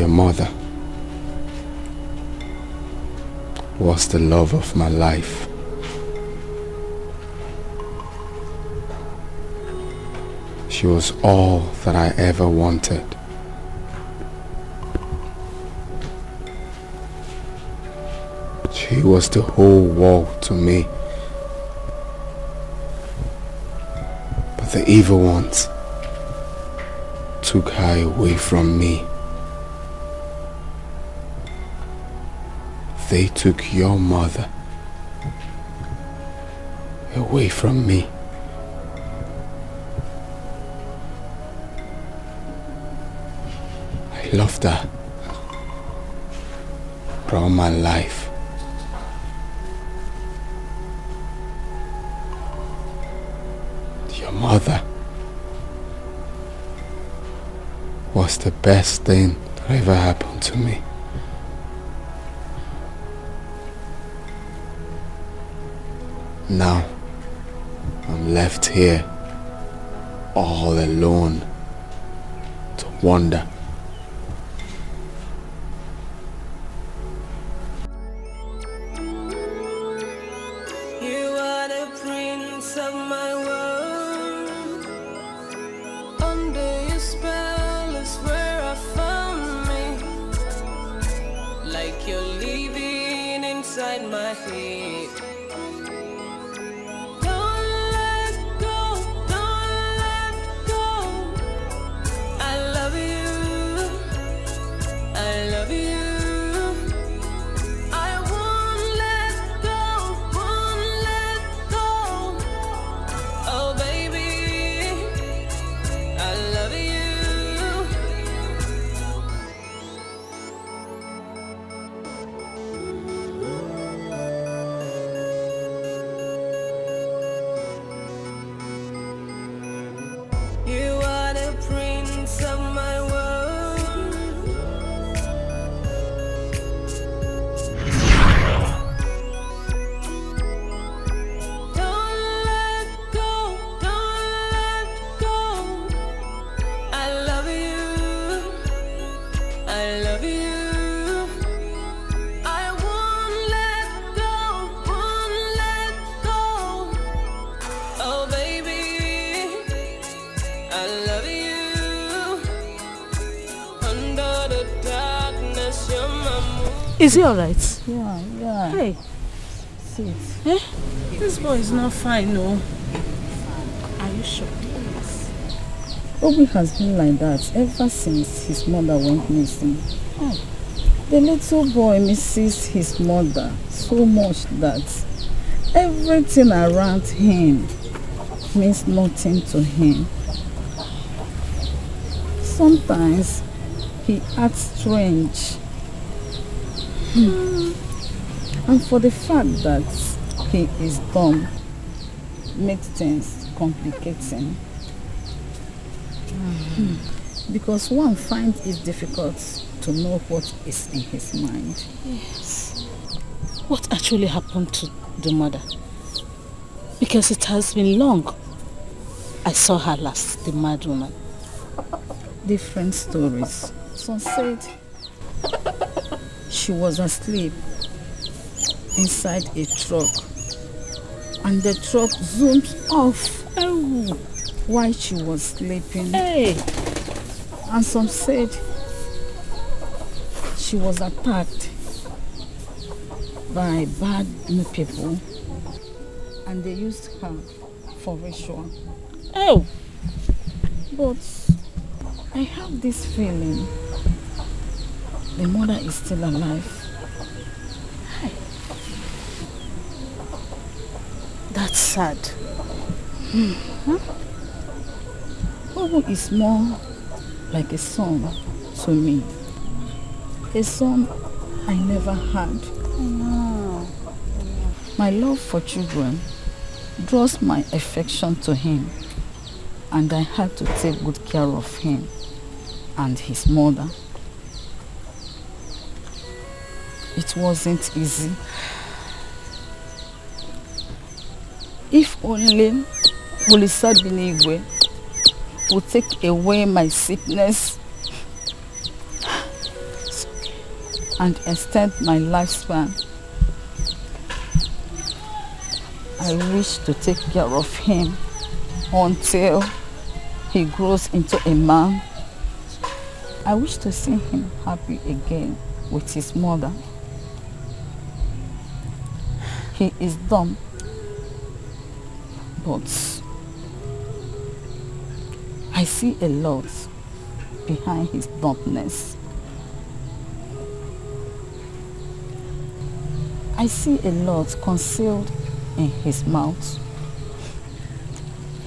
Your mother was the love of my life. She was all that I ever wanted. She was the whole world to me. But the evil ones took her away from me. They took your mother away from me. I loved her for all my life. Your mother was the best thing that ever happened to me. Now, I'm left here, all alone, to wonder. You are the prince of my world. Under your spell is where I found me. Like you're living inside my head. Is he alright? Yeah. Hey. Sit. Eh? This boy is not fine, no. Are you sure? Yes. Obi has been like that ever since his mother went missing. Oh. The little boy misses his mother so much that everything around him means nothing to him. Sometimes he acts strange. And for the fact that he is dumb makes things complicating. Because one finds it difficult to know what is in his mind. Yes. What actually happened to the mother? Because it has been long. I saw her last, the mad woman. Different stories. Some said she was asleep inside a truck and the truck zoomed off while she was sleeping. Hey. And some said she was attacked by bad people and they used her for ritual. Oh. But I have this feeling the mother is still alive. That's sad. Huh? Bobo is more like a son to me. A son I never had. My love for children draws my affection to him, and I had to take good care of him and his mother. It wasn't easy. If only Olisa Binigwe would take away my sickness, and extend my lifespan. I wish to take care of him until he grows into a man. I wish to see him happy again with his mother. He is dumb, but I see a lot behind his dumbness. I see a lot concealed in his mouth.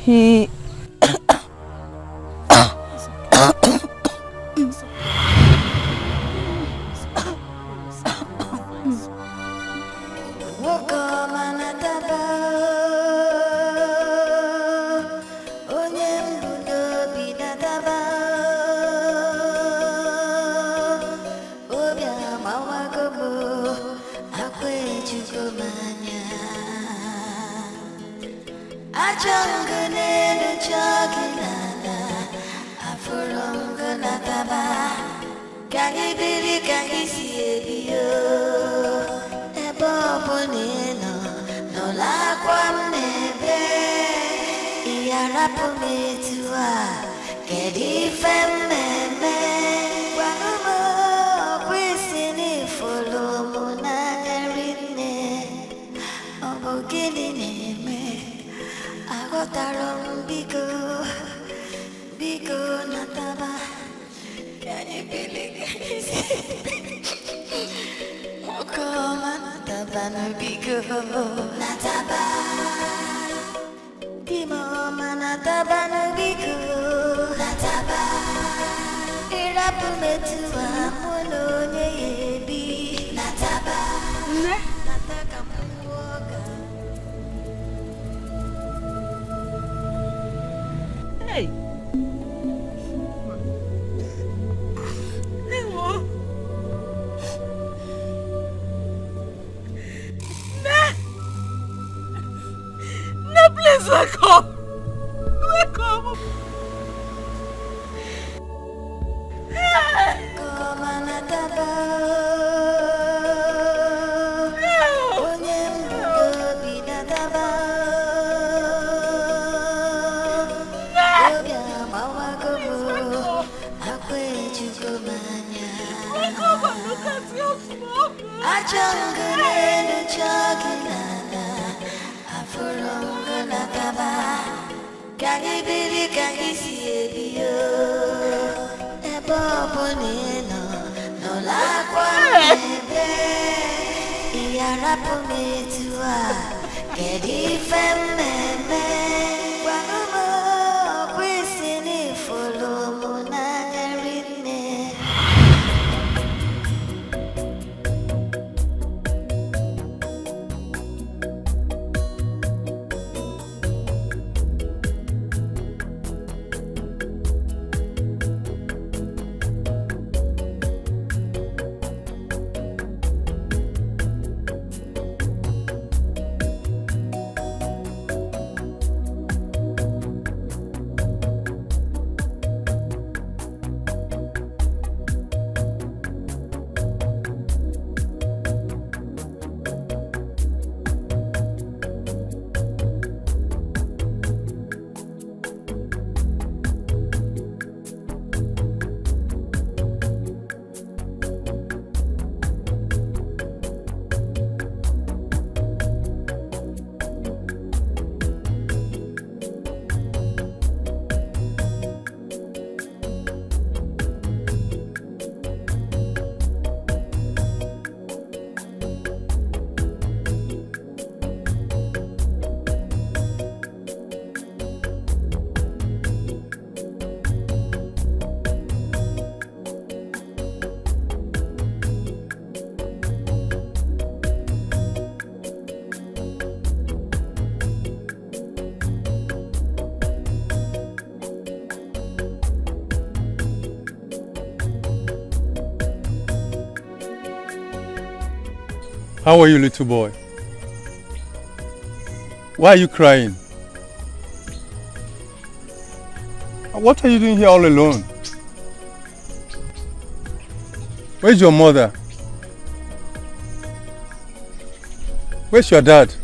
He How are you, little boy? Why are you crying? What are you doing here all alone? Where's your mother? Where's your dad?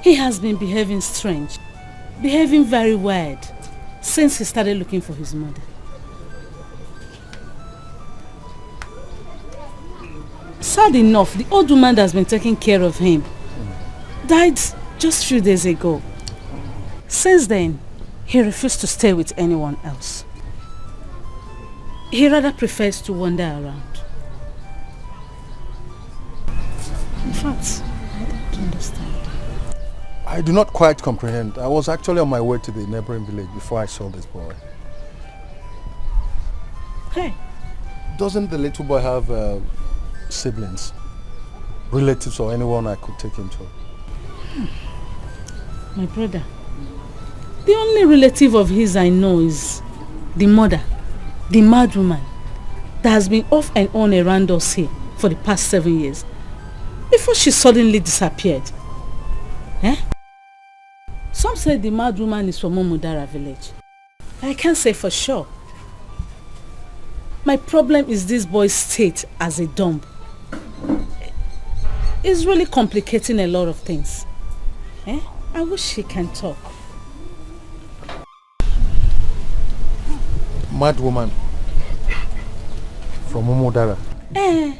He has been behaving strange, behaving very weird since he started looking for his mother. Sad enough, the old woman that has been taking care of him died just a few days ago. Since then, he refused to stay with anyone else. He rather prefers to wander around. In fact, I don't understand. I do not quite comprehend. I was actually on my way to the neighboring village before I saw this boy. Hey. Doesn't the little boy have siblings, relatives, or anyone I could take him to? My brother, the only relative of his I know is the mother, the mad woman that has been off and on around us here for the past 7 years before she suddenly disappeared. Eh? Some say the mad woman is from Omudara village. I can't say for sure. My problem is this boy's state as a dumb. It's really complicating a lot of things. Eh? I wish he can talk. Mad woman from Omudara. Eh.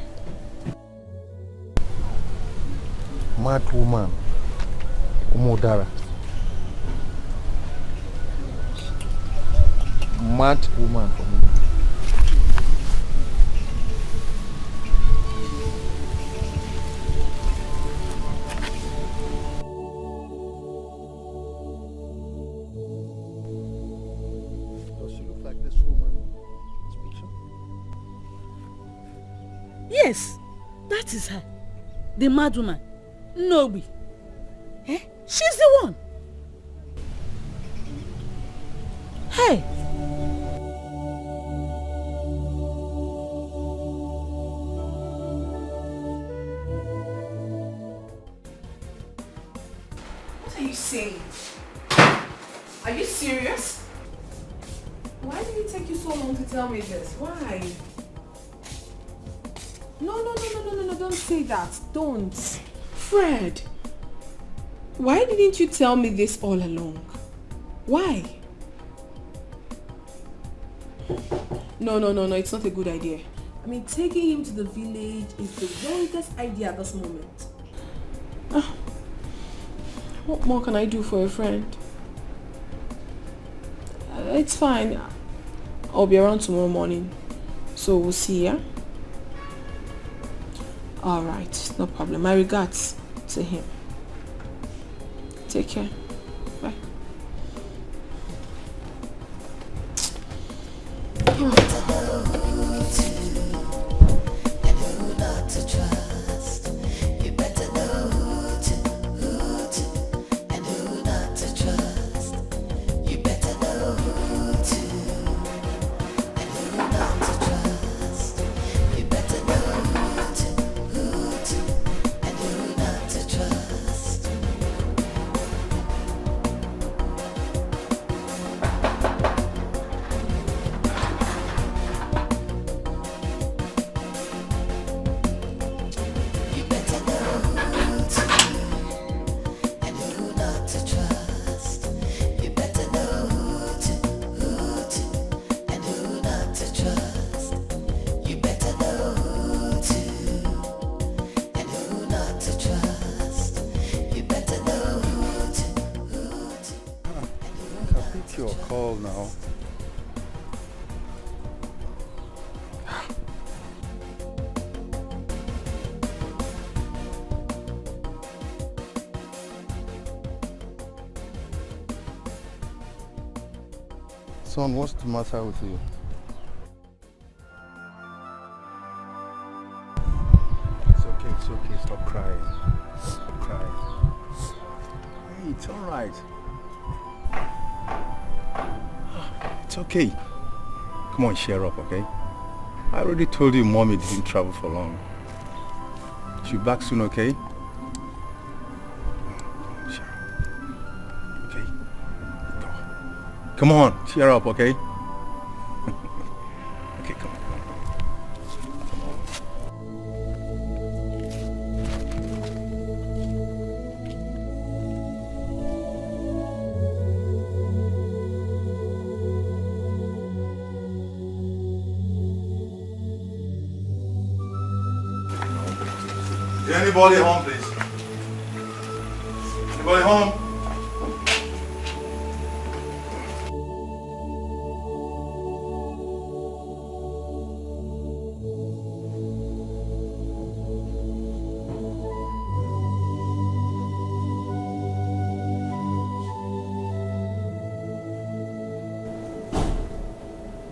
Mad woman, Omudara. mad woman for me. Does she look like this woman in this picture? Yes, that is her. The mad woman. Nobi. Eh? She's the one. Hey. What are you saying? Are you serious? Why did it take you so long to tell me this? Why? No, don't say that. Don't. Fred, why didn't you tell me this all along? Why? No, it's not a good idea. I mean, taking him to the village is the wrongest idea at this moment. What more can I do for a friend? It's fine. I'll be around tomorrow morning. So we'll see, yeah? Alright, no problem. My regards to him. Take care. Bye. Your call now. Son, what's the matter with you? It's okay, stop crying. Stop crying. Hey, it's alright. It's okay. Come on, cheer up, okay? I already told you mommy didn't travel for long. She'll be back soon, okay? Cheer up. Okay? Come on, cheer up, okay? Okay, come on. Is anybody home, please? Anybody home?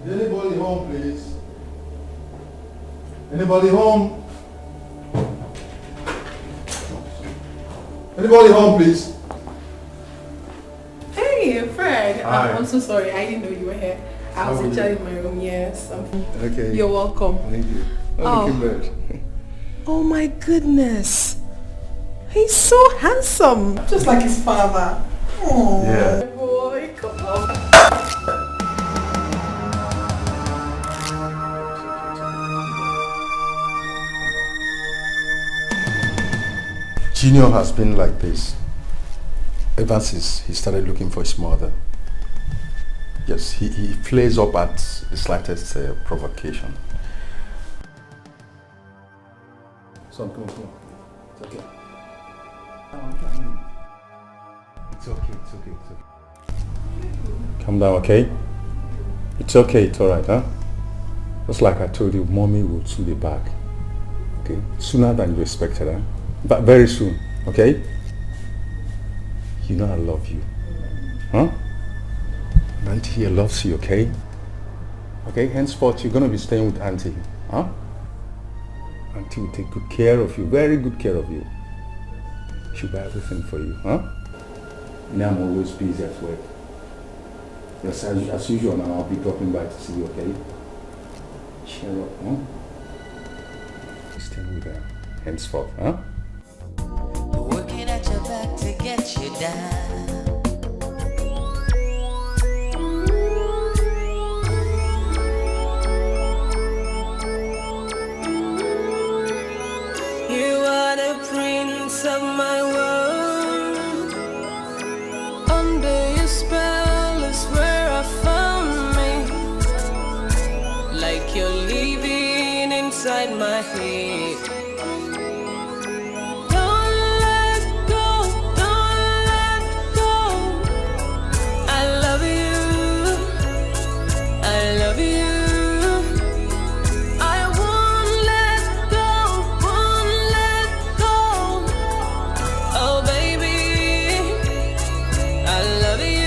Is anybody home, please? Anybody home? Anybody home, please? Hey, Fred. Hi. I'm so sorry. I didn't know you were here. I was actually in my room. Yes. Okay. You're welcome. Thank you. Oh. Looking good. Oh my goodness. He's so handsome. Just like his father. Oh, Yeah. boy. Come on. Junior has been like this ever since he started looking for his mother. Yes, he flares up at the slightest provocation. Son, come on. It's okay. It's okay. Calm down, okay? It's okay, it's alright, huh? Just like I told you, mommy will soon be back. Okay? Sooner than you expected, huh? But very soon, okay? You know I love you. Huh? And Auntie here loves you, okay? Okay, henceforth you're gonna be staying with Auntie, huh? Auntie will take good care of you, very good care of you. She'll buy everything for you, huh? Now I'm always busy at work. Yes, as usual now, I'll be dropping by to see you, okay? Cheer up, huh? Stay with her, henceforth, huh? Working at your back to get you down. You are the prince of my world. Under your spell is where I found me. Like you're living inside my head. Don't let go, don't let go. I love you, I love you. I won't let go, won't let go. Oh baby, I love you.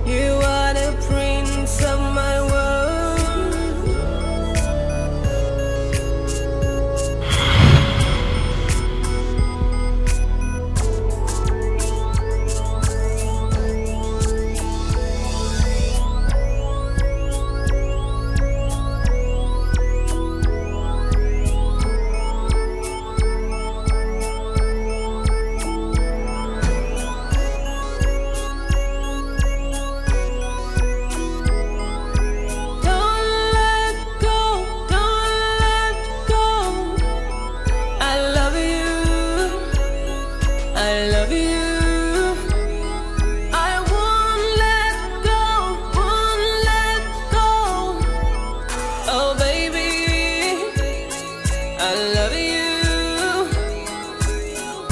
You are the prince of my world. Don't let go, don't let go. I love you, I love you. I won't let go, won't let go. Oh baby, I love you.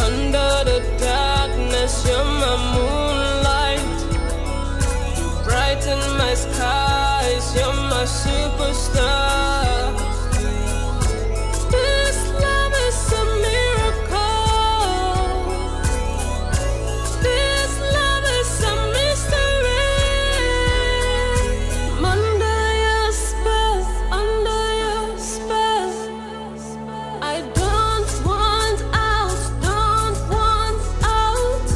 Under the darkness, you're my moonlight. You brighten my skies, you're my superstar. This love is a miracle. This love is a mystery. I'm under your spell, under your spell. I don't want out, don't want out.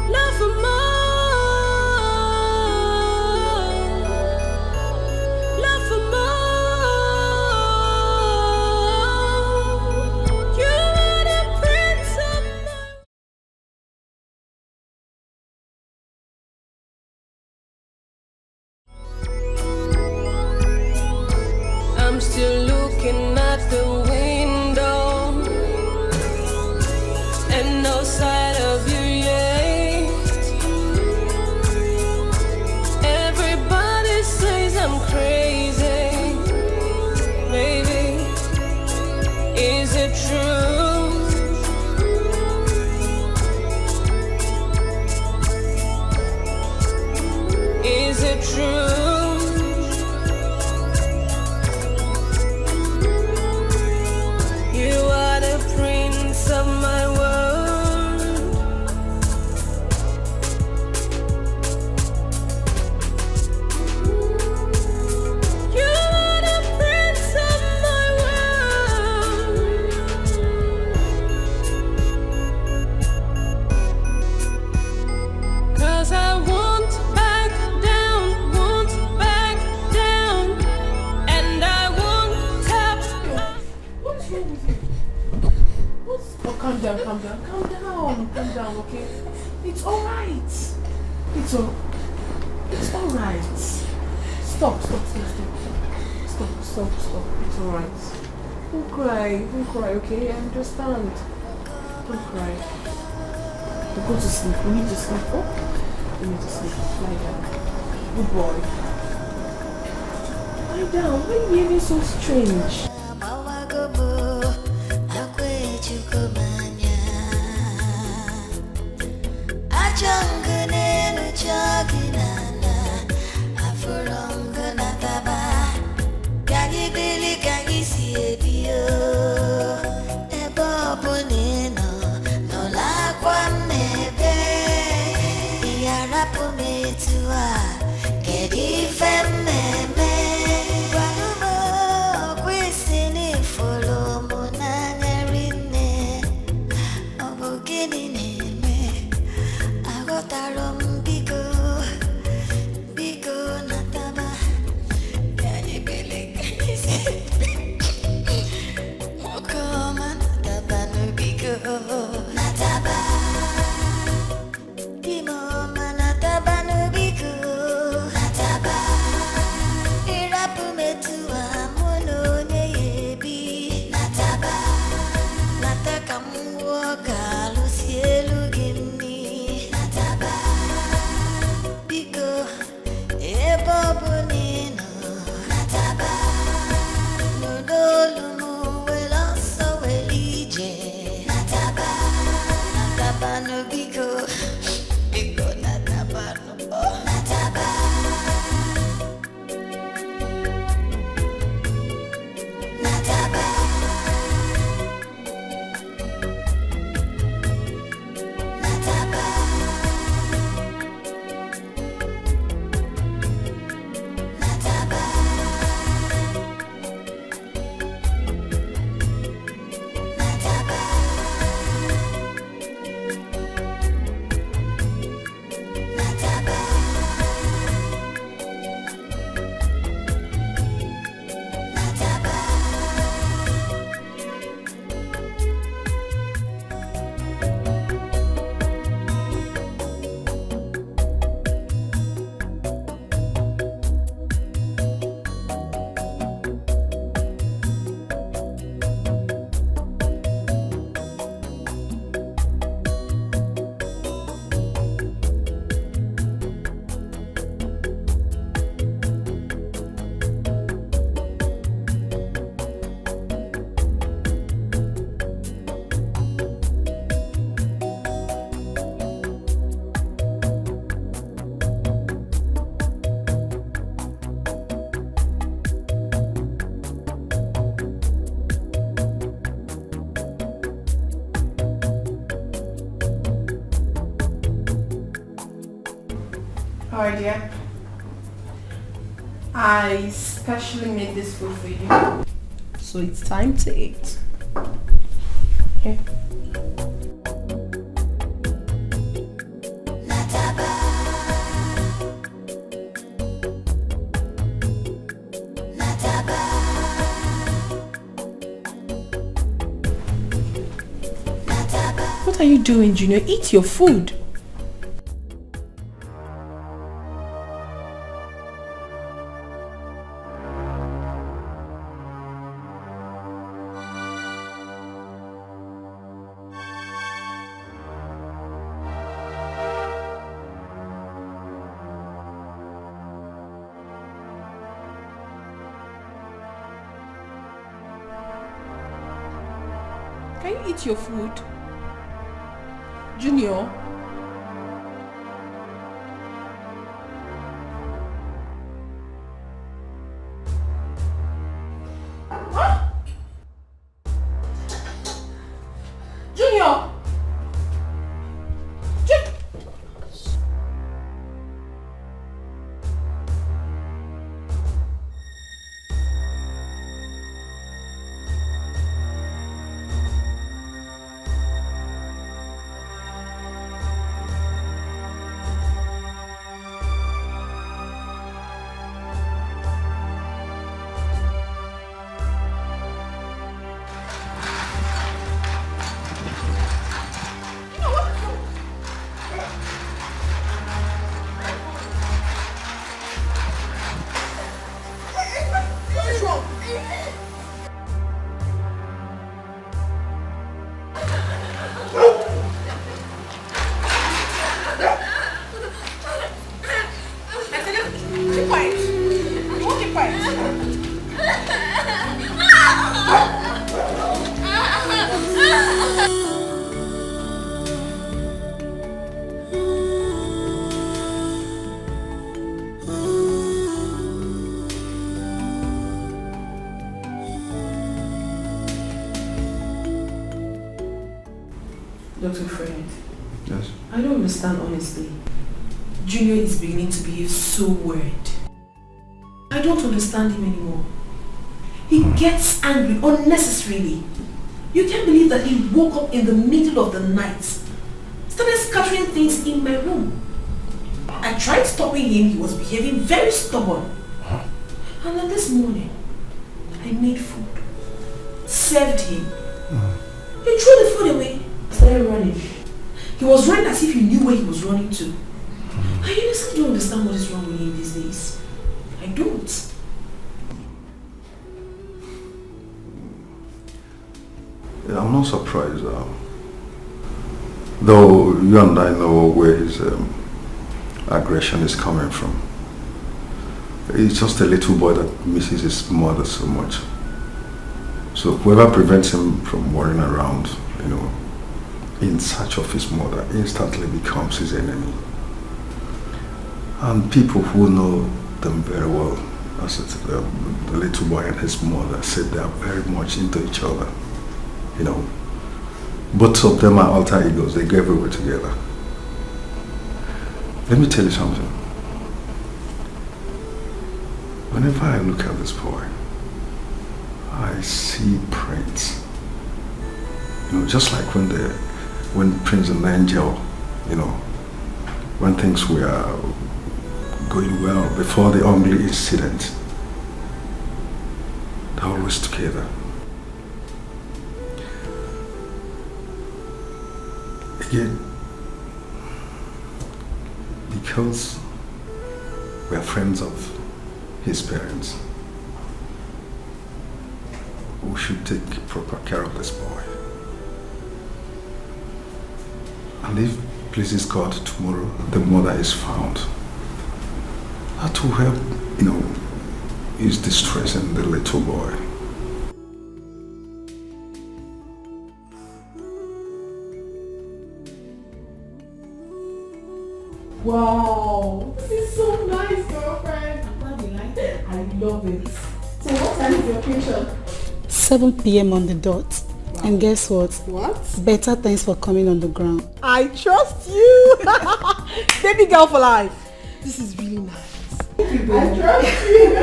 Love for more, love for more. You are the prince of I'm still looking at the window and no sight of you yet. Everybody says I'm crazy, baby. Is it true? Is it true? You are the prince of my world. You are the prince of my world. Cause I won't back down, won't back down, and I won't tap. What's wrong with you? Oh, calm down, calm down, calm down, okay? It's alright. It's alright. Stop. It's alright. Don't cry, okay? I understand. Don't cry. Go to sleep. We need to sleep. Oh, we need to sleep. Lie down. Good boy. Lie down. Why are you behaving so strange? Alright, dear. I specially made this food for you. So it's time to eat. Here. What are you doing, Junior? Eat your food. Can you eat your food? Junior? Huh? Junior! Dr. Fred, Yes. I don't understand honestly. Junior is beginning to behave so weird. I don't understand him anymore. He gets angry unnecessarily. You can't believe that he woke up in the middle of the night, started scattering things in my room. I tried stopping him, he was behaving very stubborn. And then this morning, I made food, served him. He threw the food away, started running. He was running as if he knew where he was running to. I honestly don't understand what is wrong with him these days. I don't. Yeah, I'm not surprised. Though you and I know where his aggression is coming from. He's just a little boy that misses his mother so much. So whoever prevents him from running around, in search of his mother, instantly becomes his enemy. And people who know them very well, as the little boy and his mother, said they are very much into each other. Both of them are alter egos. They go everywhere together. Let me tell you something. Whenever I look at this boy, I see prints. Just like when Prince and Angel, when things were going well before the ugly incident, they're always together. Again, because we are friends of his parents, we should take proper care of this boy. And if pleases God, tomorrow the mother is found, that will help, ease distress in the little boy. Wow, this is so nice, girlfriend. I'm glad you like it. I love it. So what time is your patient? 7 p.m. on the dot. Wow. And guess what? What? Better thanks for coming on the ground. I trust you. Baby girl for life. This is really nice. I trust you.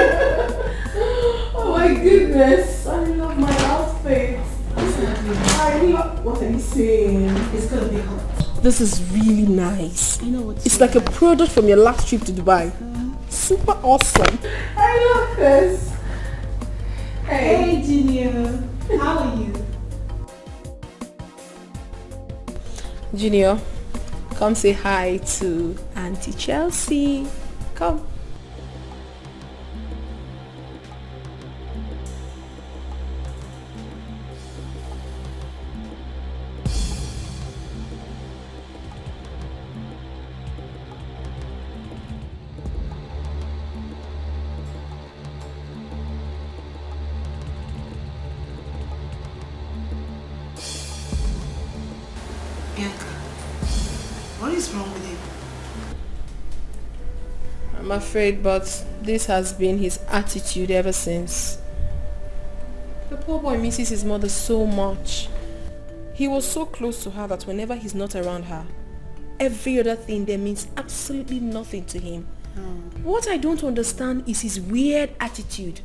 Oh my goodness. I love my outfit. I love... What are you saying? It's gonna be hot. This is really nice. I know what's It's like a product from your last trip to Dubai. Super awesome. I love this. Hey, Junior. How are you? Junior, come say hi to Auntie Chelsea. Come. What is wrong with him? I'm afraid, but this has been his attitude ever since. The poor boy misses his mother so much. He was so close to her that whenever he's not around her, every other thing there means absolutely nothing to him. What I don't understand is his weird attitude.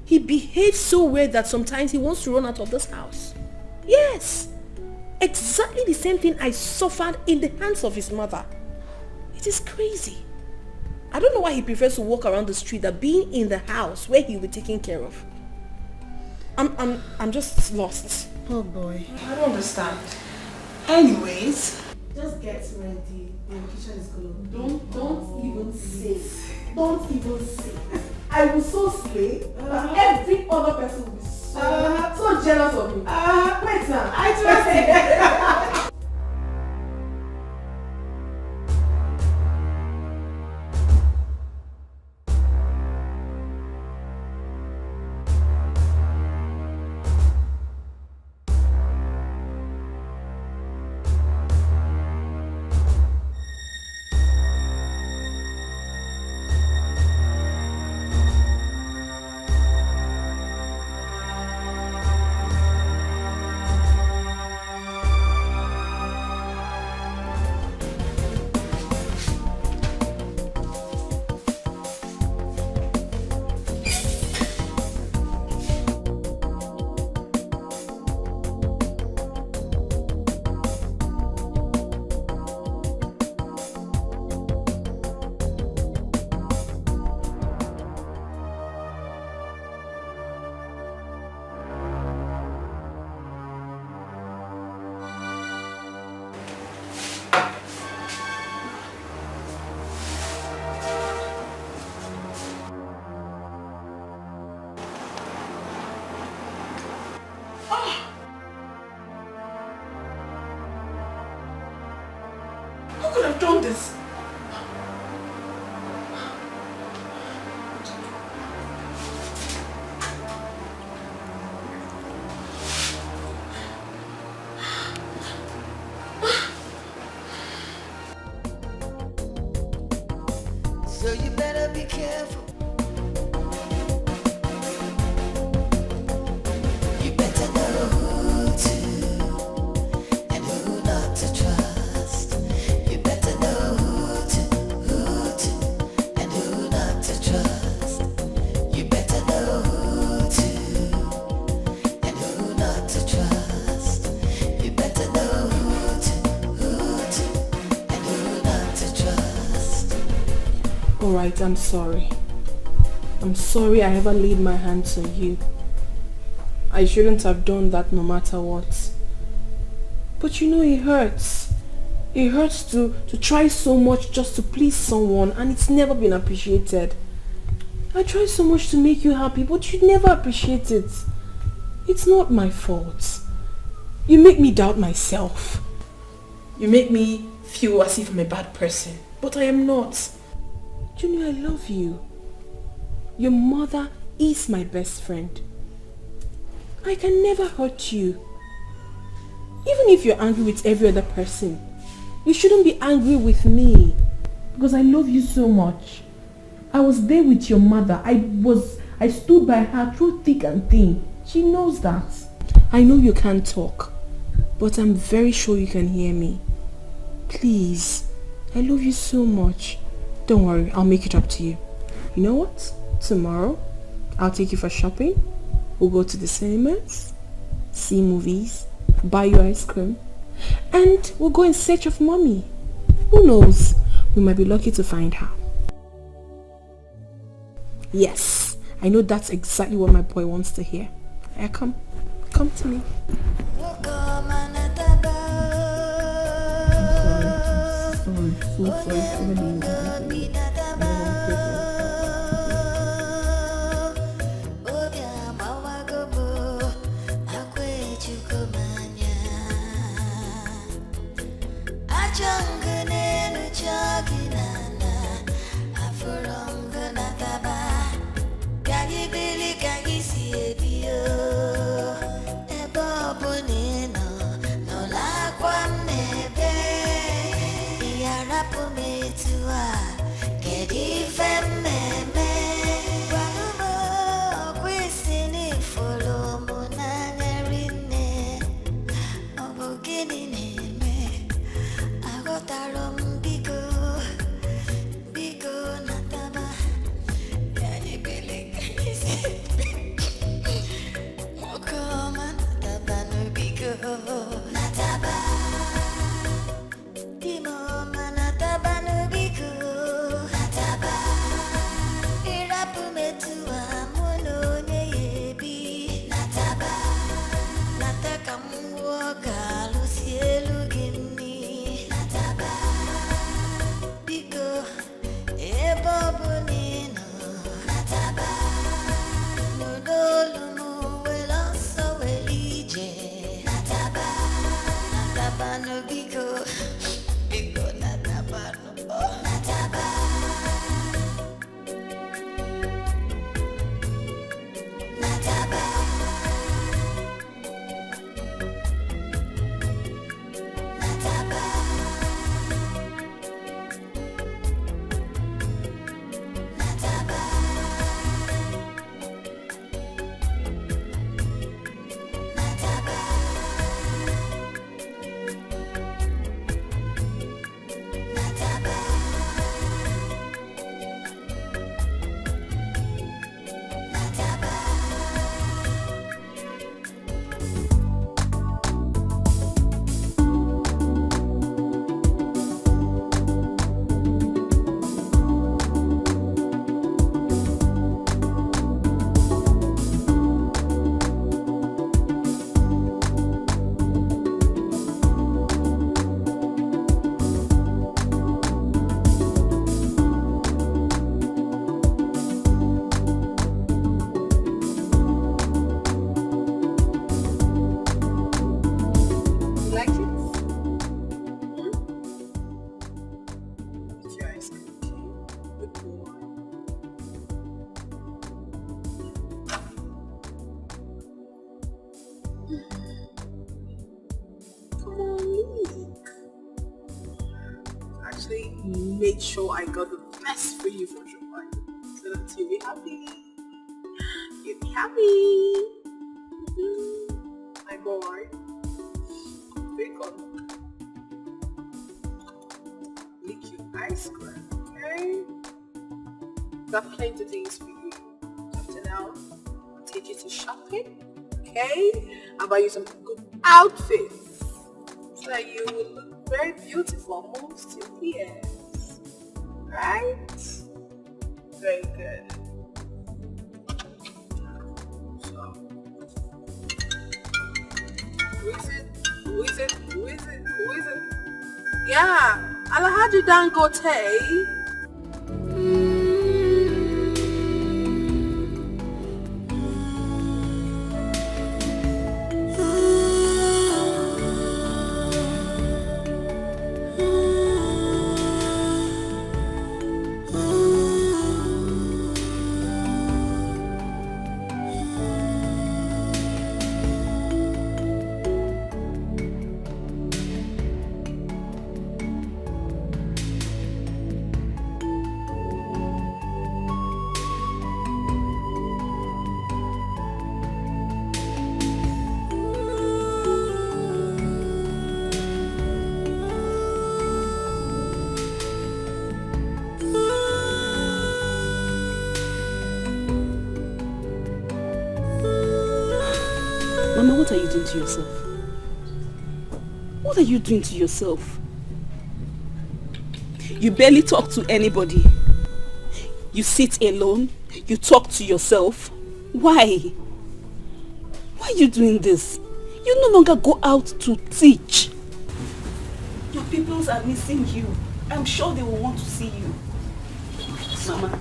He behaves so weird that sometimes he wants to run out of this house. Yes! Exactly the same thing I suffered in the hands of his mother. It is crazy. I don't know why he prefers to walk around the street than being in the house where he'll be taken care of. I'm just lost. Oh boy. I don't understand. Anyways, just get ready. The kitchen is going to don't even say. Don't even say. I will so slay that every other person will be so jealous of you. Wait now. I trust you. could have done this? So you better be careful. You better know who to and who not to trust. You better know who to and who not to trust. You better know who to and who not to trust. You better know who to and who not to trust. Alright, I'm sorry. I'm sorry I ever laid my hands on you. I shouldn't have done that no matter what. But you know it hurts. It hurts to try so much just to please someone and it's never been appreciated. I try so much to make you happy but you never appreciate it. It's not my fault. You make me doubt myself. You make me feel as if I'm a bad person. But I am not. Junior, I love you. Your mother is my best friend. I can never hurt you. Even if you're angry with every other person, you shouldn't be angry with me. Because I love you so much. I was there with your mother. I stood by her through thick and thin. She knows that. I know you can't talk, but I'm very sure you can hear me. Please, I love you so much. Don't worry, I'll make it up to you. You know what? Tomorrow, I'll take you for shopping. We'll go to the cinemas, see movies, buy you ice cream, and we'll go in search of mommy. Who knows? We might be lucky to find her. Yes, I know that's exactly what my boy wants to hear. Come to me. I'm sorry. Nataba Come on, leave. Actually, made sure I got the best for you for your party, so that you'll be happy. You'll be happy. My boy. Pick on. Lick your ice cream, okay? Got plenty of things for you. After now, I'll take you to shopping, okay? I'll buy you some good outfits so that you will look very beautiful amongst your peers. Right? Very good. So, who is it? Who is it? Who is it? Who is it? Yeah, Alhaji Dangote. Mama, what are you doing to yourself? What are you doing to yourself? You barely talk to anybody. You sit alone. You talk to yourself. Why? Why are you doing this? You no longer go out to teach. Your pupils are missing you. I'm sure they will want to see you. Mama,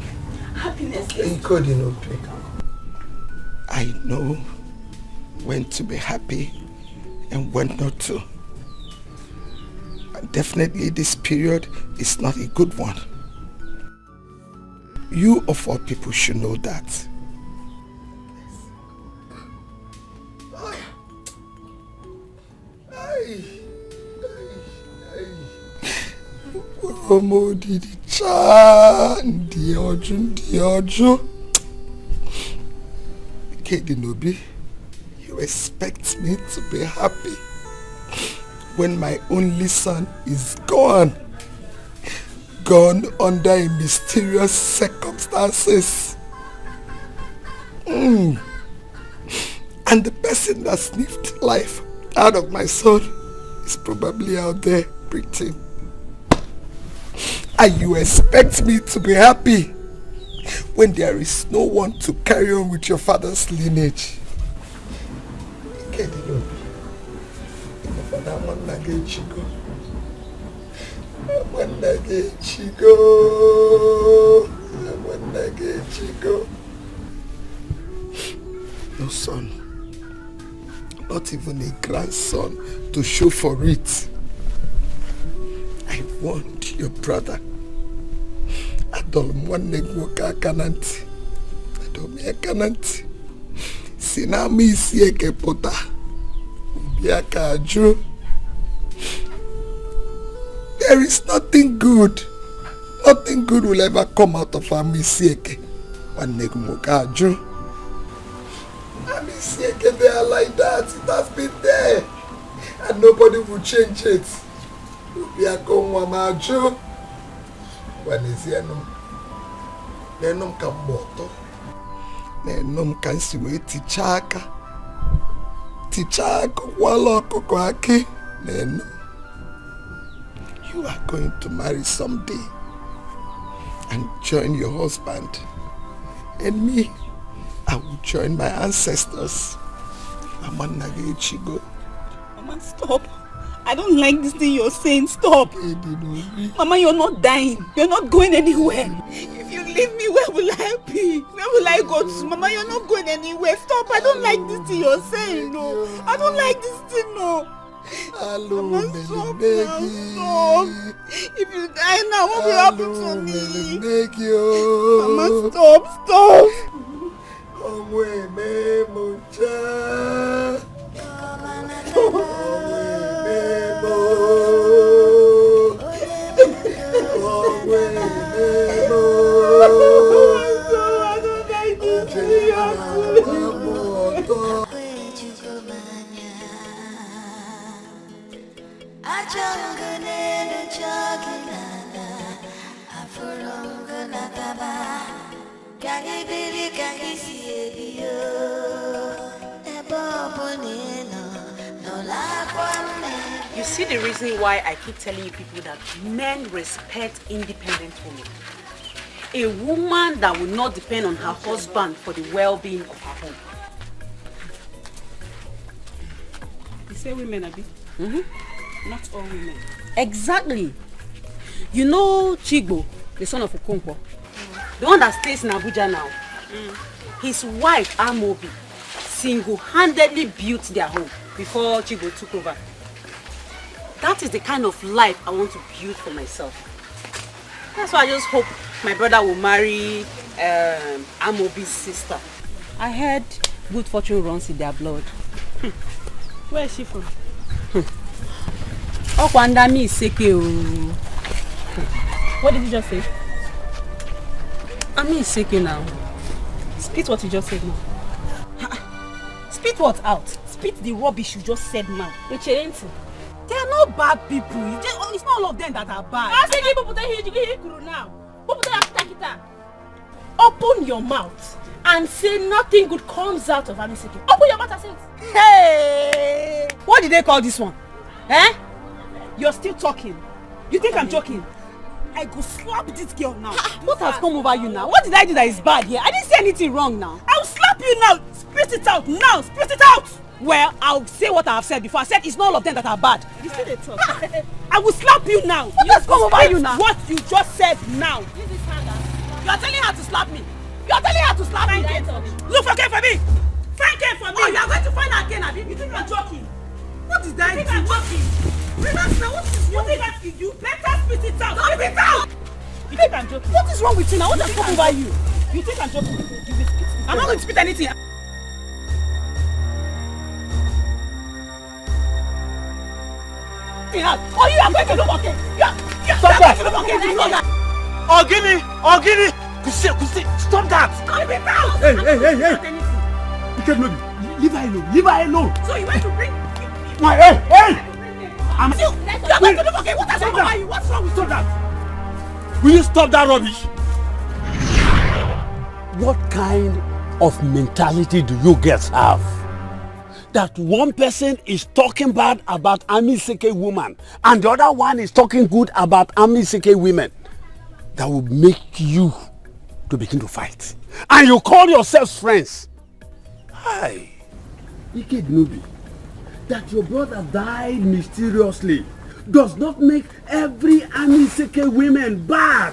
happiness is... I know when to be happy and when not to. And definitely this period is not a good one. You of all people should know that. Omo didi cha ndi ojo. Kedinobi, you expect me to be happy when my only son is gone under a mysterious circumstances. And the person that sniffed life out of my son is probably out there breathing. And you expect me to be happy when there is no one to carry on with your father's lineage. No son, not even a grandson to show for it. I want your brother. Adolm one negwoka kananti. Adomia kananti. Sinami sieke pota. Biaka aju. There is nothing good. Nothing good will ever come out of our misieke. One negwoka aju. Misieke, they are like that. It has been there. And nobody will change it. Biaka wama aju. Wanesianum nenum ka moto nenum kan siwe tichaka wala kokoaki nenum. You are going to marry someday and join your husband, and me, I will join my ancestors. Mama, stop. I don't like this thing you're saying. Stop. Mama, you're not dying. You're not going anywhere. If you leave me, where will I be? Where will I go to? Mama, you're not going anywhere. Stop. I don't like this thing you're saying. No. I don't like this thing. No. Mama, stop now. Stop. If you die now, what will happen to me? Mama, stop. You see the reason why I keep telling you people that men respect independent women. A woman that will not depend on her husband for the well-being of her home. You say women, Abi? Not all women. Exactly. You know Chigbo, the son of Okonkwo, the one that stays in Abuja now. His wife, Amobi, single-handedly built their home before Chigbo took over. That is the kind of life I want to build for myself. That's why I just hope my brother will marry Amobi's sister. I heard good fortune runs in their blood. Where is she from? Okwandami Iseke. What did you just say? Ami Iseke now. Spit what you just said now. Spit what out? Spit the rubbish you just said now. They are not bad people. It's not all of them that are bad. Open your mouth and say nothing good comes out of Amiseke. Open your mouth and say it. Hey! What did they call this one? Eh? You're still talking. You think I'm joking? I go slap this girl now. What has come over you now? What did I do that is bad here? I didn't say anything wrong now. I'll slap you now. Spit it out now. Spit it out. Well, I'll say what I have said before. I said it's not all of them that are bad. You still they talk. I will slap you now. What has come over you now? What you just said now. Use this hand. You are telling her to slap me. You are telling her to slap me. Look for me. Find care for me. Oh, you are going to find her again, Abi. You think I'm joking? What is that? You think I'm joking? Relax now. What is wrong with you? Better spit it out. Spit it out. You think I'm joking? What is wrong with you now? What has come over you? You think I'm joking? You will spit it. I'm not going to spit anything. Oh, you are going to look okay. Stop that. You know that. Ogini, stop that. Hey. You can't leave her alone. So you went to bring hey. You are going to look okay. What has wrong with you? What's wrong with you? Will you stop that rubbish? What kind of mentality do you guys have? That one person is talking bad about Amiseke woman and the other one is talking good about Amiseke women. That will make you to begin to fight. And you call yourselves friends. Hi. Ike Nubi, that your brother died mysteriously does not make every Amiseke women bad.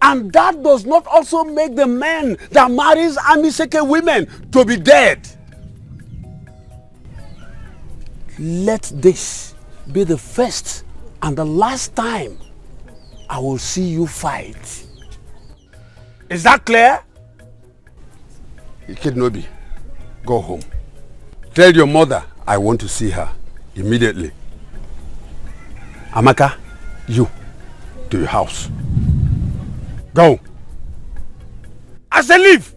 And that does not also make the man that marries Amiseke women to be dead. Let this be the first and the last time I will see you fight. Is that clear? Ikednobi, go home. Tell your mother I want to see her immediately. Amaka, you to your house. Go. I say leave.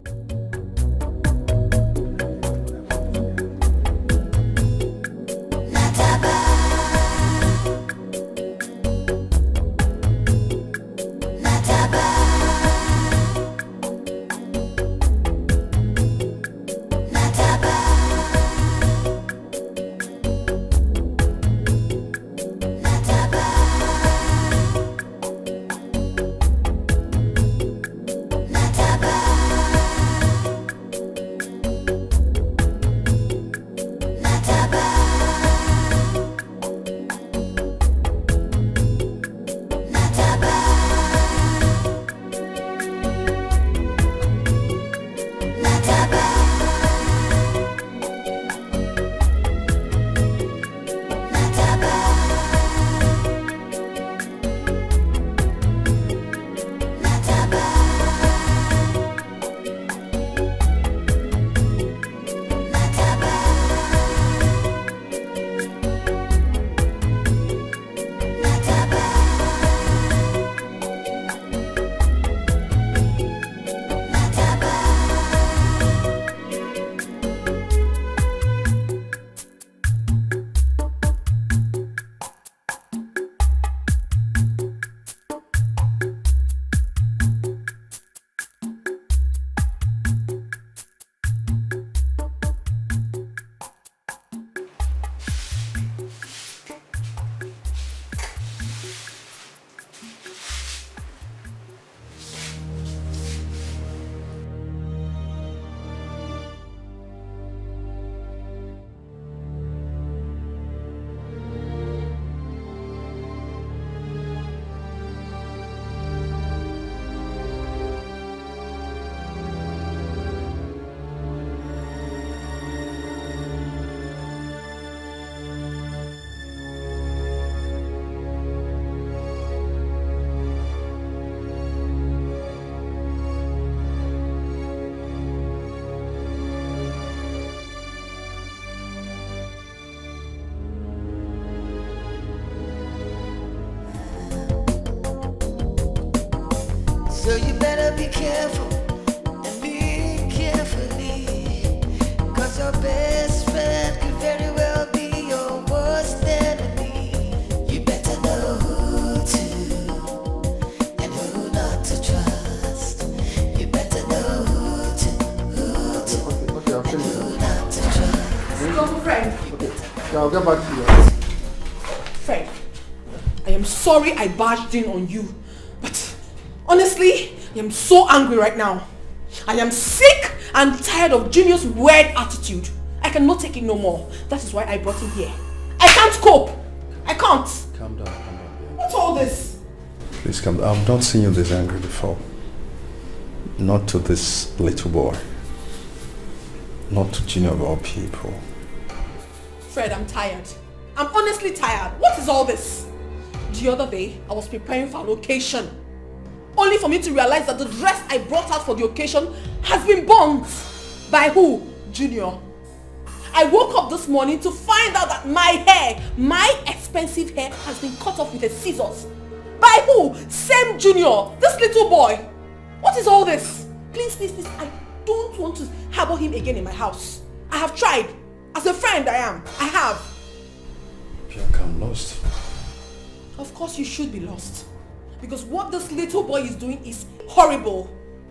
be careful and be carefully. Cause your best friend could very well be your worst enemy. You better know who to and who not to trust. You better know who to Okay, I'll and finish who not to trust. Stop, friend. Okay, yeah, I'll get back to you. Friend, I am sorry I barged in on you, but honestly, I am so angry right now. I am sick and tired of Junior's weird attitude. I cannot take it no more. That is why I brought him here. I can't cope. I can't. Calm down. What's all this? Please calm down. I've not seen you this angry before. Not to this little boy. Not to Junior of all people. Fred, I'm tired. I'm honestly tired. What is all this? The other day, I was preparing for an occasion, only for me to realize that the dress I brought out for the occasion has been burnt. By who? Junior. I woke up this morning to find out that my hair, my expensive hair, has been cut off with a scissors. By who? Same Junior. This little boy. What is all this? Please, please, please, I don't want to harbor him again in my house. I have tried. As a friend I am. I have. Bianca, I'm lost. Of course you should be lost. Because what this little boy is doing is horrible.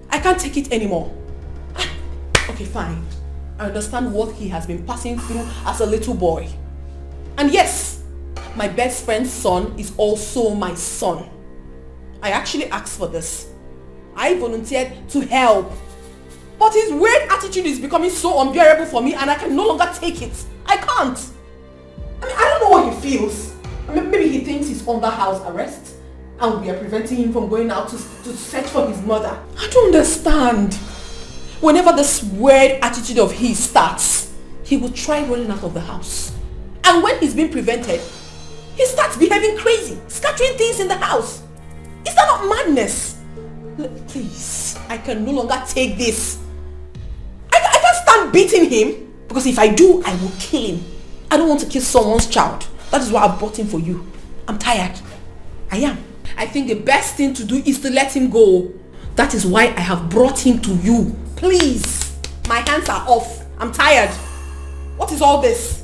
I can't take it anymore. Okay, fine. I understand what he has been passing through as a little boy. And yes, my best friend's son is also my son. I actually asked for this. I volunteered to help. But his weird attitude is becoming so unbearable for me and I can no longer take it. I can't. I mean, I don't know what he feels. I mean, maybe he thinks he's under house arrest and we are preventing him from going out to search for his mother. I don't understand. Whenever this weird attitude of his starts, he will try running out of the house. And when he's being prevented, he starts behaving crazy, scattering things in the house. Is that not madness? Please, I can no longer take this. I can't stand beating him, because if I do, I will kill him. I don't want to kill someone's child. That is why I brought him for you. I'm tired. I am. I think the best thing to do is to let him go. That is why I have brought him to you. Please. My hands are off. I'm tired. What is all this?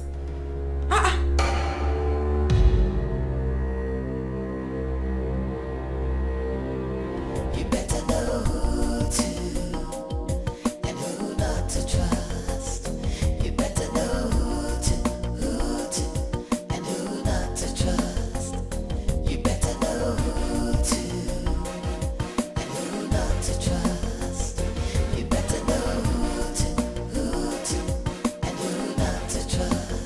You better know who to and who not to trust. You better know who to and who not to trust. You better know who to and who not to trust. You better know who to and who not to trust.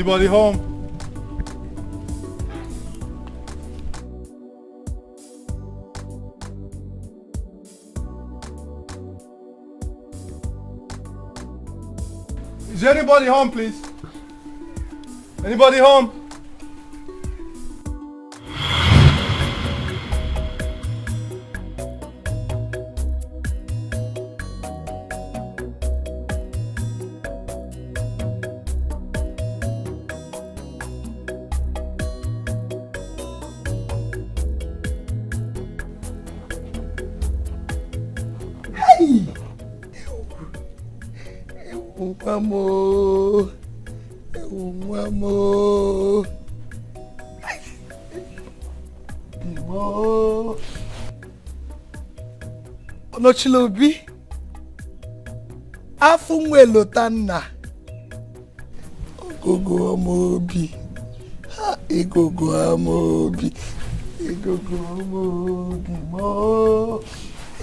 anybody home? Is anybody home, please? Anybody home? Mamo, mamo, mo. Onochilobi, afunwelo tanna. Ogogo amobi, ha igogo amobi, igogo amobi mo.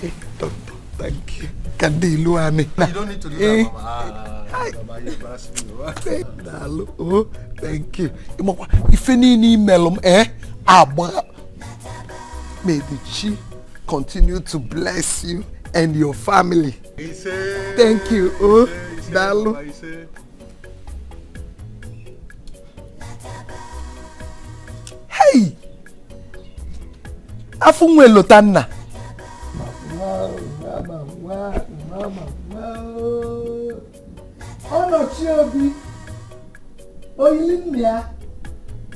Hey, doctor, thank you. Kandiluani. You don't need to do that, Mama. Mama, you embarrass me. Oh, thank you. If any email, may the Chi continue to bless you and your family. Thank you. Oh, Dalu. Hey! Afunwe lotanna. Mama. Ono Chiobi. Oyilimia.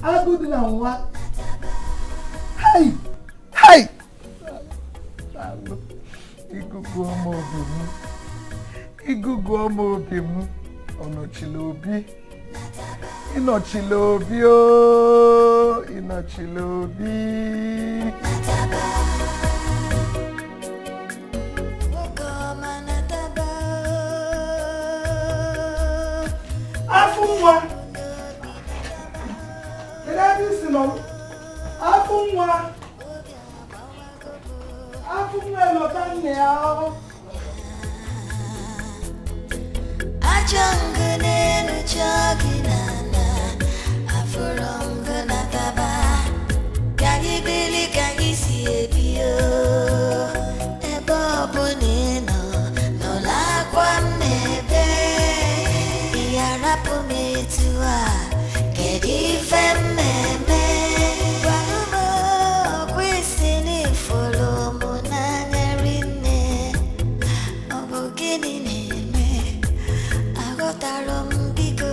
Agudu na nwa. Hey! Igugu ọmọ obi mu. Ọ̀nàchìlóbi. Ìnàchìlóbi o. Ìnàchìlóbi. Afunwa. Afunwa. Afunwa lotane ao. Ajangane no chaginana. Afurongana taba. Kagi bili kagi siebio. Ebo bonino. No la kwamnebe. Iyarapu metua. Kedi femmeme. Walumo kwisini folo munangerine. Obogini neme. Agotarom biko.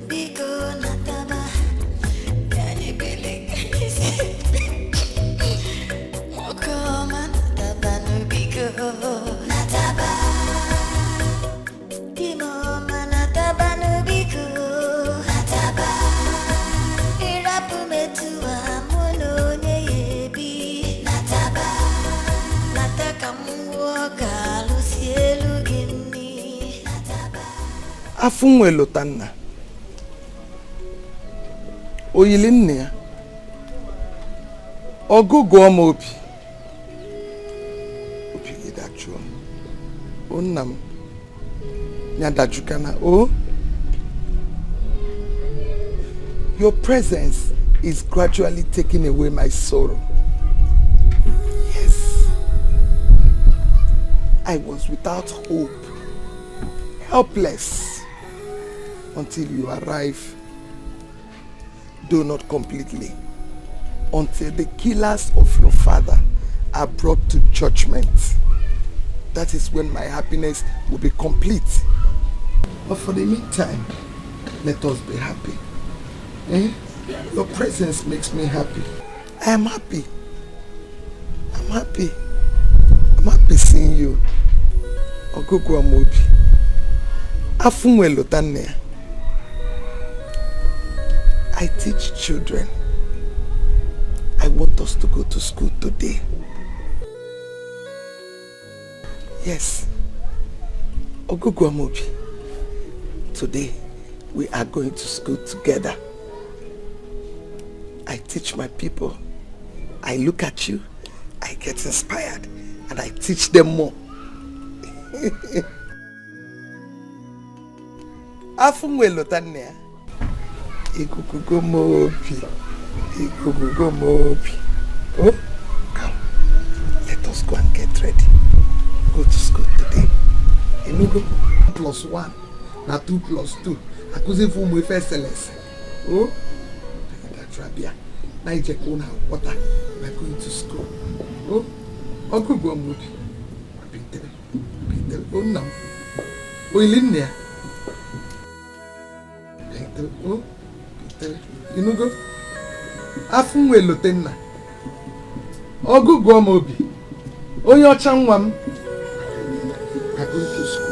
Biko nataba. Kagi bili kagi siebio. Mokoma nataba no biko. Nataba. Kimoma nataba no biko. Nataba. Irapu metua mono nyebi. Nataba. Nataka mwoga lusielu gini. Afunwe lotanna. Oyilinne. Ogogo ọmọ obi. Obi gidacho. Onnam. Nyadajukana. Oh. Your presence is gradually taking away my sorrow. Yes. I was without hope, helpless, until you arrive, though not completely, until the killers of your father are brought to judgment. That is when my happiness will be complete. But for the meantime, let us be happy. Your presence makes me happy. I am happy. I'm happy. I'm happy seeing you. Ogogo amobi. Afunwe lotane. I teach children. I want us to go to school today. Yes. Ogogo amobi. Today we are going to school together. I teach my people. I look at you, I get inspired, and I teach them more. Afunwe lotane. Ikukugo mobi. Ikukugo mobi. Oh, come. Let us go and get ready. Go to school today. Inugo, 1+1. Na 2+2. Akuzi fumu first lesson. Oh, that's Rabia. Now you check on water. We're going to school. Oh, Uncle go mobi. Oh, no. Oh, you in there? Oh, Inugo. Afunwe lotenna. Ogu go mobi. Onye ọcha nwa m. I go to school.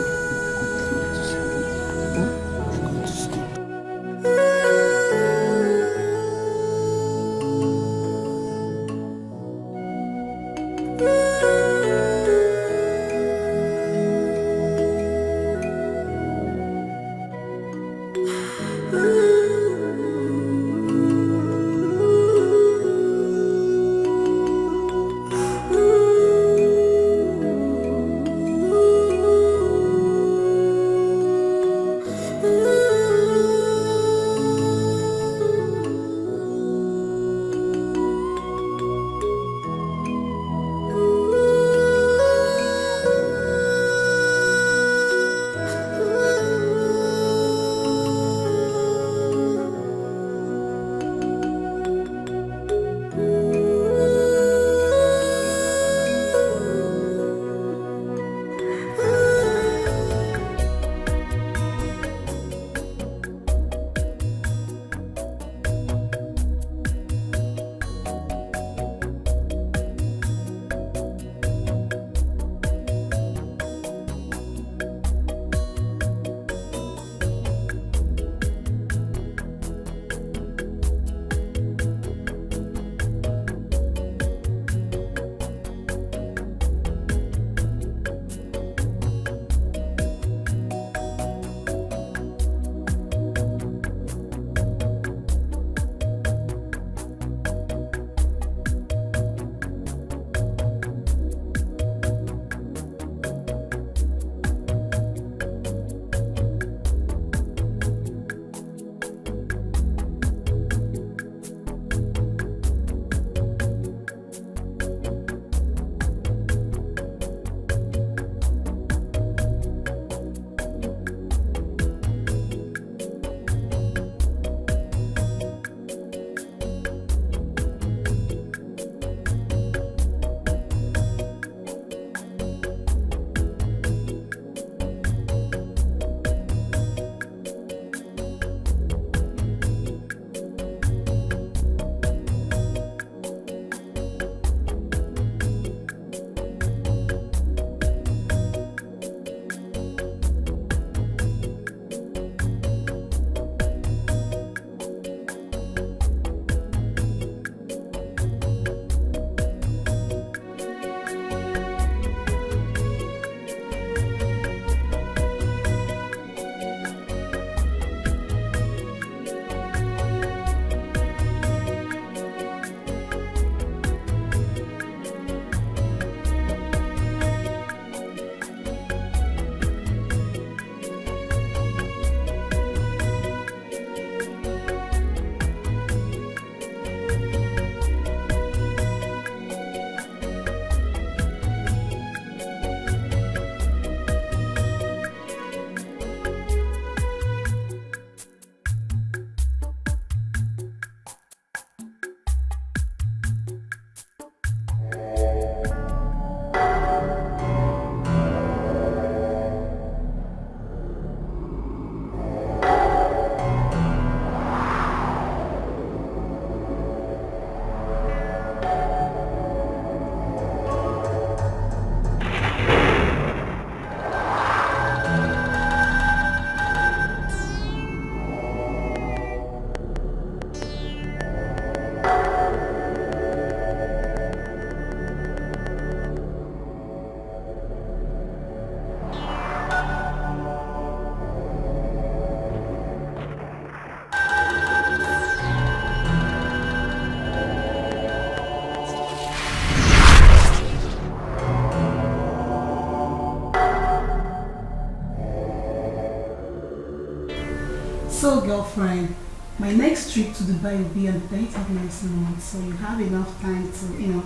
So, girlfriend, my My next trip to Dubai will be on the 30th of next month, so you have enough time to,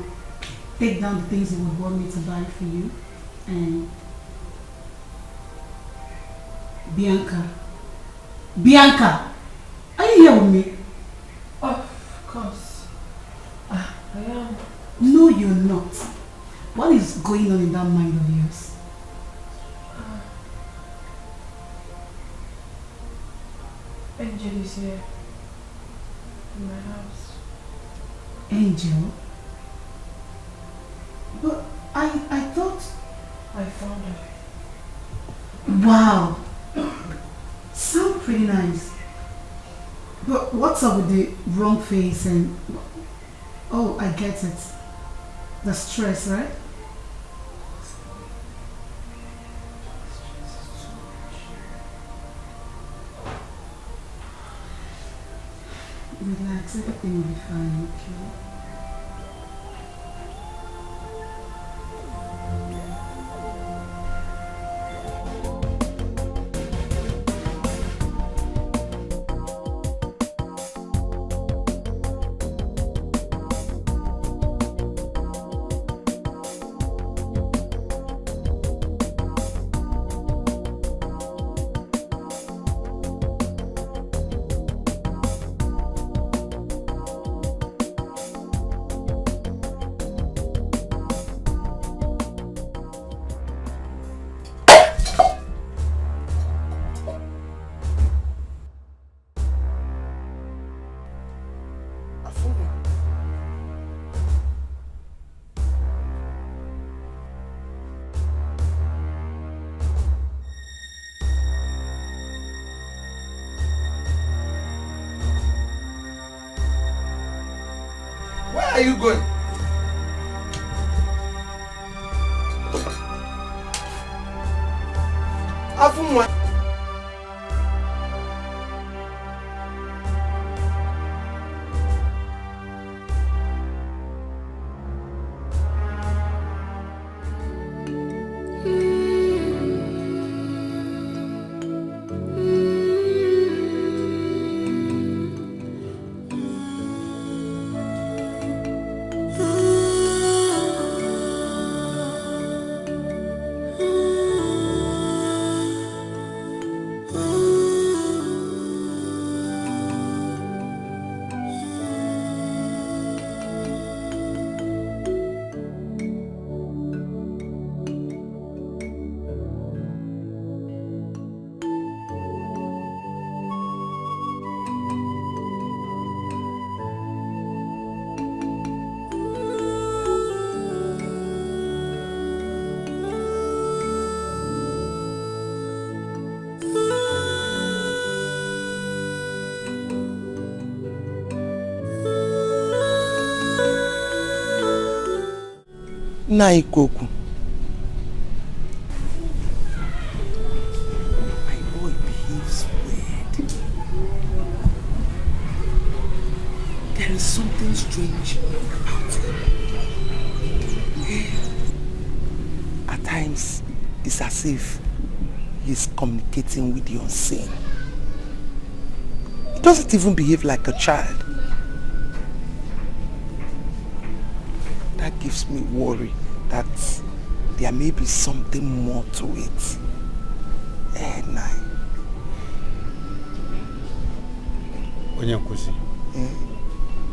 take down the things you would want me to buy for you. And Bianca, are you here with me? Of course. I am. No, you're not. What is going on in that mind of yours? Angel is here. In my house. Angel? But I thought... I found her. Wow. Sound pretty nice. But what's up with the wrong face and... Oh, I get it. The stress, right? Relax, everything will be fine, okay? Where are you going? Afunwa. Naikoku. My boy behaves weird. There is something strange about him. At times, it's as if he's communicating with the unseen. He doesn't even behave like a child. That gives me worry that there may be something more to it. Onyakusi,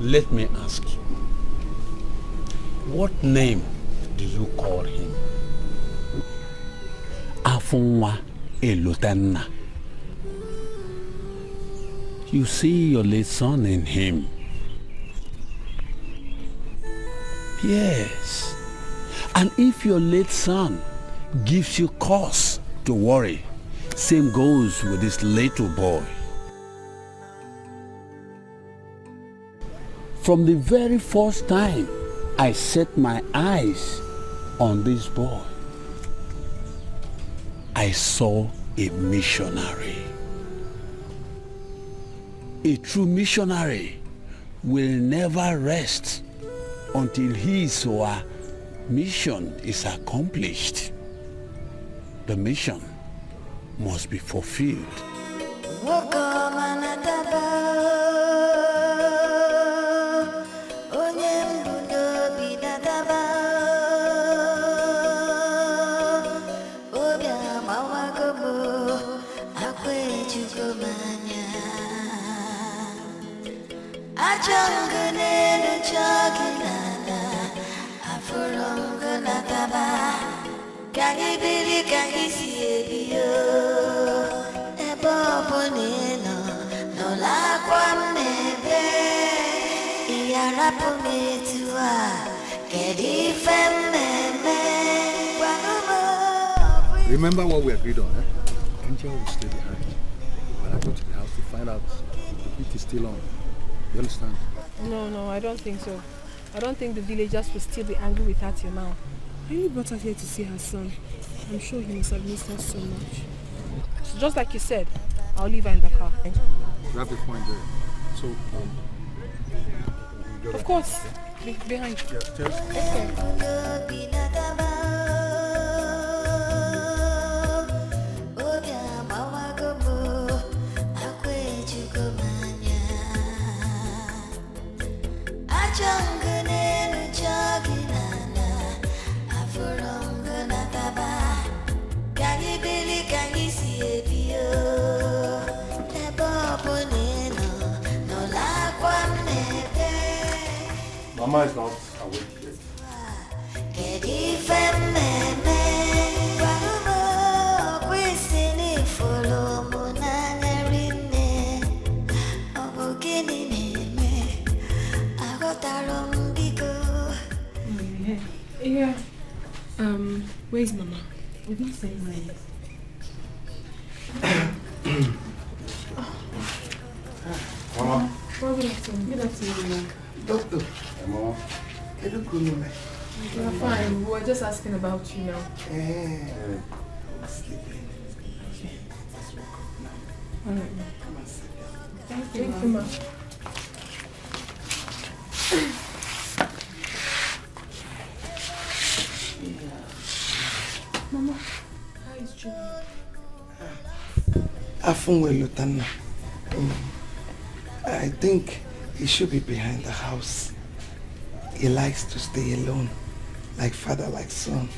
let me ask you, what name do you call him? Afunwa Elutanna. You see your late son in him. Yes. And if your late son gives you cause to worry, same goes with this little boy. From the very first time I set my eyes on this boy, I saw a missionary. A true missionary will never rest until his or her mission is accomplished. The mission must be fulfilled. Walk on another Remember what we agreed on, eh? Angel will stay behind. But I go to the house to find out if the heat is still on. You understand? No, I don't think so. I don't think the villagers will still be angry with her till now. I only brought her here to see her son. I'm sure he must have missed her so much. So just like you said, I'll leave her in the car. You have the point there. So, of course. Behind. Yeah, okay. Mama is not awake yet. Yeah. Where's Mama? We've not seen her yet. Mama. Well, good afternoon. Good afternoon. Doctor. Hey, Mama. We're fine. We were just asking about you now. Sleeping. Okay. All right, ma. Come and sit down. Thank you, ma. Mama, how is Jimmy? I think he should be behind the house. He likes to stay alone, like father, like son.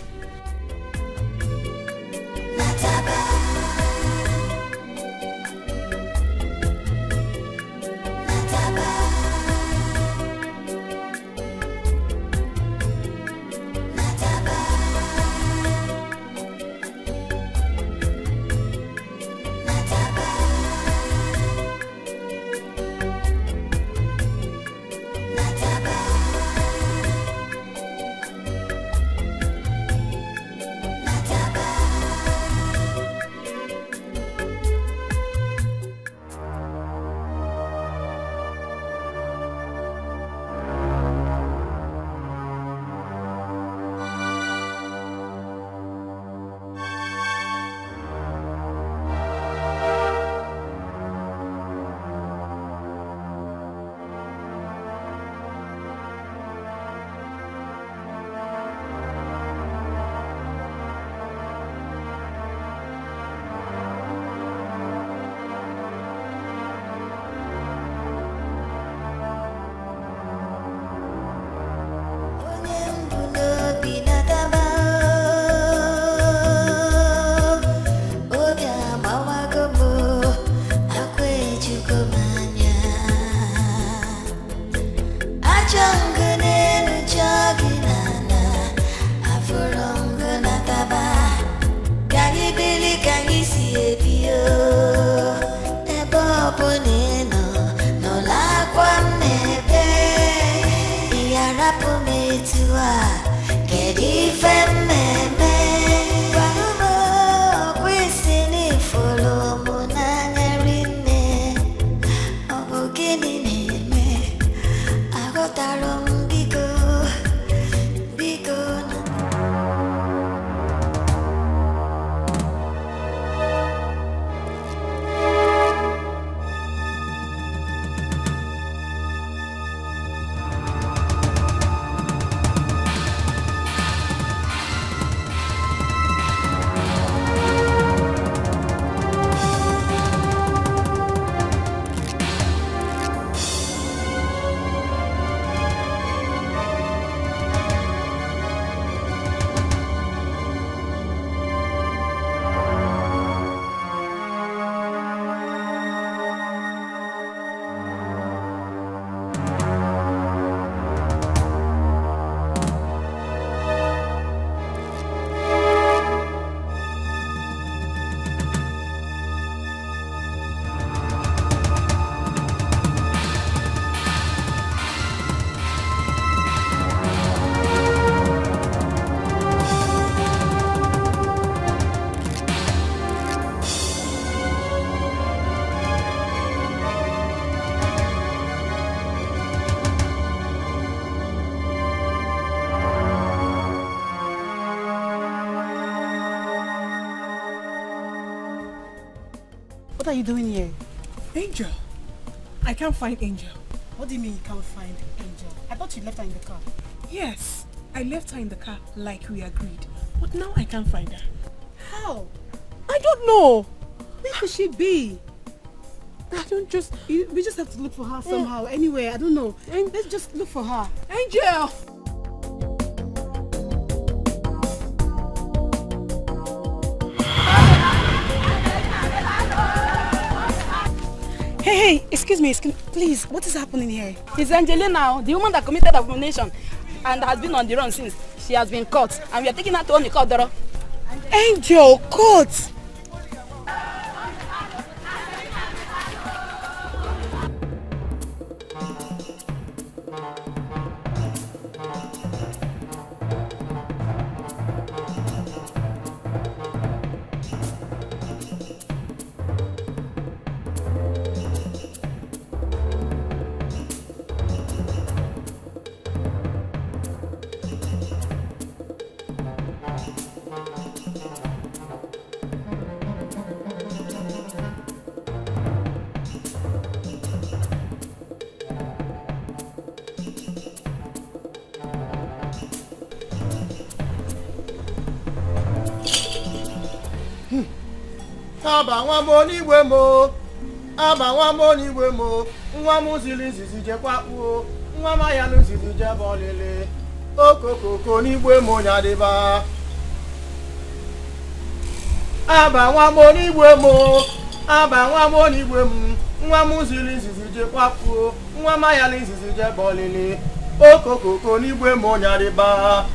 are you doing here? Angel. I can't find Angel. What do you mean you can't find Angel? I thought you left her in the car. Yes, I left her in the car like we agreed. But now I can't find her. How? I don't know. Where could she be? We just have to look for her somehow. Anyway, I don't know. Let's just look for her. Angel! Hey, excuse me, please, what is happening here? It's Angelina, the woman that committed abomination and has been on the run since. She has been caught and we are taking her to Onikodoro. Angel, caught! Aba nwa mo n'igwe mo, aba nwa mo n'igwe mo, nwa m ziri nzizi jekwa kpuo, nwa m ya nzizi jebe olile, okokoko n'igwe mo nyadịba. Aba nwa mo n'igwe mo, aba nwa mo n'igwe m, nwa m ziri nzizi jekwa kpuo, nwa m ya nzizi jebe olile, okokoko n'igwe mo nyadịba.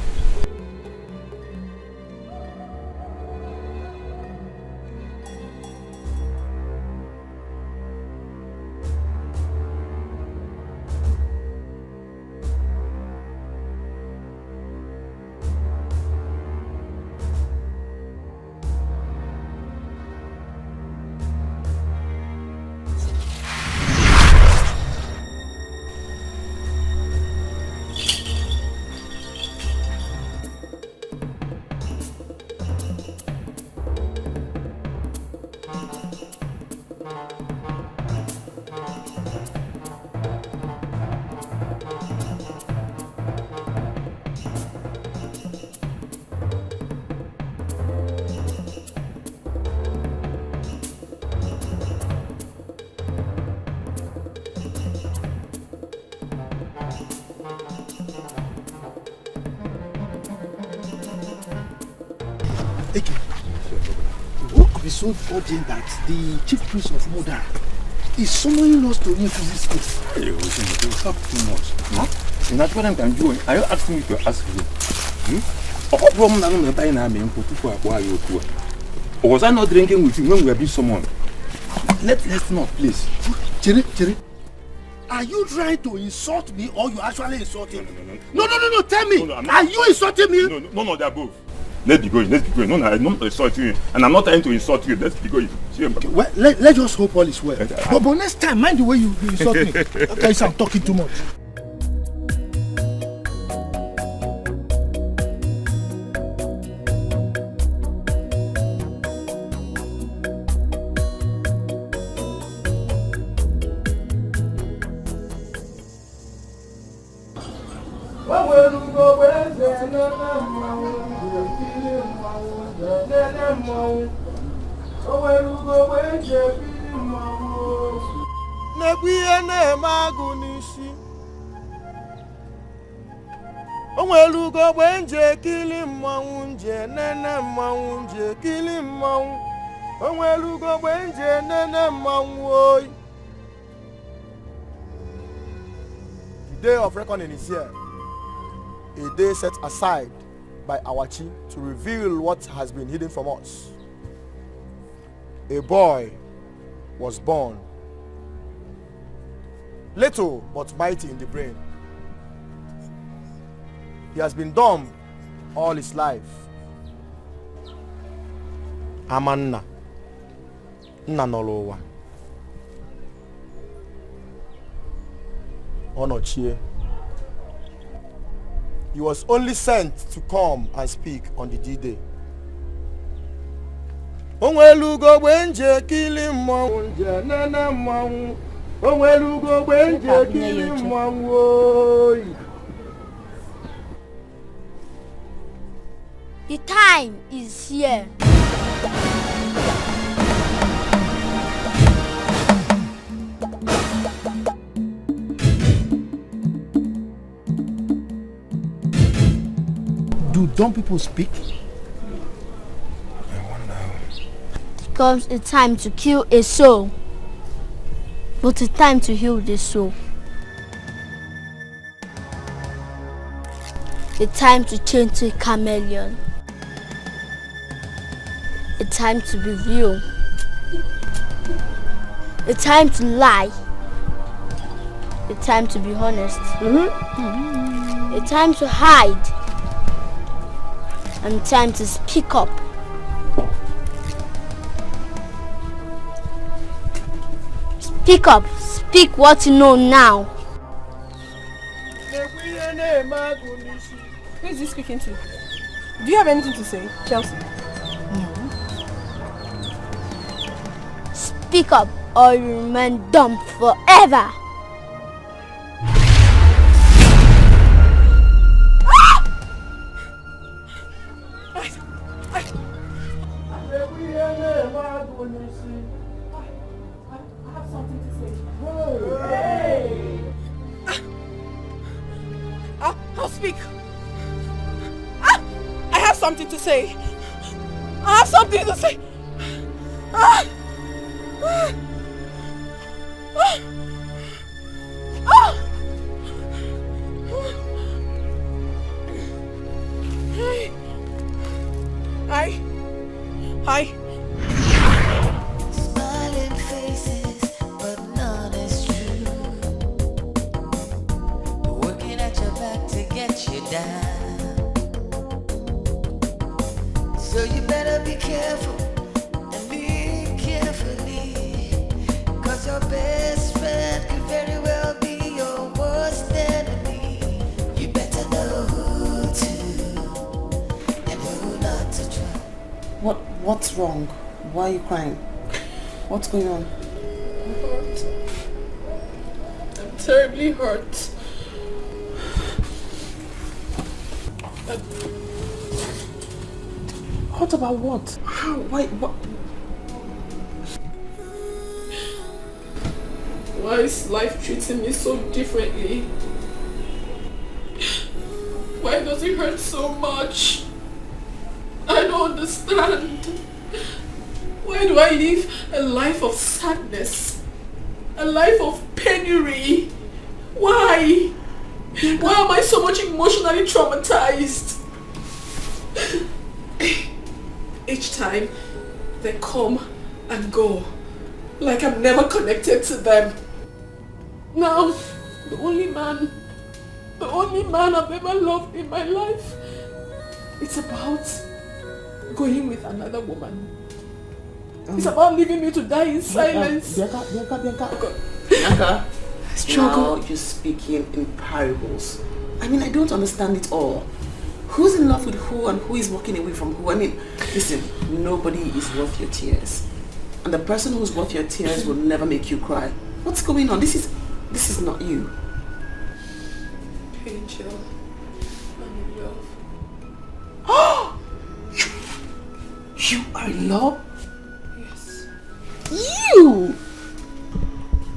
What could be so urgent that the chief priest of Moda is summoning us to into this case? Hey, you talk too much. Huh? And that's what I'm going to do. Are you asking me to ask you? Or was I not drinking with you when we were being summoned? Let's not, please. Jerry, are you trying to insult me or you actually insulting me? No, tell me. Are you insulting me? No, they're both. Let's be going. No, I'm not insulting you. And I'm not trying to insult you. Let's be going. Okay, well, let's just hope all is well. But next time, mind the way you insult me. Okay, so I'm talking too much. Onwelugo gbenje kili mmanwụ nje nene mmanwụ nje kili mmanwụ onwelugo gbenje nene mmanwụ oyi. The day of reckoning is here, a day set aside by our chief to reveal what has been hidden from us. A boy was born, little but mighty in the brain. He has been dumb all his life. Amanna, nna n'ụwa, ọnọchie. He was only sent to come and speak on the D-Day. Onwelugo gbenje kili mmanwụ nje nene mmanwụ. Onwelugo gbenje kili mmanwụ oyi. The time is here. Do dumb people speak? It comes a time to kill a soul, but a time to heal the soul. A time to change to a chameleon. A time to be real. A time to lie. A time to be honest. A time to hide. And time to speak up. Speak up. Speak what you know now. Who is he speaking to? Do you have anything to say, Chelsea? No. Speak up or you remain dumb forever. I'll speak. I have something to say. I have something to say. Hi. Smiling faces, but none is true. Working at your back to get you down. So you better be careful and live carefully. Cause your best friend could very well be your worst enemy. You better know who to and who not to trust. What's wrong? Why are you crying? What's going on? I'm hurt. I'm terribly hurt. Hurt about what? How? Why? What? Why is life treating me so differently? Why does it hurt so much? I don't understand. Why do I live a life of sadness? A life of penury? Why? Why am I so much emotionally traumatized? Each time they come and go, like I'm never connected to them. Now, the only man I've ever loved in my life, it's about going with another woman. It's about leaving me to die in silence. Bianca, struggle. Now you're speaking in parables. I mean, I don't understand it all. Who's in love with who and who is walking away from who? I mean, listen, nobody is worth your tears. And the person who's worth your tears will never make you cry. What's going on? This is not you. Angel, I'm in love. Oh! You are in love? Yes. You!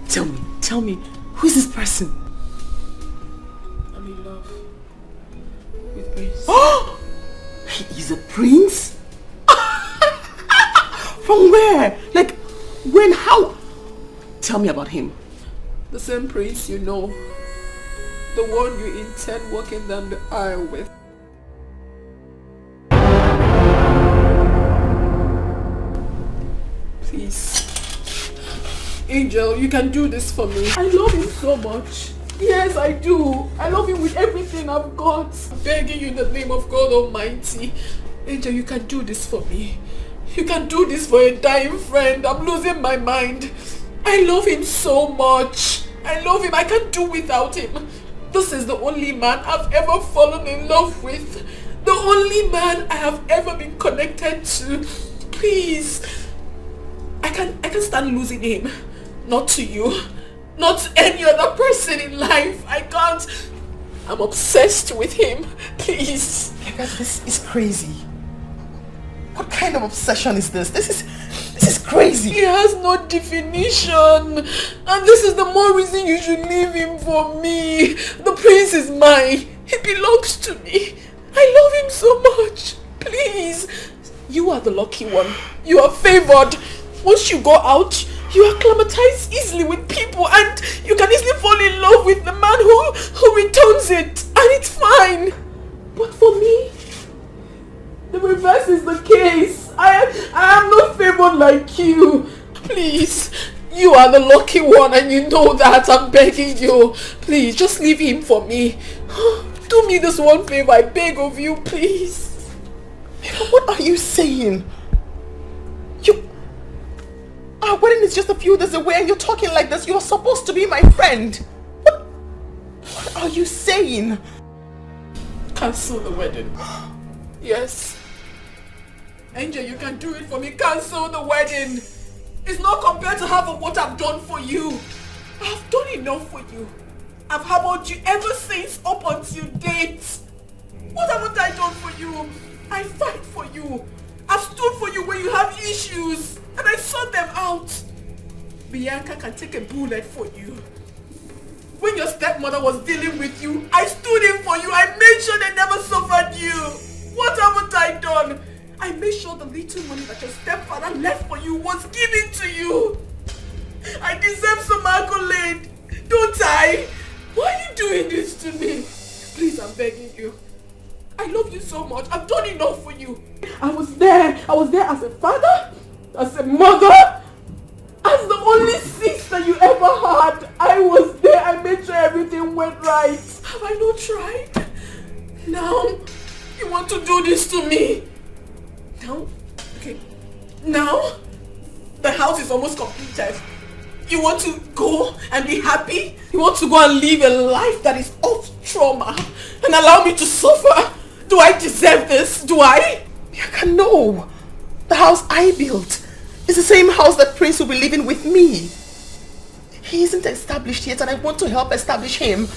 Tell me, who is this person? I'm in love with Prince. Oh! He is a prince? From where? Like, when, how? Tell me about him. The same prince you know. The one you intend walking down the aisle with. Please. Angel, you can do this for me. I love him so much. Yes, I do. I love him with everything I've got. I'm begging you in the name of God Almighty. Angel, you can do this for me. You can do this for a dying friend. I'm losing my mind. I love him so much. I love him. I can't do without him. This is the only man I've ever fallen in love with. The only man I have ever been connected to. please. I can't stand losing him. Not to you. Not to any other person in life. I can't. I'm obsessed with him. Please. This is crazy. What kind of obsession is this? This is crazy. He has no definition. And this is the more reason you should leave him for me. The prince is mine. He belongs to me. I love him so much. Please. You are the lucky one. You are favored. Once you go out, you acclimatize easily with people and you can easily fall in love with the man who returns it. And it's fine. But for me, the reverse is the case. I am not favored like you. Please, you are the lucky one and you know that. I'm begging you. Please, just leave him for me. Do me this one favor, I beg of you, please. What are you saying? Our wedding is just a few days away and you're talking like this. You're supposed to be my friend. What are you saying? Cancel the wedding. Yes. Angel, you can do it for me. Cancel the wedding. It's not compared to half of what I've done for you. I've done enough for you. I've harbored you ever since up until date. What haven't I done for you? I fight for you. I've stood for you when you have issues. And I sort them out. Bianca can take a bullet for you. When your stepmother was dealing with you, I stood in for you. I made sure they never suffered you. What haven't I done? I made sure the little money that your stepfather left for you was given to you. I deserve some accolade, don't I? Why are you doing this to me? Please, I'm begging you. I love you so much. I've done enough for you. I was there as a father, as a mother, as the only sister you ever had. I was there. I made sure everything went right. Have I not tried? Now, you want to do this to me? Now, okay. Now, the house is almost completed. You want to go and be happy? You want to go and live a life that is of trauma and allow me to suffer? Do I deserve this? Do I? Bianca, no. The house I built is the same house that Prince will be living with me. He isn't established yet and I want to help establish him.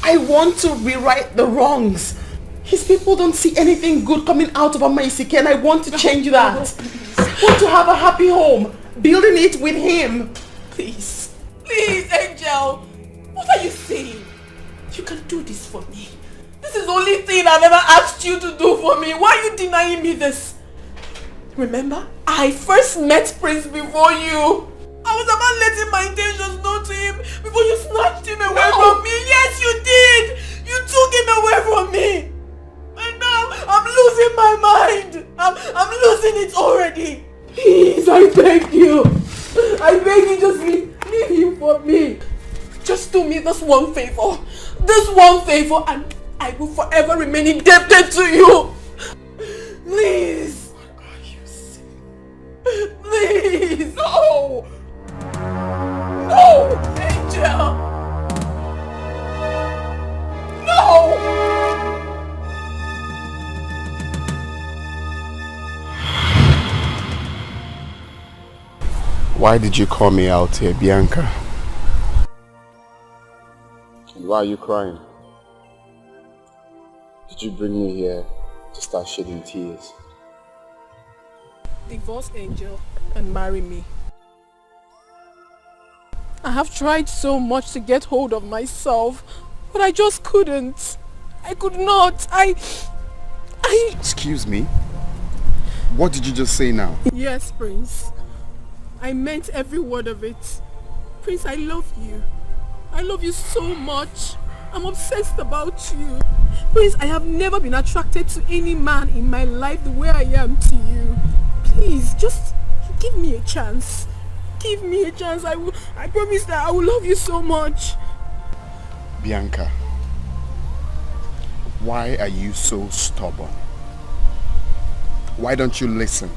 I want to rewrite the wrongs. His people don't see anything good coming out of Amaisike and I want to change that. I want to have a happy home, building it with him. Please. Please, Angel. What are you saying? You can do this for me. This is the only thing I've ever asked you to do for me. Why are you denying me this? Remember, I first met Prince before you. I was about letting my intentions known to him before you snatched him away from me. Yes, you did. You took him away from me. And now I'm losing my mind. I'm losing it already. Please, I beg you. I beg you, just leave him for me. Just do me this one favor. This one favor and I will forever remain indebted to you. Please. What are you saying? Please. No. No, Angel. No. Why did you call me out here, Bianca? And why are you crying? Did you bring me here to start shedding tears? Divorce Angel and marry me. I have tried so much to get hold of myself, but I just couldn't. I could not. I... Excuse me? What did you just say now? Yes, Prince. I meant every word of it. Prince, I love you. I love you so much. I'm obsessed about you. Prince, I have never been attracted to any man in my life the way I am to you. Please, just give me a chance. Give me a chance. I promise that I will love you so much. Bianca, why are you so stubborn? Why don't you listen?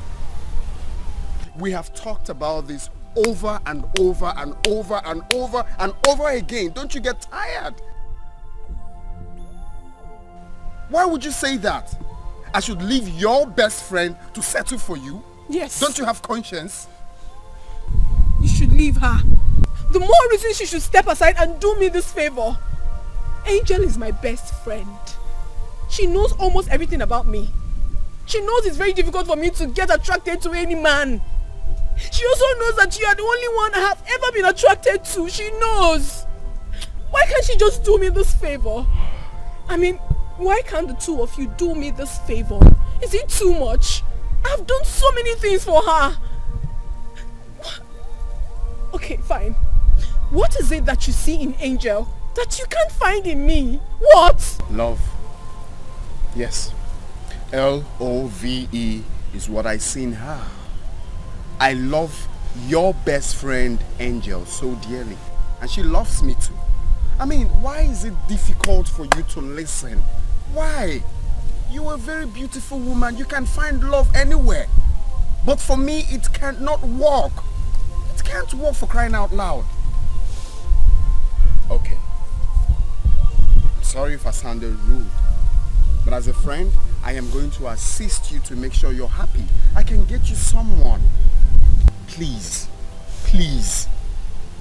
We have talked about this over and over and over and over and over again. Don't you get tired? Why would you say that? I should leave your best friend to settle for you? Yes. Don't you have conscience? You should leave her. The more reason she should step aside and do me this favor. Angel is my best friend. She knows almost everything about me. She knows it's very difficult for me to get attracted to any man. She also knows that you are the only one I have ever been attracted to. She knows. Why can't she just do me this favor? I mean, why can't the two of you do me this favor? Is it too much? I've done so many things for her. Okay, fine. What is it that you see in Angel that you can't find in me? What? Love. Yes. L-O-V-E is what I see in her. I love your best friend Angel so dearly. And she loves me too. I mean, why is it difficult for you to listen? Why? You're a very beautiful woman. You can find love anywhere. But for me, it cannot work. It can't work, for crying out loud. Okay. I'm sorry if I sounded rude. But as a friend, I am going to assist you to make sure you're happy. I can get you someone. Please. Please.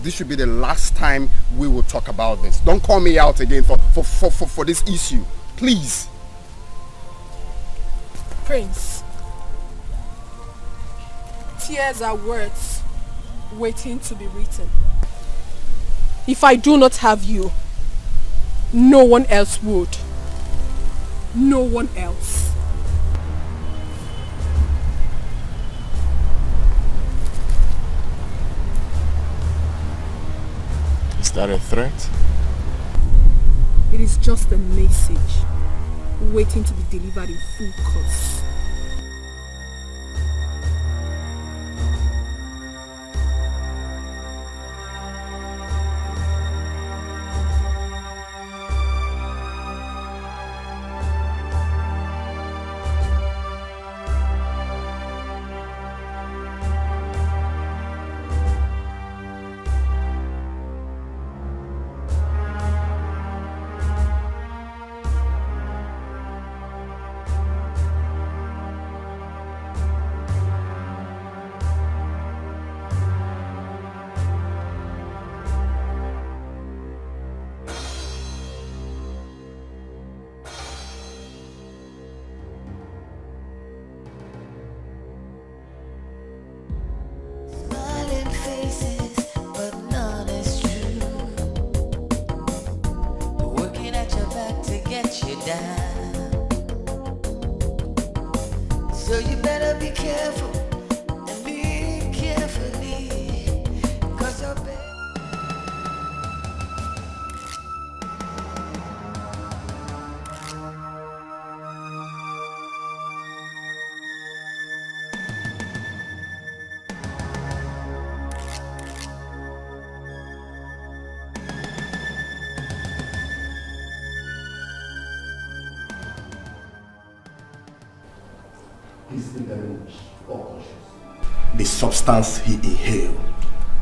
This should be the last time we will talk about this. Don't call me out again for this issue. Please. Prince. Tears are words waiting to be written. If I do not have you, no one else would. No one else. Is that a threat? It is just a message waiting to be delivered in full course. Smiling faces, but none is true. Working at your back to get you down. So you better be careful and be carefully, 'cause your baby. He's very much unconscious. The substance he inhaled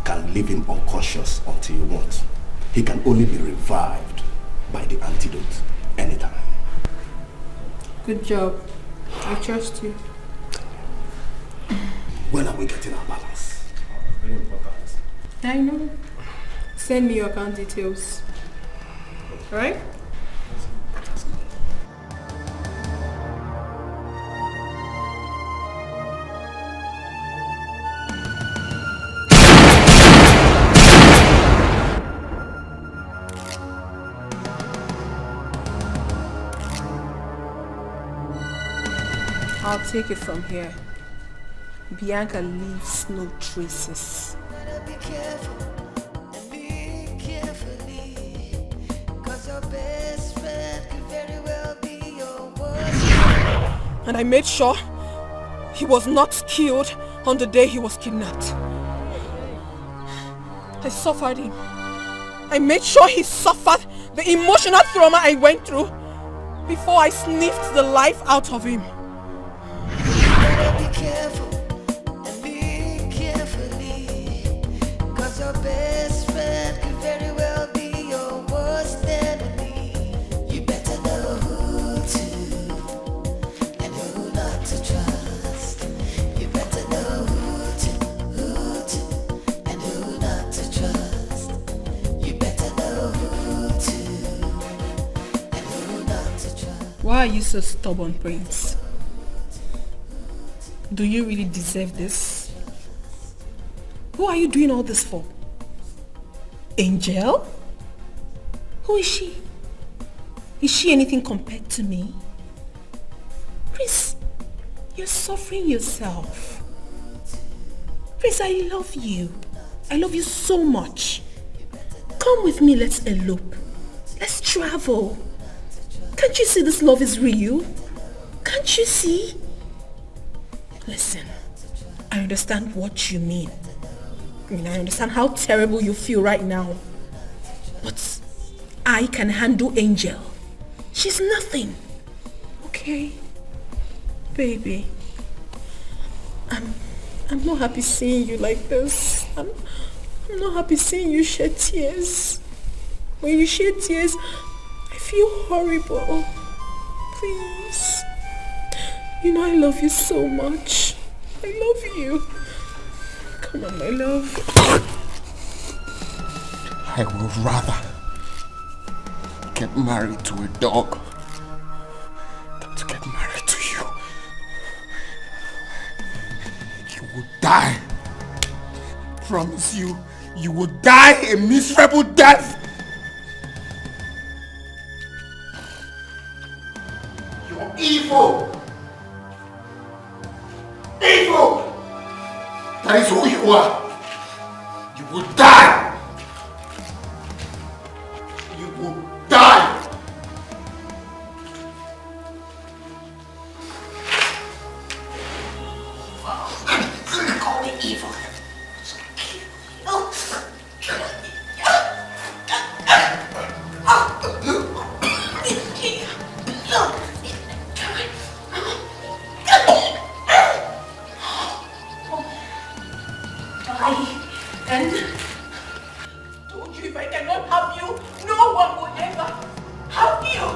can leave him unconscious until he wants. He can only be revived by the antidote anytime. Good job. I trust you. When are we getting our balance? Very important. I know. Send me your account details. Alright? I'll take it from here. Bianca leaves no traces. Better be careful and be carefully, 'cause your best friend could very well be your worst. And I made sure he was not killed on the day he was kidnapped. I suffered him. I made sure he suffered the emotional trauma I went through before I sniffed the life out of him. Better be careful and be carefully, 'cause your best friend could very well be your worst enemy. You better know who to and who not to trust. You better know Why are you so stubborn, Prince? Do you really deserve this? Who are you doing all this for? Angel? Who is she? Is she anything compared to me? Prince, you're suffering yourself. Prince, I love you. I love you so much. Come with me, let's elope. Let's travel. Can't you see this love is real? Can't you see? Listen, I understand what you mean. I understand how terrible you feel right now. But I can handle Angel. She's nothing. Okay? Baby. I'm not happy seeing you like this. I'm not happy seeing you shed tears. When you shed tears, I feel horrible. Please. You know I love you so much. I love you. Come on, my love. I would rather get married to a dog than to get married to you. You will die. Promise you, you will die a miserable death. You're evil. Evil. That is who you are. You will die. You will die. Call me evil. And told you if I cannot have you, no one will ever have you.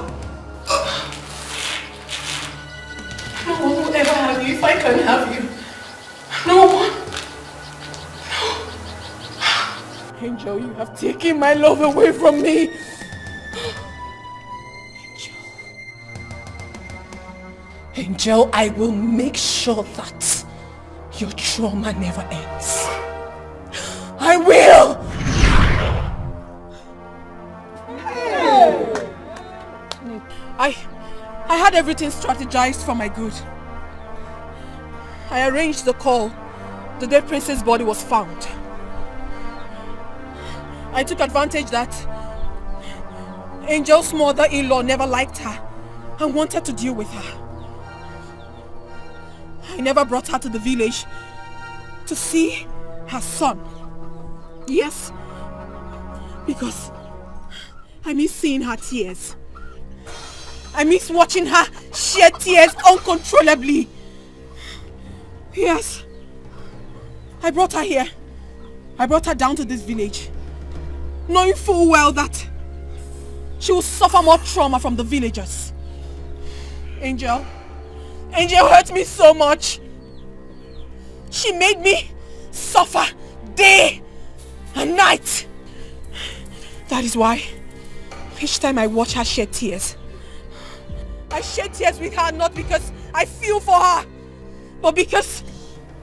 No one will ever have you if I can have you. No one. No. Angel, you have taken my love away from me. Angel, I will make sure that your trauma never ends. I will! I had everything strategized for my good. I arranged the call the day Prince's body was found. I took advantage that Angel's mother-in-law never liked her and wanted to deal with her. I never brought her to the village to see her son. Yes, because I miss seeing her tears. I miss watching her shed tears uncontrollably. Yes, I brought her here. I brought her down to this village, knowing full well that she will suffer more trauma from the villagers. Angel hurt me so much. She made me suffer day and night. That is why each time I watch her shed tears, I shed tears with her not because I feel for her, but because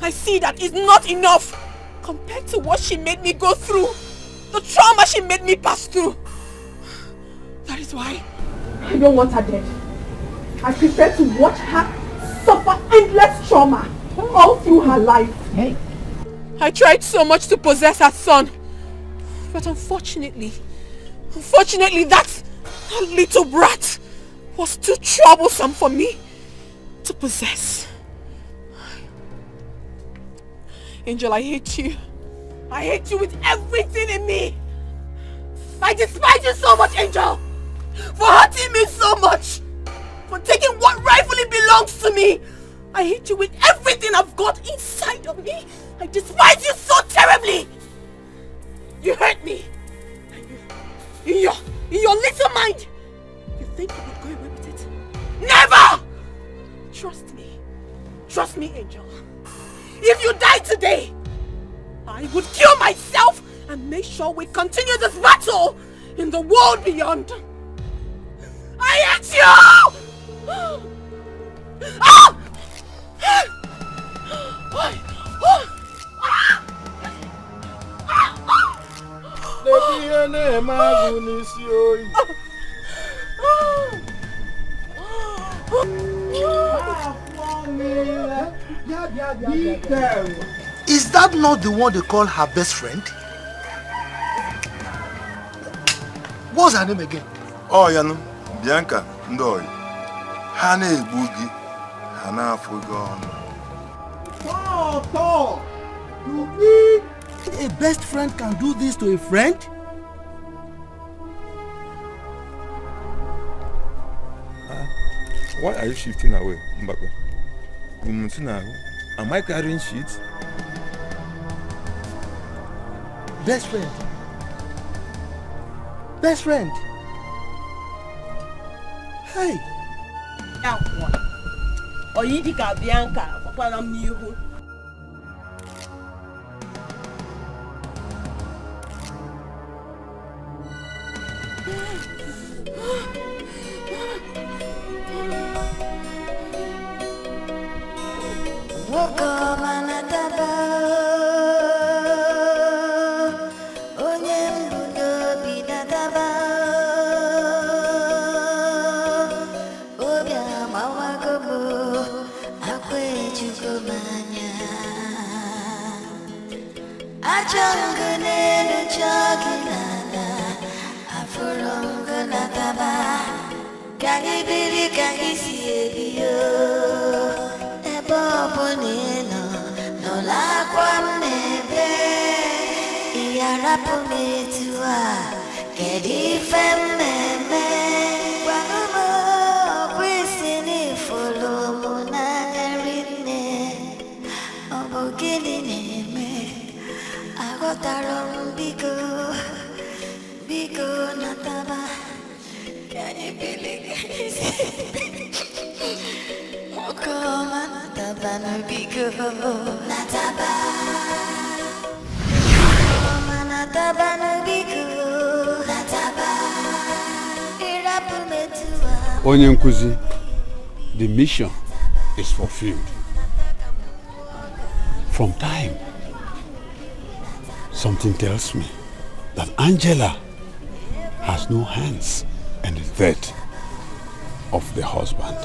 I see that it's not enough compared to what she made me go through, the trauma she made me pass through. That is why I don't want her dead. I prefer to watch her suffer endless trauma all through her life. Hey. I tried so much to possess her son, but unfortunately that little brat was too troublesome for me to possess. Angel, I hate you. I hate you with everything in me. I despise you so much, Angel, for hurting me so much, for taking what rightfully belongs to me. I hate you with everything I've got inside of me. I despise you so terribly. You hurt me. In your little mind, you think you would go away with it? Never! Trust me. Trust me, Angel. If you die today, I would kill myself and make sure we continue this battle in the world beyond. I hate you! Is that not the one they call her best friend? What's her name again? Oh, you know, Bianca Ndoy. Hane Boogie. Hana Fugon. Thor! You mean a best friend can do this to a friend? Why are you shifting away, Mbakwe? Am I carrying sheets? Best friend. Best friend. Hey. Oyidika Bianca, Papa Nihu. Onye Nkuzi, the mission is fulfilled. From time, something tells me that Angela has no hands in the death of the husband.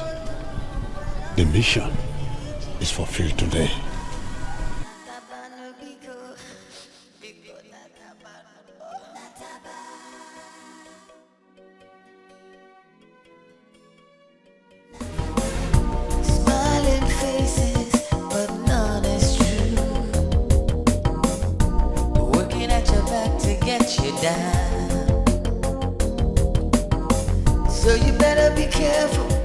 The mission is fulfilled today. So you better be careful.